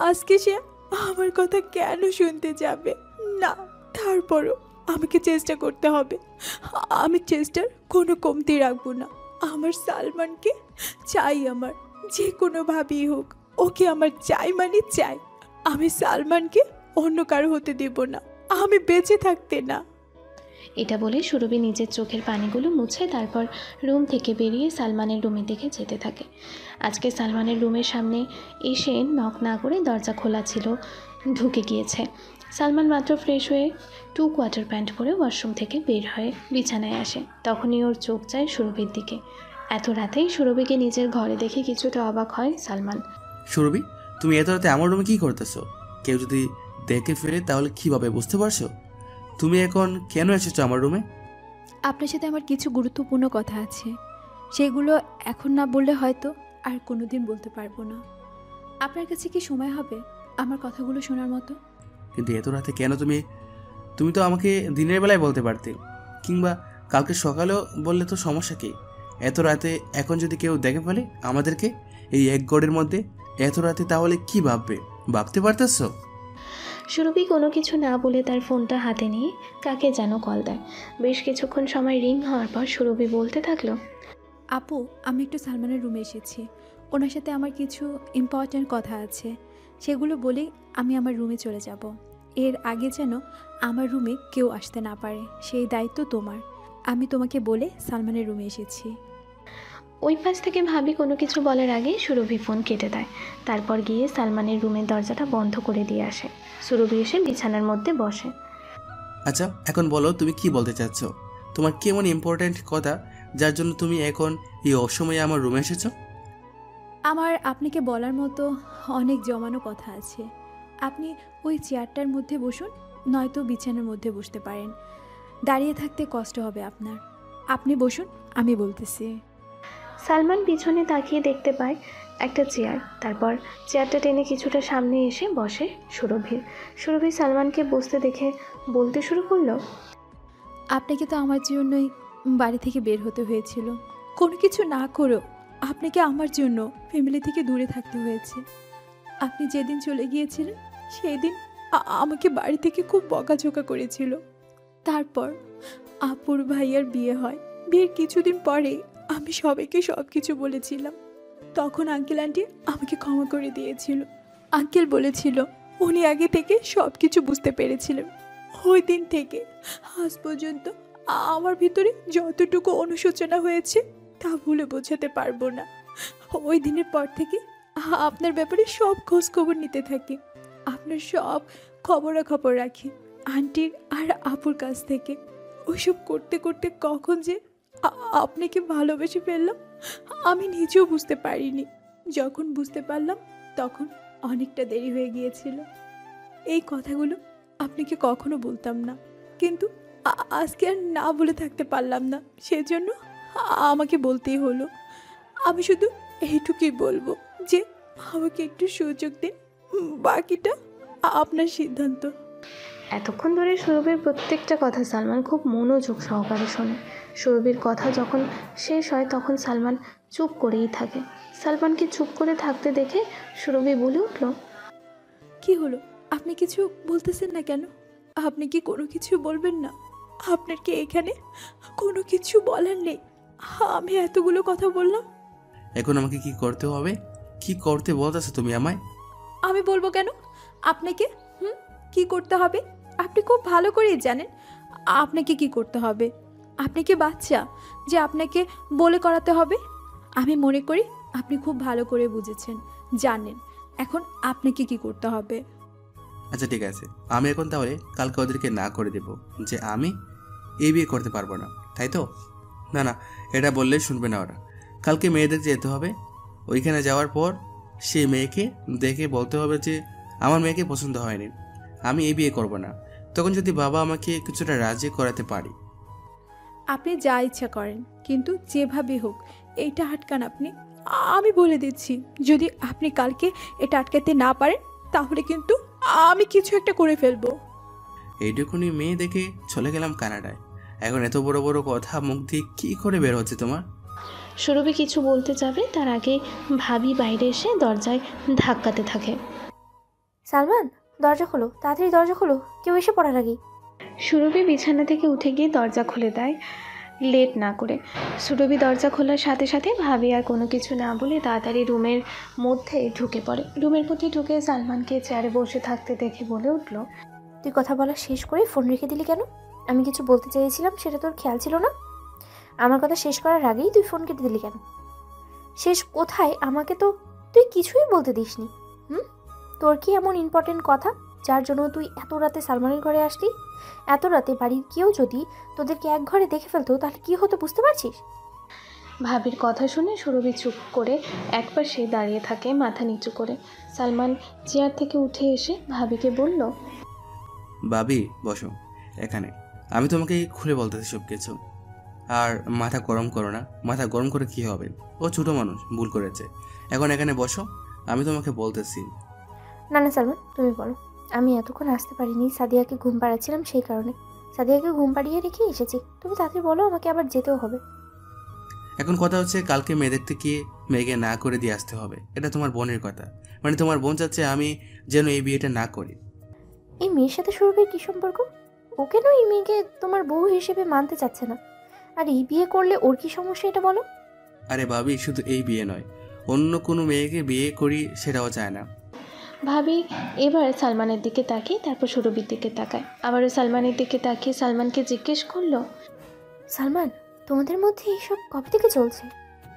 আজকে সে আমার কথা কেন শুনতে যাবে? না, তারপরও আমাকে চেষ্টা করতে হবে। আমি চেষ্টার কোনো কমতি রাখবো না। আমার সালমানকে চাই, আমার যে কোনোভাবেই হোক ওকে আমার চাই, মানে চাই। আমি সালমানকে অন্য কারো হতে দেব না, আমি বেঁচে থাকতে না। এটা বলে সুরভি নিজের চোখের পানিগুলো মুছে তারপর রুম থেকে বেরিয়ে সালমানের রুমের দিকে যেতে থাকে। আজকে সালমানের রুমের সামনে এসে নক না করে দরজা খোলা ছিল, ঢুকে গিয়েছে। সালমান মাত্র ফ্রেশ হয়ে 2 কোয়ার্টার প্যান্ট পরে ওয়াশরুম থেকে বের হয়ে বিছানায় আসে। তখনই ওর চোখ যায় সুরভির দিকে। এত রাতেই সুরভিকে নিজের ঘরে দেখে কিছুটা অবাক হয় সালমান। সুরভি, তুমি এত রাতে আমার রুমে কি করতেছো? কেউ যদি দেখে ফেলে তাহলে কিভাবে, বুঝতে পারছো? তুমি এখন কেন এসেছো আমার রুমে? আপনার সাথে আমার কিছু গুরুত্বপূর্ণ কথা আছে, সেগুলো এখন না বললে হয়তো আর কোনোদিন বলতে পারবো না। আপনার কাছে কি সময় হবে আমার কথাগুলো শোনার মতো? কিন্তু এত রাতে কেন? তুমি তো আমাকে দিনের বেলায় বলতে পারতে, কিংবা কালকে সকালেও বললে তো সমস্যা কি? এত রাতে এখন যদি কেউ দেখে ফেলে আমাদেরকে এই এক গড়ের মধ্যে এত রাতে, তাহলে কি ভাববে? ভাবতে পারতেছো? সুরভি কোনো কিছু না বলে তার ফোনটা হাতে নিয়ে কাকে যেন কল দেয়। বেশ কিছুক্ষণ সময় রিং হওয়ার পর সুরভি বলতে থাকলো, আপু, আমি একটু সালমানের রুমে এসেছি। ওনার সাথে আমার কিছু ইম্পর্ট্যান্ট কথা আছে, সেগুলো বলেই আমি আমার রুমে চলে যাব। এর আগে যেন আমার রুমে কেউ আসতে না পারে, সেই দায়িত্ব তোমার। আমি তোমাকে বলে সালমানের রুমে এসেছি। ওই পাশ থেকে ভাবি কোনো কিছু বলার আগে সুরভি ফোন কেটে দেয়। তারপর গিয়ে সালমানের রুমের দরজাটা বন্ধ করে দিয়ে আসে। সুরভি এসে বিছানার মধ্যে বসে। আচ্ছা, এখন বলো তুমি কি বলতে চাচ্ছ? তোমার কেমন ইম্পর্ট্যান্ট কথা যার জন্য তুমি এখন এই অসময়ে আমার রুমে এসেছো? আমার আপনাকে বলার মতো অনেক জমানো কথা আছে। আপনি ওই চেয়ারটার মধ্যে বসুন, নয়তো বিছানার মধ্যে বসতে পারেন। দাঁড়িয়ে থাকতে কষ্ট হবে আপনার। আপনি বসুন, আমি বলতেছি। সালমান পিছনে তাকিয়ে দেখতে পায় একটা চেয়ার। তারপর চেয়ারটা টেনে কিছুটা সামনে এসে বসে সুরভি সালমানকে বসতে দেখে বলতে শুরু করলো, আপনাকে তো আমার জন্যই বাড়ি থেকে বের হতে হয়েছিল। কোনো কিছু না করো আপনাকে আমার জন্য ফ্যামিলি থেকে দূরে থাকতে হয়েছে। আপনি যেদিন চলে গিয়েছিলেন সেই দিন আমাকে বাড়ি থেকে খুব বকাঝোকা করেছিল। তারপর আপুর ভাইয়ার বিয়ে হয়। বিয়ের কিছুদিন পরে আমি সবাইকে সব কিছু বলেছিলাম। তখন আঙ্কেল আন্টি আমাকে ক্ষমা করে দিয়েছিল। আঙ্কেল বলেছিল উনি আগে থেকে সব কিছু বুঝতে পেরেছিলেন। ওই দিন থেকে আজ পর্যন্ত আমার ভিতরে যতটুকু অনুশোচনা হয়েছে তা ভুলে বোঝাতে পারবো না। ওই দিনের পর থেকে আপনার ব্যাপারে সব খোঁজ খবর নিতে থাকি। আপনার সব খবরাখবর রাখি আন্টির আর আপুর কাছ থেকে। ওইসব করতে করতে কখন যে আপনাকে ভালোবেসে ফেললাম আমি নিজেও বুঝতে পারিনি। যখন বুঝতে পারলাম তখন অনেকটা দেরি হয়ে গিয়েছিল। এই কথাগুলো আপনাকে কখনো বলতাম না, কিন্তু আজকে আর না বলে থাকতে পারলাম না। সেজন্য আমাকে বলতেই হলো। আমি শুধু এইটুকুই বলবো যে আমাকে একটু সুযোগ দিন, বাকিটা আপনার সিদ্ধান্ত। এতক্ষণ ধরে সুরভির প্রত্যেকটা কথা সালমান খুব মনোযোগ সহকারে শোনে। সুরভির কথা যখন শেষ হয় তখন সালমান চুপ করেই থাকে। সালমানকে চুপ করে থাকতে দেখে সুরভি বলে উঠল, কি হলো, আপনি কিছু বলতেছেন না কেন? আপনি কি কোনো কিছু বলবেন না? আপনার কি এখানে কোনো কিছু বলার নেই? আমি এতগুলো কথা বললাম। এখন আমাকে কি করতে হবে? কি করতে বলতেছো তুমি আমায়? আমি বলবো কেন আপনাকে? কি করতে হবে আপনি খুব ভালো করেই জানেন। আপনাকে কি করতে হবে? আপনি কি বাচ্চা যে আপনাকে বলে করাতে হবে? আমি মনে করি আপনি খুব ভালো করে বুঝেছেন, জানেন এখন আপনাকে কি করতে হবে। আচ্ছা ঠিক আছে, আমি এখন তাহলে কালকে ওদেরকে না করে দেব যে আমি এই বিয়ে করতে পারবো না, তাই তো? না না, এটা বললে শুনবে না ওরা। কালকে মেয়েদের যেতে হবে, ওইখানে যাওয়ার পর সেই মেয়েকে দেখে বলতে হবে যে আমার মেয়েকে পছন্দ হয়নি, আমি এই বিয়ে করব না। তখন যদি বাবা আমাকে কিছুটা রাজি করাতে পারি। আপনি যা ইচ্ছা করেন, কিন্তু যেভাবে হোক এইটা আটকান আপনি। আমি বলে দিচ্ছি, যদি আপনি কালকে এটা আটকাতে না পারেন তাহলে কিন্তু আমি কিছু একটা করে ফেলবো। এইটুকুনি মেয়ে দেখে চলে গেলাম কানাডায়, এখন এত বড় বড় কথা মুখ দিয়ে কী করে বের হচ্ছে তোমার? সুরভি কিছু বলতে যাবে তার আগে ভাবি বাইরে এসে দরজায় ধাক্কাতে থাকে। সালমান, দরজা খোলো, তাড়াতাড়ি দরজা খোলো, কেউ এসে পড়ার আগেই। সুরভি বিছানা থেকে উঠে গিয়ে দরজা খুলে দেয় লেট না করে। সুরভি দরজা খোলার সাথে সাথে ভাবি আর কোনো কিছু না বলে তাড়াতাড়ি রুমের মধ্যে ঢুকে পড়ে। রুমের মধ্যে ঢুকে সালমানকে চেয়ারে বসে থাকতে দেখে বলে উঠল, তুই কথা বলা শেষ করে ফোন রেখে দিলি কেন? আমি কিছু বলতে চেয়েছিলাম সেটা তোর খেয়াল ছিল না? আমার কথা শেষ করার আগেই তুই ফোন কেটে দিলি কেন? শেষ কোথায়? আমাকে তো তুই কিছুই বলতে দিসনি। তোর কি এমন ইম্পর্টেন্ট কথা যার জন্য তুই এত রাতে সালমানের ঘরে আসলি? এত রাতে বাড়ির কেউ যদি তোদেরকে এক ঘরে দেখে ফেলতো তাহলে কি হতো বুঝতে পারছিস? ভাবির কথা শুনে সুরভি চুপ করে একপাশে দাঁড়িয়ে থাকে মাথা নিচু করে। সালমান চেয়ার থেকে উঠে এসে ভাবিকে বলল, ভাবি বসো এখানে, আমি তোমাকে খুলে বলতেছি সব কিছু। আর মাথা গরম করো না, মাথা গরম করে কি হবে? ও ছোট মানুষ, ভুল করেছে। এখন এখানে বসো, আমি তোমাকে বলতেছি। না না সালমান, তুমি বলো। আমি এতক্ষণ আসতে পারিনি, সাদিয়াকে ঘুম পাড়াচ্ছিলাম, সেই কারণে সাদিয়াকে ঘুম পাড়িয়ে রেখে এসেছি। তুমি তাড়াতাড়ি বলো, আমাকে আবার যেতেও হবে। এখন কথা হচ্ছে কালকে মেয়ে দেখতে গিয়ে মেয়েকে না করে দিয়ে আসতে হবে, এটা তোমার বোনের কথা। মানে তোমার বোন চাচ্ছে আমি যেন এই বিয়েটা না করি। এই মেয়ের সাথে সুরভির কি সম্পর্ক? ও কেন এই মেয়েকে তোমার বউ হিসেবে মানতে চাচ্ছে না? আর এই বিয়ে করলে ওর কি সমস্যা এটা বলো? আরে ভাবি, শুধু এই বিয়ে নয়, অন্য কোনো মেয়েকে বিয়ে করি সেটাও চায় না। ভাবি এবার সালমানের দিকে তাকিয়ে তারপর সুরভির দিকে তাকায়, আবারও সালমানের দিকে তাকিয়ে সালমানকে জিজ্ঞেস করলো, সালমান, তোমাদের মধ্যে এইসব কবে থেকে চলছে?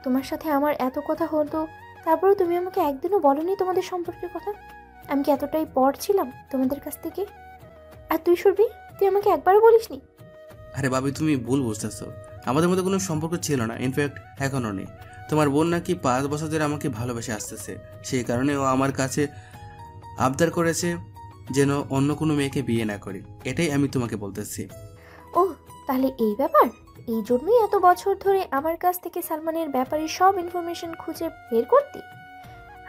তোমার সাথে আমার এত কথা হতো, তারপরেও তুমি আমাকে একদিনও বলোনি তোমাদের সম্পর্কের কথা। আমি কি এতটাই পর ছিলাম তোমাদের কাছ থেকে? আর তুই সুরভি, তুই আমাকে একবারও বলিসনি। আরে ভাবি, তুমি ভুল বুঝতেছো, আমাদের মধ্যে কোনো সম্পর্ক ছিল না, ইনফ্যাক্ট এখনও নেই। তোমার বোন নাকি 5 বছর ধরে আমাকে ভালোবেসে আসতেছে, সেই কারণে ও আমার কাছে আবদার করেছে যেন অন্য কোনো মেয়েকে বিয়ে না করি, এটাই আমি তোমাকে বলতেছি। ও তাহলে এই ব্যাপার, এই জন্যই এত বছর ধরে আমার কাছ থেকে সালমানের ব্যাপারে সব ইনফরমেশন খুঁজে বের করতি।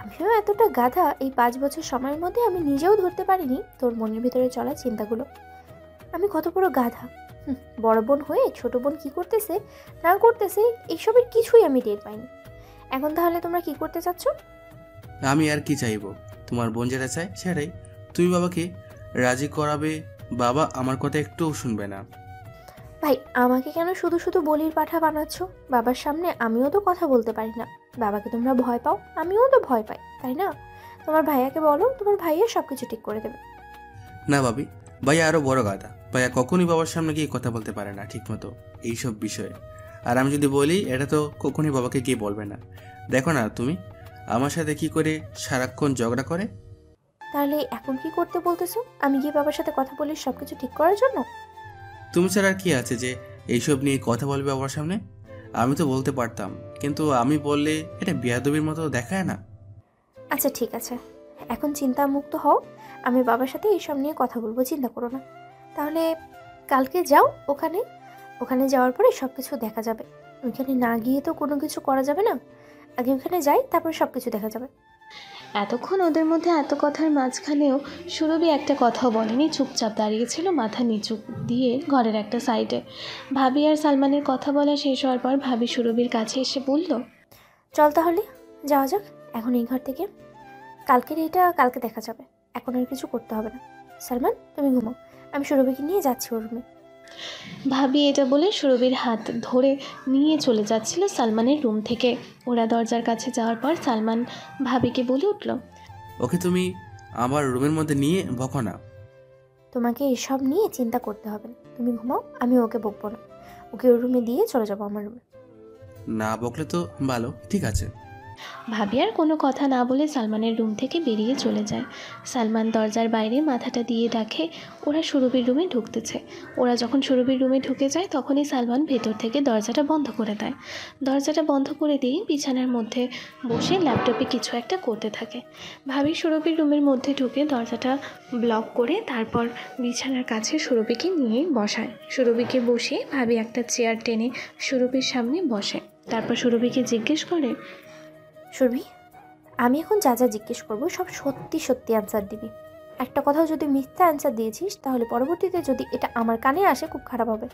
আমিও এতটা গাধা এই 5 বছর সময়ের মধ্যে আমি নিজেও ধরতে পারিনি তোর মনের ভিতরে চলা চিন্তাগুলো। আমি কত বড় গাধা! বড় বোন হয়ে ছোট বোন কি করতেছে না করতেছে এইসবের কিছুই আমি টের পাইনি। এখন তাহলে তোমরা কি করতে চাচ্ছ? আমি আর কি চাইবো, তোমার বোন যেটা চায় সেটাই। তুমি বাবাকে রাজি করাবে, বাবা আমার কথা একটুও শুনবে না। ভাই, আমাকে কেন শুধু শুধু বলির পাঠা বানাচ্ছ? বাবার সামনে আমিও তো কথা বলতে পারি না। বাবাকে তোমরা ভয় পাও, আমিও তো ভয় পাই, তাই না? তোমার ভাইয়াকে বলো, তোমার ভাইয়া সবকিছু ঠিক করে দেবে। না ভাবি, ভাইয়া আরো বড় গাধা। ভাইয়া কখনই বাবার সামনে গিয়ে কথা বলতে পারে না ঠিক মতো এইসব বিষয়ে। আর আমি যদি বলি, এটা তো কখনই বাবাকে গিয়ে বলবে না। দেখো না তুমি আমার সাথে কি করে সারাক্ষণ ঝগড়া করে। তাহলে এখন কি করতে বলতেছো? আমি গিয়ে বাবার সাথে কথা বলি সবকিছু ঠিক করার জন্য? তুমি ছাড়া আর কি আছে যে এইসব নিয়ে কথা বলবে বাবার সামনে? আমি তো বলতে পারতাম, কিন্তু আমি বললে এটা বেয়াদবির মতো দেখায় না। আচ্ছা ঠিক আছে, এখন চিন্তা মুক্ত হও। আমি বাবার সাথে এইসব নিয়ে কথা বলবো, চিন্তা করো না। তাহলে কালকে যাও ওখানে যাওয়ার পরে সব কিছু দেখা যাবে। ওইখানে না গিয়ে তো কোনো কিছু করা যাবে না। আগে ওখানে যাই, তারপর সব কিছু দেখা যাবে। এতক্ষণ ওদের মধ্যে এত কথার মাঝখানেও সুরভি একটা কথাও বলেনি, চুপচাপ দাঁড়িয়েছিল মাথা নিচু দিয়ে ঘরের একটা সাইডে। ভাবি আর সালমানের কথা বলা শেষ হওয়ার পর ভাবি সুরভির কাছে এসে বলল, চল তাহলে যাওয়া যাক এখন এই ঘর থেকে। কালকের এটা কালকে দেখা যাবে, এখন আর কিছু করতে হবে না। সালমান, তুমি ঘুমাও, আমি সুরভিকে নিয়ে যাচ্ছি ওর রুমে। ভাবি এটা বলে সুরভির হাত ধরে নিয়ে চলে যাচ্ছিল সালমানের রুম থেকে। ওরা দরজার কাছে যাওয়ার পর সালমান ভাবিকে বলে উঠল, ওকে তুমি আমার রুমের মধ্যে নিয়ে বকো না। তোমাকে এসব নিয়ে চিন্তা করতে হবে না, তুমি ঘুমাও, আমি ওকে বকবো না। ওকে ওর রুমে দিয়ে চলে যাবো আমার রুমে। না বকলে তো ভালো, ঠিক আছে। ভাবি আর কোনো কথা না বলে সালমানের রুম থেকে বেরিয়ে চলে যায়। সালমান দরজার বাইরে মাথাটা দিয়ে দেখে ওরা সুরভির রুমে ঢুকতেছে। ওরা যখন সুরভির রুমে ঢুকে যায় তখনই সালমান ভেতর থেকে দরজাটা বন্ধ করে দেয়। দরজাটা বন্ধ করে দিয়ে বিছানার মধ্যে বসে ল্যাপটপে কিছু একটা করতে থাকে। ভাবি সুরভির রুমের মধ্যে ঢুকে দরজাটা ব্লক করে তারপর বিছানার কাছে সুরভিকে নিয়ে বসায়। সুরভিকে বসিয়ে ভাবি একটা চেয়ার টেনে সুরভির সামনে বসে। তারপর সুরভিকে জিজ্ঞেস করে, সুরভি, আমি এখন যা যা জিজ্ঞেস করবো সব সত্যি সত্যি অ্যান্সার দিবি। একটা কথাও যদি মিথ্যা অ্যান্সার দিয়েছিস তাহলে পরবর্তীতে যদি এটা আমার কানে আসে খুব খারাপ হবে।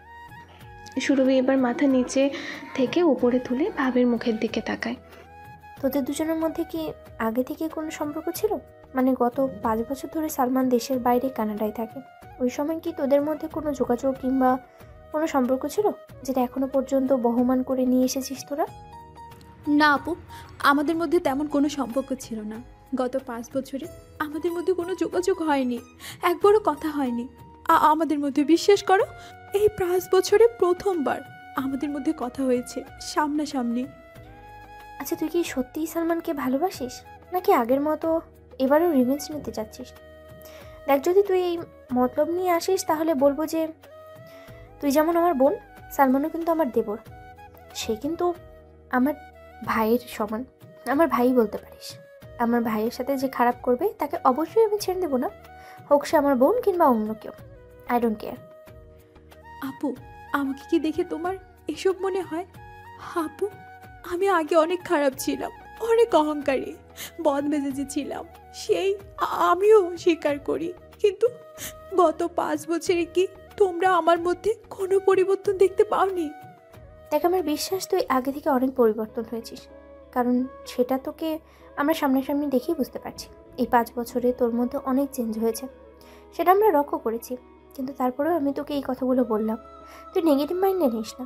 সুরভি এবার মাথা নিচে থেকে উপরে তুলে ভাবির মুখের দিকে তাকায়। তোদের দুজনের মধ্যে কি আগে থেকে কোনো সম্পর্ক ছিল? মানে গত 5 বছর ধরে সালমান দেশের বাইরে কানাডায় থাকে, ওই সময় কি তোদের মধ্যে কোনো যোগাযোগ কিংবা কোনো সম্পর্ক ছিল যেটা এখনো পর্যন্ত বহমান করে নিয়ে এসেছিস তোরা? না আপু, আমাদের মধ্যে তেমন কোনো সম্পর্ক ছিল না। গত 5 বছরে আমাদের মধ্যে কোনো যোগাযোগ হয়নি, একবারও কথা হয়নি আমাদের মধ্যে। বিশ্বাস করো, এই 5 বছরে প্রথমবার আমাদের মধ্যে কথা হয়েছে সামনাসামনি। আচ্ছা, তুই কি সত্যিই সালমানকে ভালোবাসিস নাকি আগের মতো এবারও রিভেঞ্জ নিতে চাচ্ছিস? দেখ, যদি তুই এই মতলব নিয়ে আসিস তাহলে বলবো যে তুই যেমন আমার বোন, সালমানও কিন্তু আমার দেবর। সে কিন্তু আমার ভাইয়ের সমান, আমার ভাই বলতে পারিস। আমার ভাইয়ের সাথে যে খারাপ করবে তাকে অবশ্যই আমি ছেড়ে দেবো না, হোক সে আমার বোন কিংবা অন্য কেউ। I don't care. আপু, আমাকে কি দেখে তোমার এসব মনে হয়? আপু, আমি আগে অনেক খারাপ ছিলাম, অনেক অহংকারী, বদমেজাজি ছিলাম, সেই আমিও স্বীকার করি। কিন্তু গত 5 বছরে কি তোমরা আমার মধ্যে কোনো পরিবর্তন দেখতে পাওনি? দেখ, আমার বিশ্বাস তুই আগে থেকে অনেক পরিবর্তন হয়েছিস, কারণ সেটা তোকে আমরা সামনাসামনি দেখেই বুঝতে পারছি। এই 5 বছরে তোর মধ্যে অনেক চেঞ্জ হয়েছে, সেটা আমরা লক্ষ্য করেছি। কিন্তু তারপরেও আমি তোকে এই কথাগুলো বললাম, তুই নেগেটিভ মাইন্ডে নিস না।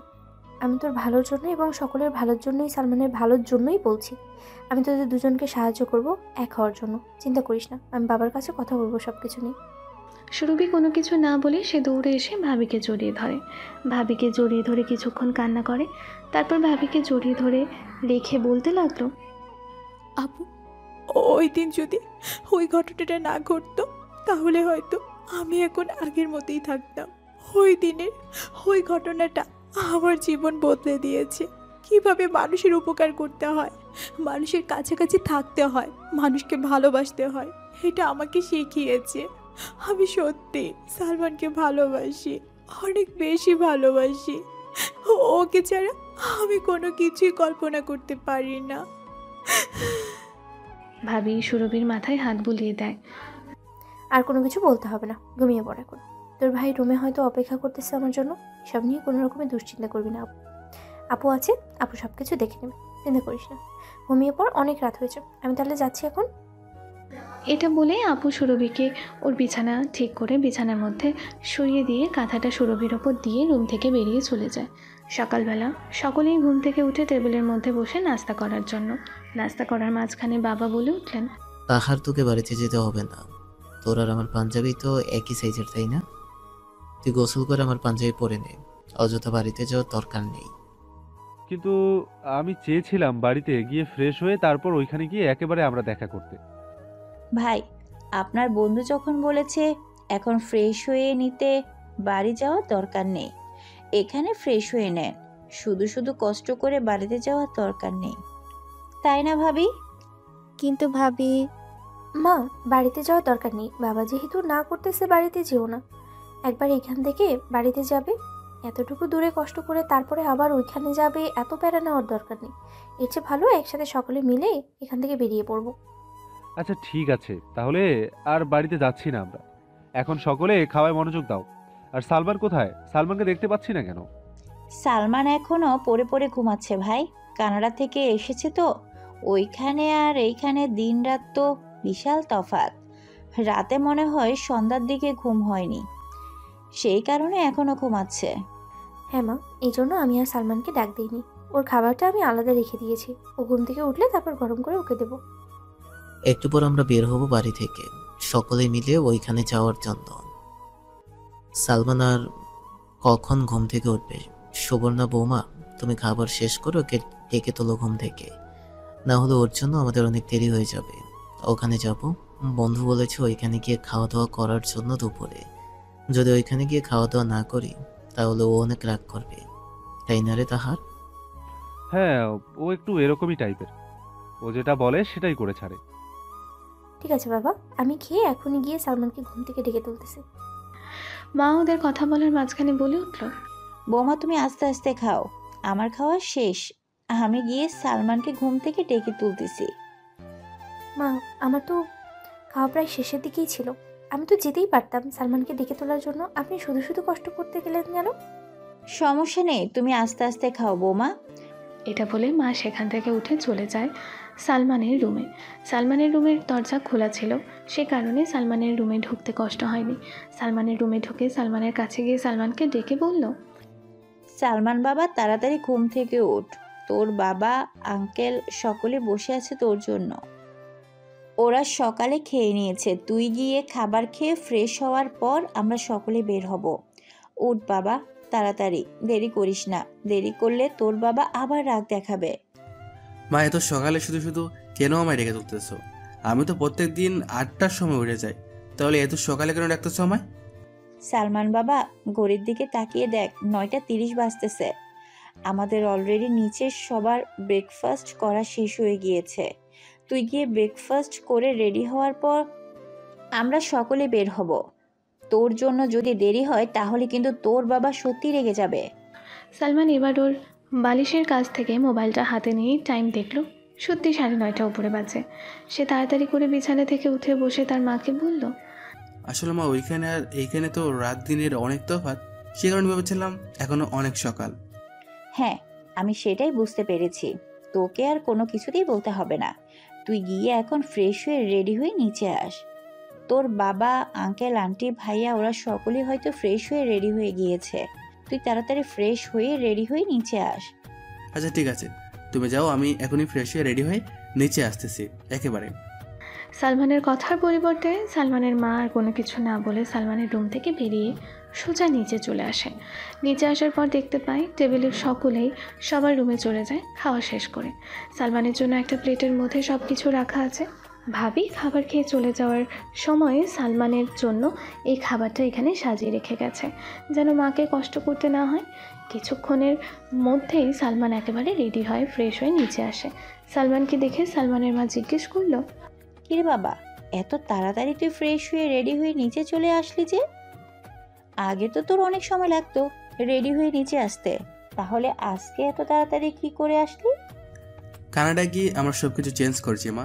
আমি তোর ভালোর জন্য এবং সকলের ভালোর জন্যই, সালমানের ভালোর জন্যই বলছি। আমি তোদের দুজনকে সাহায্য করব এক হওয়ার জন্য, চিন্তা করিস না। আমি বাবার কাছে কথা বলবো সব কিছু নিয়ে। সুরভি কোনো কিছু না বলে সে দৌড়ে এসে ভাবিকে জড়িয়ে ধরে। ভাবিকে জড়িয়ে ধরে কিছুক্ষণ কান্না করে, তারপর ভাবিকে জড়িয়ে ধরে রেখে বলতে লাগলো, আপু, ওই দিন যদি ওই ঘটনাটা না ঘটতো তাহলে হয়তো আমি এখন আগের মতোই থাকতাম। ওই দিনের ওই ঘটনাটা আমার জীবন বদলে দিয়েছে। কিভাবে মানুষের উপকার করতে হয়, মানুষের কাছাকাছি থাকতে হয়, মানুষকে ভালোবাসতে হয়, এটা আমাকে শিখিয়েছে। আমি সত্যি সালমানকে ভালোবাসি, অনেক বেশি ভালোবাসি। ওকে ছাড়া আমি কোনো কিছুই কল্পনা করতে পারি না। ভাবি সুরভির মাথায় হাত বুলিয়ে দেয়। আর কোনো কিছু বলতে হবে না, ঘুমিয়ে পড় এখন। তোর ভাই রুমে হয়তো অপেক্ষা করতেছে আমার জন্য, সব নিয়ে কোনো রকমের দুশ্চিন্তা করবি না। আপু আছে, আপু সব কিছু দেখে নেবে, চিন্তা করিস না। ঘুমিয়ে পড়, অনেক রাত হয়েছে। আমি তাহলে যাচ্ছি এখন। এটা বলে আপু সুরভিকে ওর বিছানা ঠিক করে বিছানার মধ্যে শুইয়ে দিয়ে কাঁথাটা সুরভির ওপর দিয়ে রুম থেকে বেরিয়ে চলে যায়। সকালবেলা সকলেই ঘুম থেকে উঠে টেবিলের মধ্যে বসে নাস্তা করার জন্য। নাস্তা করার মাঝখানে বাবা বলে উঠলেন, তাহার তোকে বাড়িতে যেতে হবে না, তোর আর আমার পাঞ্জাবি তো একই সাইজের, তাই না? তুই গোসল করে আমার পাঞ্জাবি পরে নে, অযথা বাড়িতে যাওয়ার দরকার নেই। কিন্তু আমি চেয়েছিলাম বাড়িতে গিয়ে ফ্রেশ হয়ে তারপর ওইখানে গিয়ে একেবারে আমরা দেখা করতে। ভাই, আপনার বন্ধু যখন বলেছে এখন ফ্রেশ হয়ে নিতে বাড়ি যাওয়ার দরকার নেই, এখানে ফ্রেশ হয়ে নেন, শুধু শুধু কষ্ট করে বাড়িতে যাওয়ার দরকার নেই, তাই না ভাবি? কিন্তু ভাবি, মা, বাড়িতে যাওয়ার দরকার নেই। বাবা যেহেতু না করতেছে বাড়িতে যেও না, একবার এখান থেকে বাড়িতে যাবে, এতটুকু দূরে কষ্ট করে তারপরে আবার ওইখানে যাবে, এত প্যারা নেওয়ার দরকার নেই। এর চেয়ে ভালো একসাথে সকলে মিলে এখান থেকে বেরিয়ে পড়বো। আচ্ছা ঠিক আছে, তাহলে আর বাড়িতে যাচ্ছি না আমরা। এখন সকলে খাওয়ায় মনোযোগ দাও। আর সালমান কোথায়? সালমানকে দেখতে পাচ্ছি না কেন? সালমান এখনো পড়ে পড়ে ঘুমাচ্ছে ভাই। কানাডা থেকে এসেছে তো, ওইখানে আর এইখানে দিনরাত তো বিশাল তফাৎ। রাতে মনে হয় সন্ধ্যার দিকে ঘুম হয়নি, সেই কারণে এখনো ঘুমাচ্ছে। হ্যাঁ মা, এই জন্য আমি আর সালমানকে ডাক দিইনি। ওর খাবারটা আমি আলাদা রেখে দিয়েছি। ও ঘুম থেকে উঠলে তারপর গরম করে ওকে দেবো। একটু পর আমরা বের হব বাড়ি থেকে, সকলে মিলে ওইখানে যাওয়ার জন্য। সালমান আর কখন ঘুম থেকে উঠবে? সুবর্ণা বৌমা, তুমি খাবার শেষ করে ওকে ডেকে তোলো ঘুম থেকে, না হলে ওর জন্য আমাদের অনেক দেরি হয়ে যাবে। ওখানে যাব, বন্ধু বলেছে ওইখানে গিয়ে খাওয়া দাওয়া করার জন্য দুপুরে। যদি ওইখানে গিয়ে খাওয়া দাওয়া না করি তাহলে ও অনেক রাগ করবে, তাই না রে তাহার? হ্যাঁ, ও একটু এরকমই টাইপের। ও যেটা বলে সেটাই করে ছাড়ে। ঠিক আছে বাবা, আমি খেয়ে এখনই গিয়ে সালমানকে ঘুম থেকে ডেকে তুলতেছি। মা ওদের কথা বলার মাঝখানে বলে উঠল, বৌমা তুমি আস্তে আস্তে খাও, আমার খাওয়া শেষ। আমি গিয়ে সালমানকে ঘুম থেকে ডেকে তুলতেছি। মা, আমার তো খাওয়া প্রায় শেষের দিকেই ছিল। আমি তো যেতেই পারতাম সালমানকে ডেকে তোলার জন্য। আপনি শুধু শুধু কষ্ট করতে গেলেন কেন? সমস্যা নেই, তুমি আস্তে আস্তে খাও বৌমা। এটা বলে মা সেখান থেকে উঠে চলে যায় সালমানের রুমে। সালমানের রুমের দরজা খোলা ছিল, সে কারণে সালমানের রুমে ঢুকতে কষ্ট হয়নি। সালমানের রুমে ঢুকে সালমানের কাছে গিয়ে সালমানকে ডেকে বলল, সালমান বাবা তাড়াতাড়ি ঘুম থেকে ওঠ, তোর বাবা আঙ্কেল সকলে বসে আছে তোর জন্য। ওরা সকালে খেয়ে নিয়েছে, তুই গিয়ে খাবার খেয়ে ফ্রেশ হওয়ার পর আমরা সকলে বের হব। উঠ বাবা তাড়াতাড়ি, দেরি করিস না, দেরি করলে তোর বাবা আবার রাগ দেখাবে। মা, এত সকালে শুধু শুধু কেন আমায় রেখে তুলতেছ? আমি তো প্রত্যেক দিন 8টার সময় উঠে যাই, তাহলে এত সকালে কেন ডাকতেছ আমায়? সালমান বাবা ঘড়ির দিকে তাকিয়ে দেখ, 9:30 বাজতেছে। আমাদের অলরেডি নিচে সবার ব্রেকফাস্ট করা শেষ হয়ে গিয়েছে। তুই গিয়ে ব্রেকফাস্ট করে রেডি হওয়ার পর আমরা সকলে বের হব। তোর জন্য যদি দেরি হয় তাহলে কিন্তু তোর বাবা সত্যি রেগে যাবে। সালমান এবার ওর বালিশের কাছ থেকে মোবাইলটা হাতে নিয়ে টাইম দেখল, সত্যি 9:30 উপরে বাজে। সে তাড়াতাড়ি করে বিছানা থেকে উঠে বসে তার মাকে বলল, আসলে মা, ওইখানে আর এইখানে তো রাত দিনের অনেক তফাৎ, সে কারণে ভেবেছিলাম এখনো অনেক সকাল। হ্যাঁ, আমি সেটাই বুঝতে পেরেছি। তোকে আর কোনো কিছুতেই বলতে হবে না। তুই গিয়ে এখন ফ্রেশ হয়ে রেডি হয়ে নিচে আস। তোর বাবা আঙ্কেল আন্টি ভাইয়া ওরা সকলেই হয়তো ফ্রেশ হয়ে রেডি হয়ে গিয়েছে। তুই তাড়াতাড়ি ফ্রেশ হয়ে রেডি হয়ে নিচে আস। আচ্ছা ঠিক আছে, তুমি যাও, আমি এখনই ফ্রেশ হয়ে রেডি হয়ে নিচে আসতেছি একেবারে। সালমানের কথার পরিবর্তে সালমানের মা আর কোনো কিছু না বলে সালমানের রুম থেকে বেরিয়ে সোজা নিচে চলে আসে। নিচে আসার পর দেখতে পাই টেবিলের সকলেই সবার রুমে চলে যায় খাওয়া শেষ করে। সালমানের জন্য একটা প্লেটের মধ্যে সব কিছু রাখা আছে। ভাবি খাবার খেয়ে চলে যাওয়ার সময়ে সালমানের জন্য এই খাবারটা এখানে সাজিয়ে রেখে গেছে, যেন মাকে কষ্ট করতে না হয়। কিছুক্ষণের মধ্যেই সালমান একেবারে রেডি হয়, ফ্রেশ হয়ে নিচে আসে। সালমানকে দেখে সালমানের মা জিজ্ঞেস করলো, কিরে বাবা, এত তাড়াতাড়ি তুই ফ্রেশ হয়ে রেডি হয়ে নিচে চলে আসলি যে? আগে তো তোর অনেক সময় লাগতো রেডি হয়ে নিচে আসতে, তাহলে আজকে এত তাড়াতাড়ি কি করে আসলি? কানাডা গিয়ে আমরা সব কিছু চেঞ্জ করছি মা।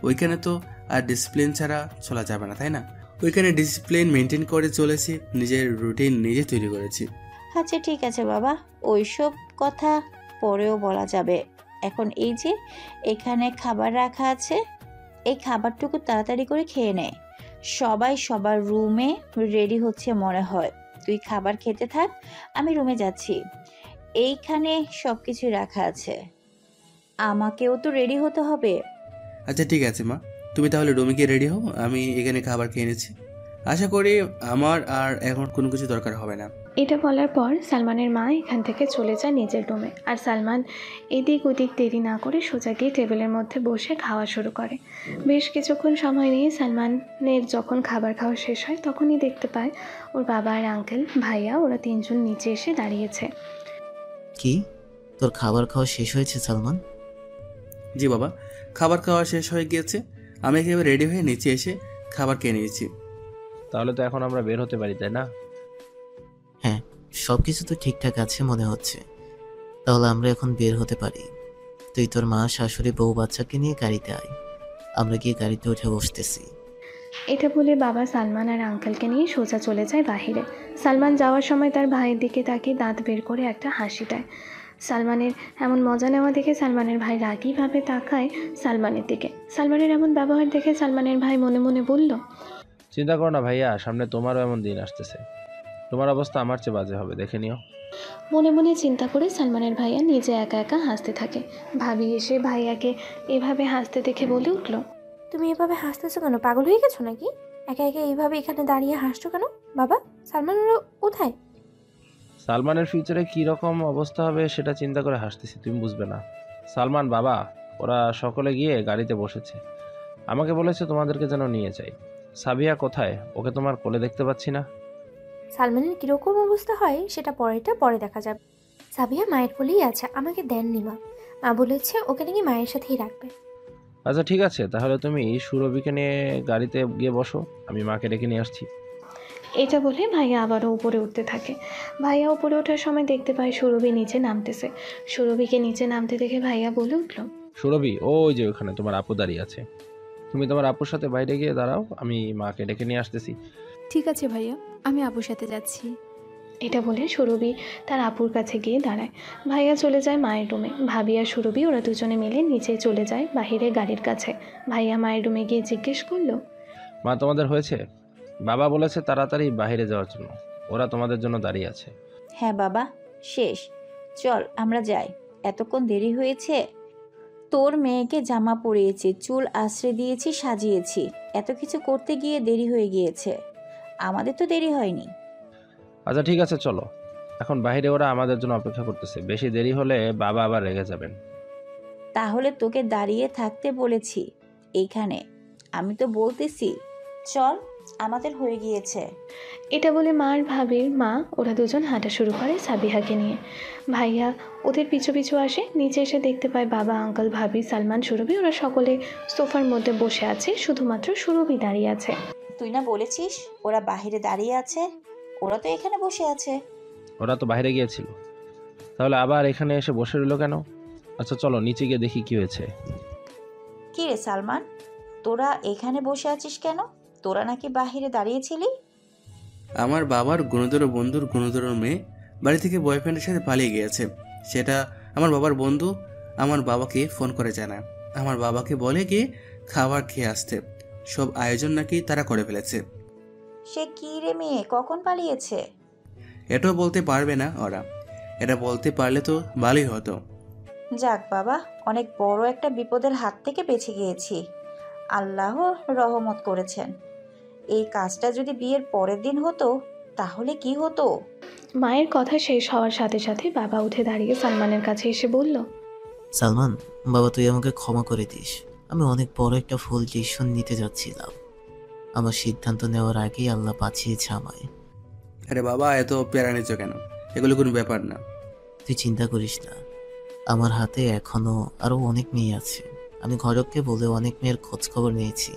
ওইখানে তো আর ডিসিপ্লিন ছাড়া চলা যাবে না, তাই না? ওইখানে ডিসিপ্লিন মেনটেন করে চলেছি, নিজের রুটিন নিজে তৈরি করেছি। আচ্ছা ঠিক আছে বাবা, ওইসব কথা পরেও বলা যাবে। এখন এই যে এখানে খাবার রাখা আছে, এই খাবারটুকু তাড়াতাড়ি করে খেয়ে নে। সবাই সবার রুমে রেডি হচ্ছে মনে হয়। তুই খাবার খেতে থাক, আমি রুমে যাচ্ছি। এইখানে সব কিছু রাখা আছে, আমাকেও তো রেডি হতে হবে। আচ্ছা ঠিক আছে মা, তুমি তাহলে রুমে গিয়ে রেডি হও, আমি এখানে খাবার খেয়ে নিচ্ছি। আশা করি আমার আর এখন কোনো কিছু দরকার হবে না। এটা বলার পর সালমানের মা এখান থেকে চলে যায় নিজের রুমে, আর সালমান এদিক ওদিক দেরি না করে সোজা গিয়ে টেবিলের মধ্যে বসে খাওয়া শুরু করে। বেশ কিছুক্ষণ সময় নিয়ে সালমানের যখন খাবার খাওয়া শেষ হয় তখনই দেখতে পায় ওর বাবা আর আঙ্কেল ভাইয়া ওরা তিনজন নিচে এসে দাঁড়িয়েছে। কি, তোর খাবার খাওয়া শেষ হয়েছে সালমান? জি বাবা, খাবার খাওয়া শেষ হয়ে গিয়েছে, আমি একেবারে রেডি হয়ে নিচে এসে খাবার খেয়ে নিয়েছি। তাহলে তো এখন আমরা বের হতে পারি, তাই না? হ্যাঁ, সব কিছু তো ঠিকঠাক আছে মনে হচ্ছে। তাহলে আমরা এখন বের হতে পারি। তুই তোর মা, শাশুড়ি, বউ, বাচ্চাকে নিয়ে গাড়িতে আয়। আমরা গিয়ে গাড়িতে উঠে বসতেছি। এটা বলে বাবা সালমান আর আঙ্কেলকে নিয়ে সোজা চলে যায় বাহিরে। সালমান যাওয়ার সময় তার ভাইয়ের দিকে তাকিয়ে দাঁত বের করে একটা হাসি দেয়। সালমানের এমন মজা নেওয়া দেখে সালমানের ভাই রাগীভাবে তাকায় সালমানের দিকে। সালমানের এমন ব্যবহার দেখে সালমানের ভাই মনে মনে বলল, চিন্তা করো না ভাইয়া, সামনে তোমারও এমন দিন আসতেছে। তোমার অবস্থা আমার চেয়ে বাজে হবে, দেখে নিও। মনে মনে চিন্তা করে সালমানের ভাইয়া নিজে একা একা হাসতে থাকে। ভাবি এসে ভাইয়াকে এভাবে হাসতে দেখে বলে উঠল, তুমি এভাবে হাসতেছো কেন? পাগল হয়ে গেছো নাকি? একা একা এইভাবে এখানে দাঁড়িয়ে হাসছো কেন? বাবা, সালমান ওরা কোথায়? সালমানের ফিউচারে কি রকম অবস্থা হবে সেটা চিন্তা করে হাসতেছি, তুমি বুঝবে না। সালমান, বাবা, ওরা সকলে গিয়ে গাড়িতে বসেছে। আমাকে বলেছে তোমাদেরকে যেন নিয়ে যাই। সাবিয়া কোথায়? ওকে তোমার কোলে দেখতে পাচ্ছি না। সালমানের কিরকম অবস্থা হয় সেটা পরে দেখা যাবে। সাবিয়া মায়ের কোলেই আছে, আমাকে দেননি মা। মা বলেছে ওকে নাকি মায়ের সাথেই রাখবে। আচ্ছা ঠিক আছে, তাহলে তুমি সুরভিকে নিয়ে গাড়িতে গিয়ে বসো, আমি মাকে ডেকে নিয়ে আসছি। এটা বলে ভাইয়া আবারও উপরে উঠতে থাকে। ভাইয়া উপরে ওঠার সময় দেখতে পায় সুরভি নিচে নামতেছে। সুরভিকে নিচে নামতে দেখে ভাইয়া বলে উঠল, সুরভি, ওই যে ওখানে তোমার আপু দাঁড়িয়ে আছে। তুমি তোমার আপুর সাথে বাইরে গিয়ে দাঁড়াও, আমি মাকে ডেকে নিয়ে আসতেছি। ঠিক আছে ভাইয়া, আমি আপুর সাথে যাচ্ছি। এটা বলে সুরভি তার আপুর কাছে গিয়ে দাঁড়ায়। ভাইয়া চলে যায় মায়ের রুমে। ভাবি আর সুরভি ওরা দুজনে মিলে নিচে চলে যায় বাহিরে গাড়ির কাছে। ভাইয়া মায়ের রুমে গিয়ে জিজ্ঞেস করলো, মা, তোমাদের হয়েছে? বাবা বলেছে তাড়াতাড়ি বাইরে যাওয়ার জন্য, ওরা তোমাদের জন্য দাঁড়িয়ে আছে। হ্যাঁ বাবা, শেষ। চল আমরা যাই, এতক্ষণ দেরি হয়েছে। তোর মেয়েকে জামা পরিয়েছি, চুল আশ্রে দিয়েছি, সাজিয়েছি, এত কিছু করতে গিয়ে দেরি হয়ে গিয়েছে। আমাদের তো দেরি হয়নি। আচ্ছা ঠিক আছে, চলো। এখন বাইরে ওরা আমাদের জন্য অপেক্ষা করতেছে, বেশি দেরি হলে বাবা আবার রেগে যাবেন। তাহলে তোকে দাঁড়িয়ে থাকতে বলেছি এইখানে, আমি তো বলতেছি চল, আমাদের হয়ে গিয়েছে। এটা বলে মা আর ভাবির মা ওরা দুজন হাঁটা শুরু করে সাবিহাকে নিয়ে। ভাইয়া ওদের পিছু পিছু আসে। নিচে এসে দেখতে পায় বাবা, আঙ্কেল, ভাবি, সালমান, সুরভি ওরা সকলে সোফার মধ্যে বসে আছে। শুধুমাত্র সুরভি দাঁড়িয়ে আছে। তুই না বলেছিস ওরা বাহিরে দাঁড়িয়ে আছে? ওরা তো এখানে বসে আছে। ওরা তো বাইরে গিয়েছিল, তাহলে আবার এখানে এসে বসে রইল কেন? আচ্ছা চলো নিচে গিয়ে দেখি কি হয়েছে। কি রে সালমান, তোরা এখানে বসে আছিস কেন? তোরা নাকি বাহিরে দাঁড়িয়েছিলি? আমার বাবার গুণধর বন্ধুর গুণধর মেয়ে বাড়ি থেকে বয়ফ্রেন্ডের সাথে পালিয়ে গিয়েছে। সেটা আমার বাবার বন্ধু আমার বাবাকে ফোন করে জানায়। আমার বাবাকে বলে গিয়ে খাবার খেয়ে আসতে। সব আয়োজন নাকি তারা করে ফেলেছে। সে কি রে মেয়ে, কখন পালিয়েছে? এটাও বলতে পারবে না ওরা। এটা বলতে পারলে তো ভালোই হতো। যাক বাবা, অনেক বড় একটা বিপদের হাত থেকে বেঁচে গিয়েছি। আল্লাহ রহমত করেছেন। এই কাজটা যদি বিয়ের পরের দিন হতো তাহলে কি হতো? মায়ের কথা শেষ হওয়ার সাথে সাথে বাবা উঠে দাঁড়িয়ে সালমানের কাছে এসে বলল, সালমান, বাবা তুই আমাকে ক্ষমা করে দিস। আমি অনেক বড় একটা ভুল ডিসিশন নিতে যাচ্ছিলাম। আমার সিদ্ধান্ত নেওয়ার আগেই আল্লাহ বাঁচিয়েছে আমায়। আরে বাবা, এত প্যারা নিচ্ছ কেন? এগুলো কোনো ব্যাপার না। তুই চিন্তা করিস না, আমার হাতে এখনো আরো অনেক মেয়ে আছে। আমি ঘরককে বলে অনেক মেয়ের খোঁজ খবর নিয়েছি।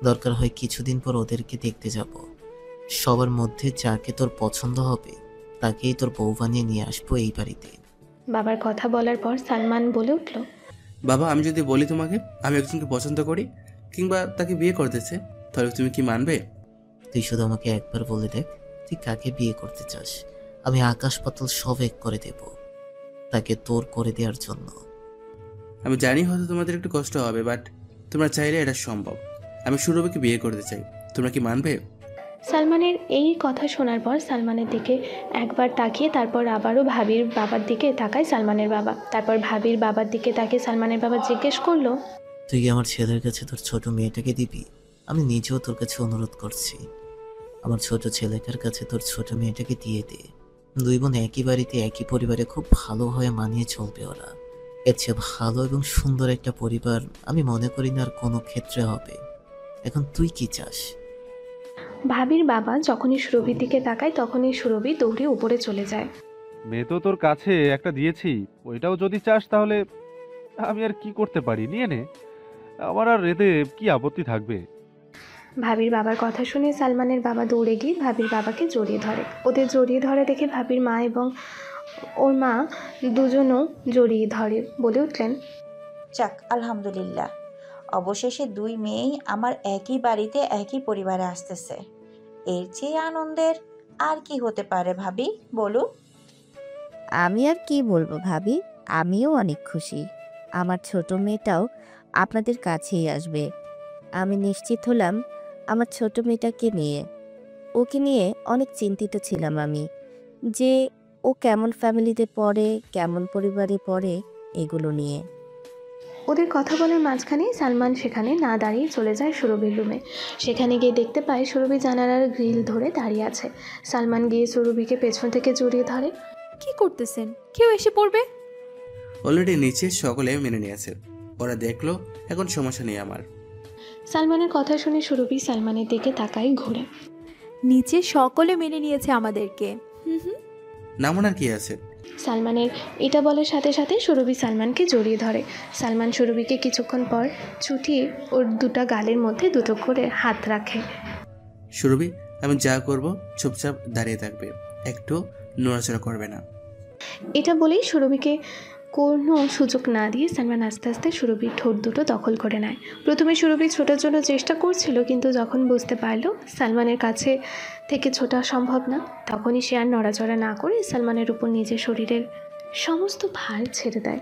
দরকার হয় কিছুদিন পর ওদেরকে দেখতে যাব। সবার মধ্যে যাকে তোর পছন্দ হবে তাকেই তোর বউ বানিয়ে নিয়ে আসবো এই বাড়িতে। বাবার কথা বলার পর সালমান বলে উঠল, বাবা, আমি যদি বলি তোমাকে আমি একজনকে পছন্দ করি কিংবা তাকে বিয়ে করতেছে, তাহলে তুমি কি মানবে? তুই শুধু আমাকে একবার বলে দেখ তুই কাকে বিয়ে করতে চাস। আমি আকাশ পাতাল সব এক করে দেব তাকে তোর করে দেওয়ার জন্য। আমি জানি হয়তো তোমাদের একটু কষ্ট হবে, বাট তোমরা চাইলে এটা সম্ভব। আমি সুরভিকে বিয়ে করতে চাই, তোমরা কি মানবে? সালমানের এই কথা শোনার পর সালমানের দিকে একবার তাকিয়ে তারপর আবারও ভাবির বাবার দিকে তাকায় সালমানের বাবা। তারপর ভাবির বাবার দিকে তাকিয়ে সালমানের বাবা জিজ্ঞেস করলো, তুই কি আমার ছেলের কাছে তোর ছোট মেয়েটাকে দিবি? আমি নিজেও তোর কাছে অনুরোধ করছি, আমার ছোট ছেলেটার কাছে তোর ছোট মেয়েটাকে দিয়ে দে। দুই বোন একই বাড়িতে একই পরিবারে খুব ভালোভাবে মানিয়ে চলবে ওরা। এর চেয়ে ভালো এবং সুন্দর একটা পরিবার আমি মনে করি না আর কোনো ক্ষেত্রে হবে। এখন তুই কি চাস? ভাবির বাবা যখনই সুরভির দিকে তাকায় তখনই সুরভি দৌড়ে উপরে চলে যায়। মেয়ে তো তোর কাছে একটা দিয়েছি, ওইটাও যদি চাস তাহলে আমি আর কি করতে পারি, নিয়ে নে। আমার আর এতে কি আপত্তি থাকবে? ভাবির বাবার কথা শুনে সালমানের বাবা দৌড়ে গিয়ে ভাবির বাবাকে জড়িয়ে ধরে। ওদের জড়িয়ে ধরে দেখে ভাবির মা এবং ওর মা দুজনও জড়িয়ে ধরে, বলে উঠলেন, যাক আলহামদুলিল্লাহ, অবশেষে দুই মেয়েই আমার একই বাড়িতে একই পরিবারে আসতেছে। এর চেয়ে আনন্দের আর কি হতে পারে ভাবি, বলুন। আমি আর কি বলবো ভাবি, আমিও অনেক খুশি। আমার ছোট মেয়েটাও আপনাদের কাছেই আসবে। আমি নিশ্চিত হলাম আমার ছোট মেয়েটাকে নিয়ে। ওকে নিয়ে অনেক চিন্তিত ছিলাম আমি, যে ও কেমন ফ্যামিলিতে পড়ে, কেমন পরিবারে পড়ে, এগুলো নিয়ে। ওদের কথা বলার মাঝখানে সালমান সেখানে না দাঁড়িয়ে চলে যায় সুরভির রুমে। সেখানে গিয়ে দেখতে পায় সুরভি জানালার গ্রিল ধরে দাঁড়িয়ে আছে। সালমান গিয়ে সুরভিকে পেছন থেকে জড়িয়ে ধরে। কি করতেছেন? কেউ এসে পড়বে। অলরেডি নিচে সকলে মেনে নিয়েছে, ওরা দেখলো, এখন সমস্যা নেই আমার। সালমানের কথা শুনে সুরভি সালমানের দিকে তাকায় ঘুরে। নিচে সকলে মেনে নিয়েছে আমাদেরকে। না মনার কি আছে? সালমানের এটা বলার সাথে সাথে সুরভি সালমানকে জড়িয়ে ধরে। সালমান সুরভিকে কিছুক্ষণ পর ছুটিয়ে ওর দুটা গালের মধ্যে দুটো করে হাত রাখে। সুরভি, আমি যা করব চুপচাপ দাঁড়িয়ে থাকবে, একটু নড়াচড়া করবে না। এটা বলেই সুরভিকে কোনো সুযোগ না দিয়ে সালমান আস্তে আস্তে সুরভির ঠোঁট দুটো দখল করে নেয়। প্রথমে সুরভি ছোটার জন্য চেষ্টা করছিল, কিন্তু যখন বুঝতে পারলো সালমানের কাছে থেকে ছোটা সম্ভব না, তখনই সে আর নড়াচড়া না করে সালমানের উপর নিজের শরীরের সমস্ত ভার ছেড়ে দেয়।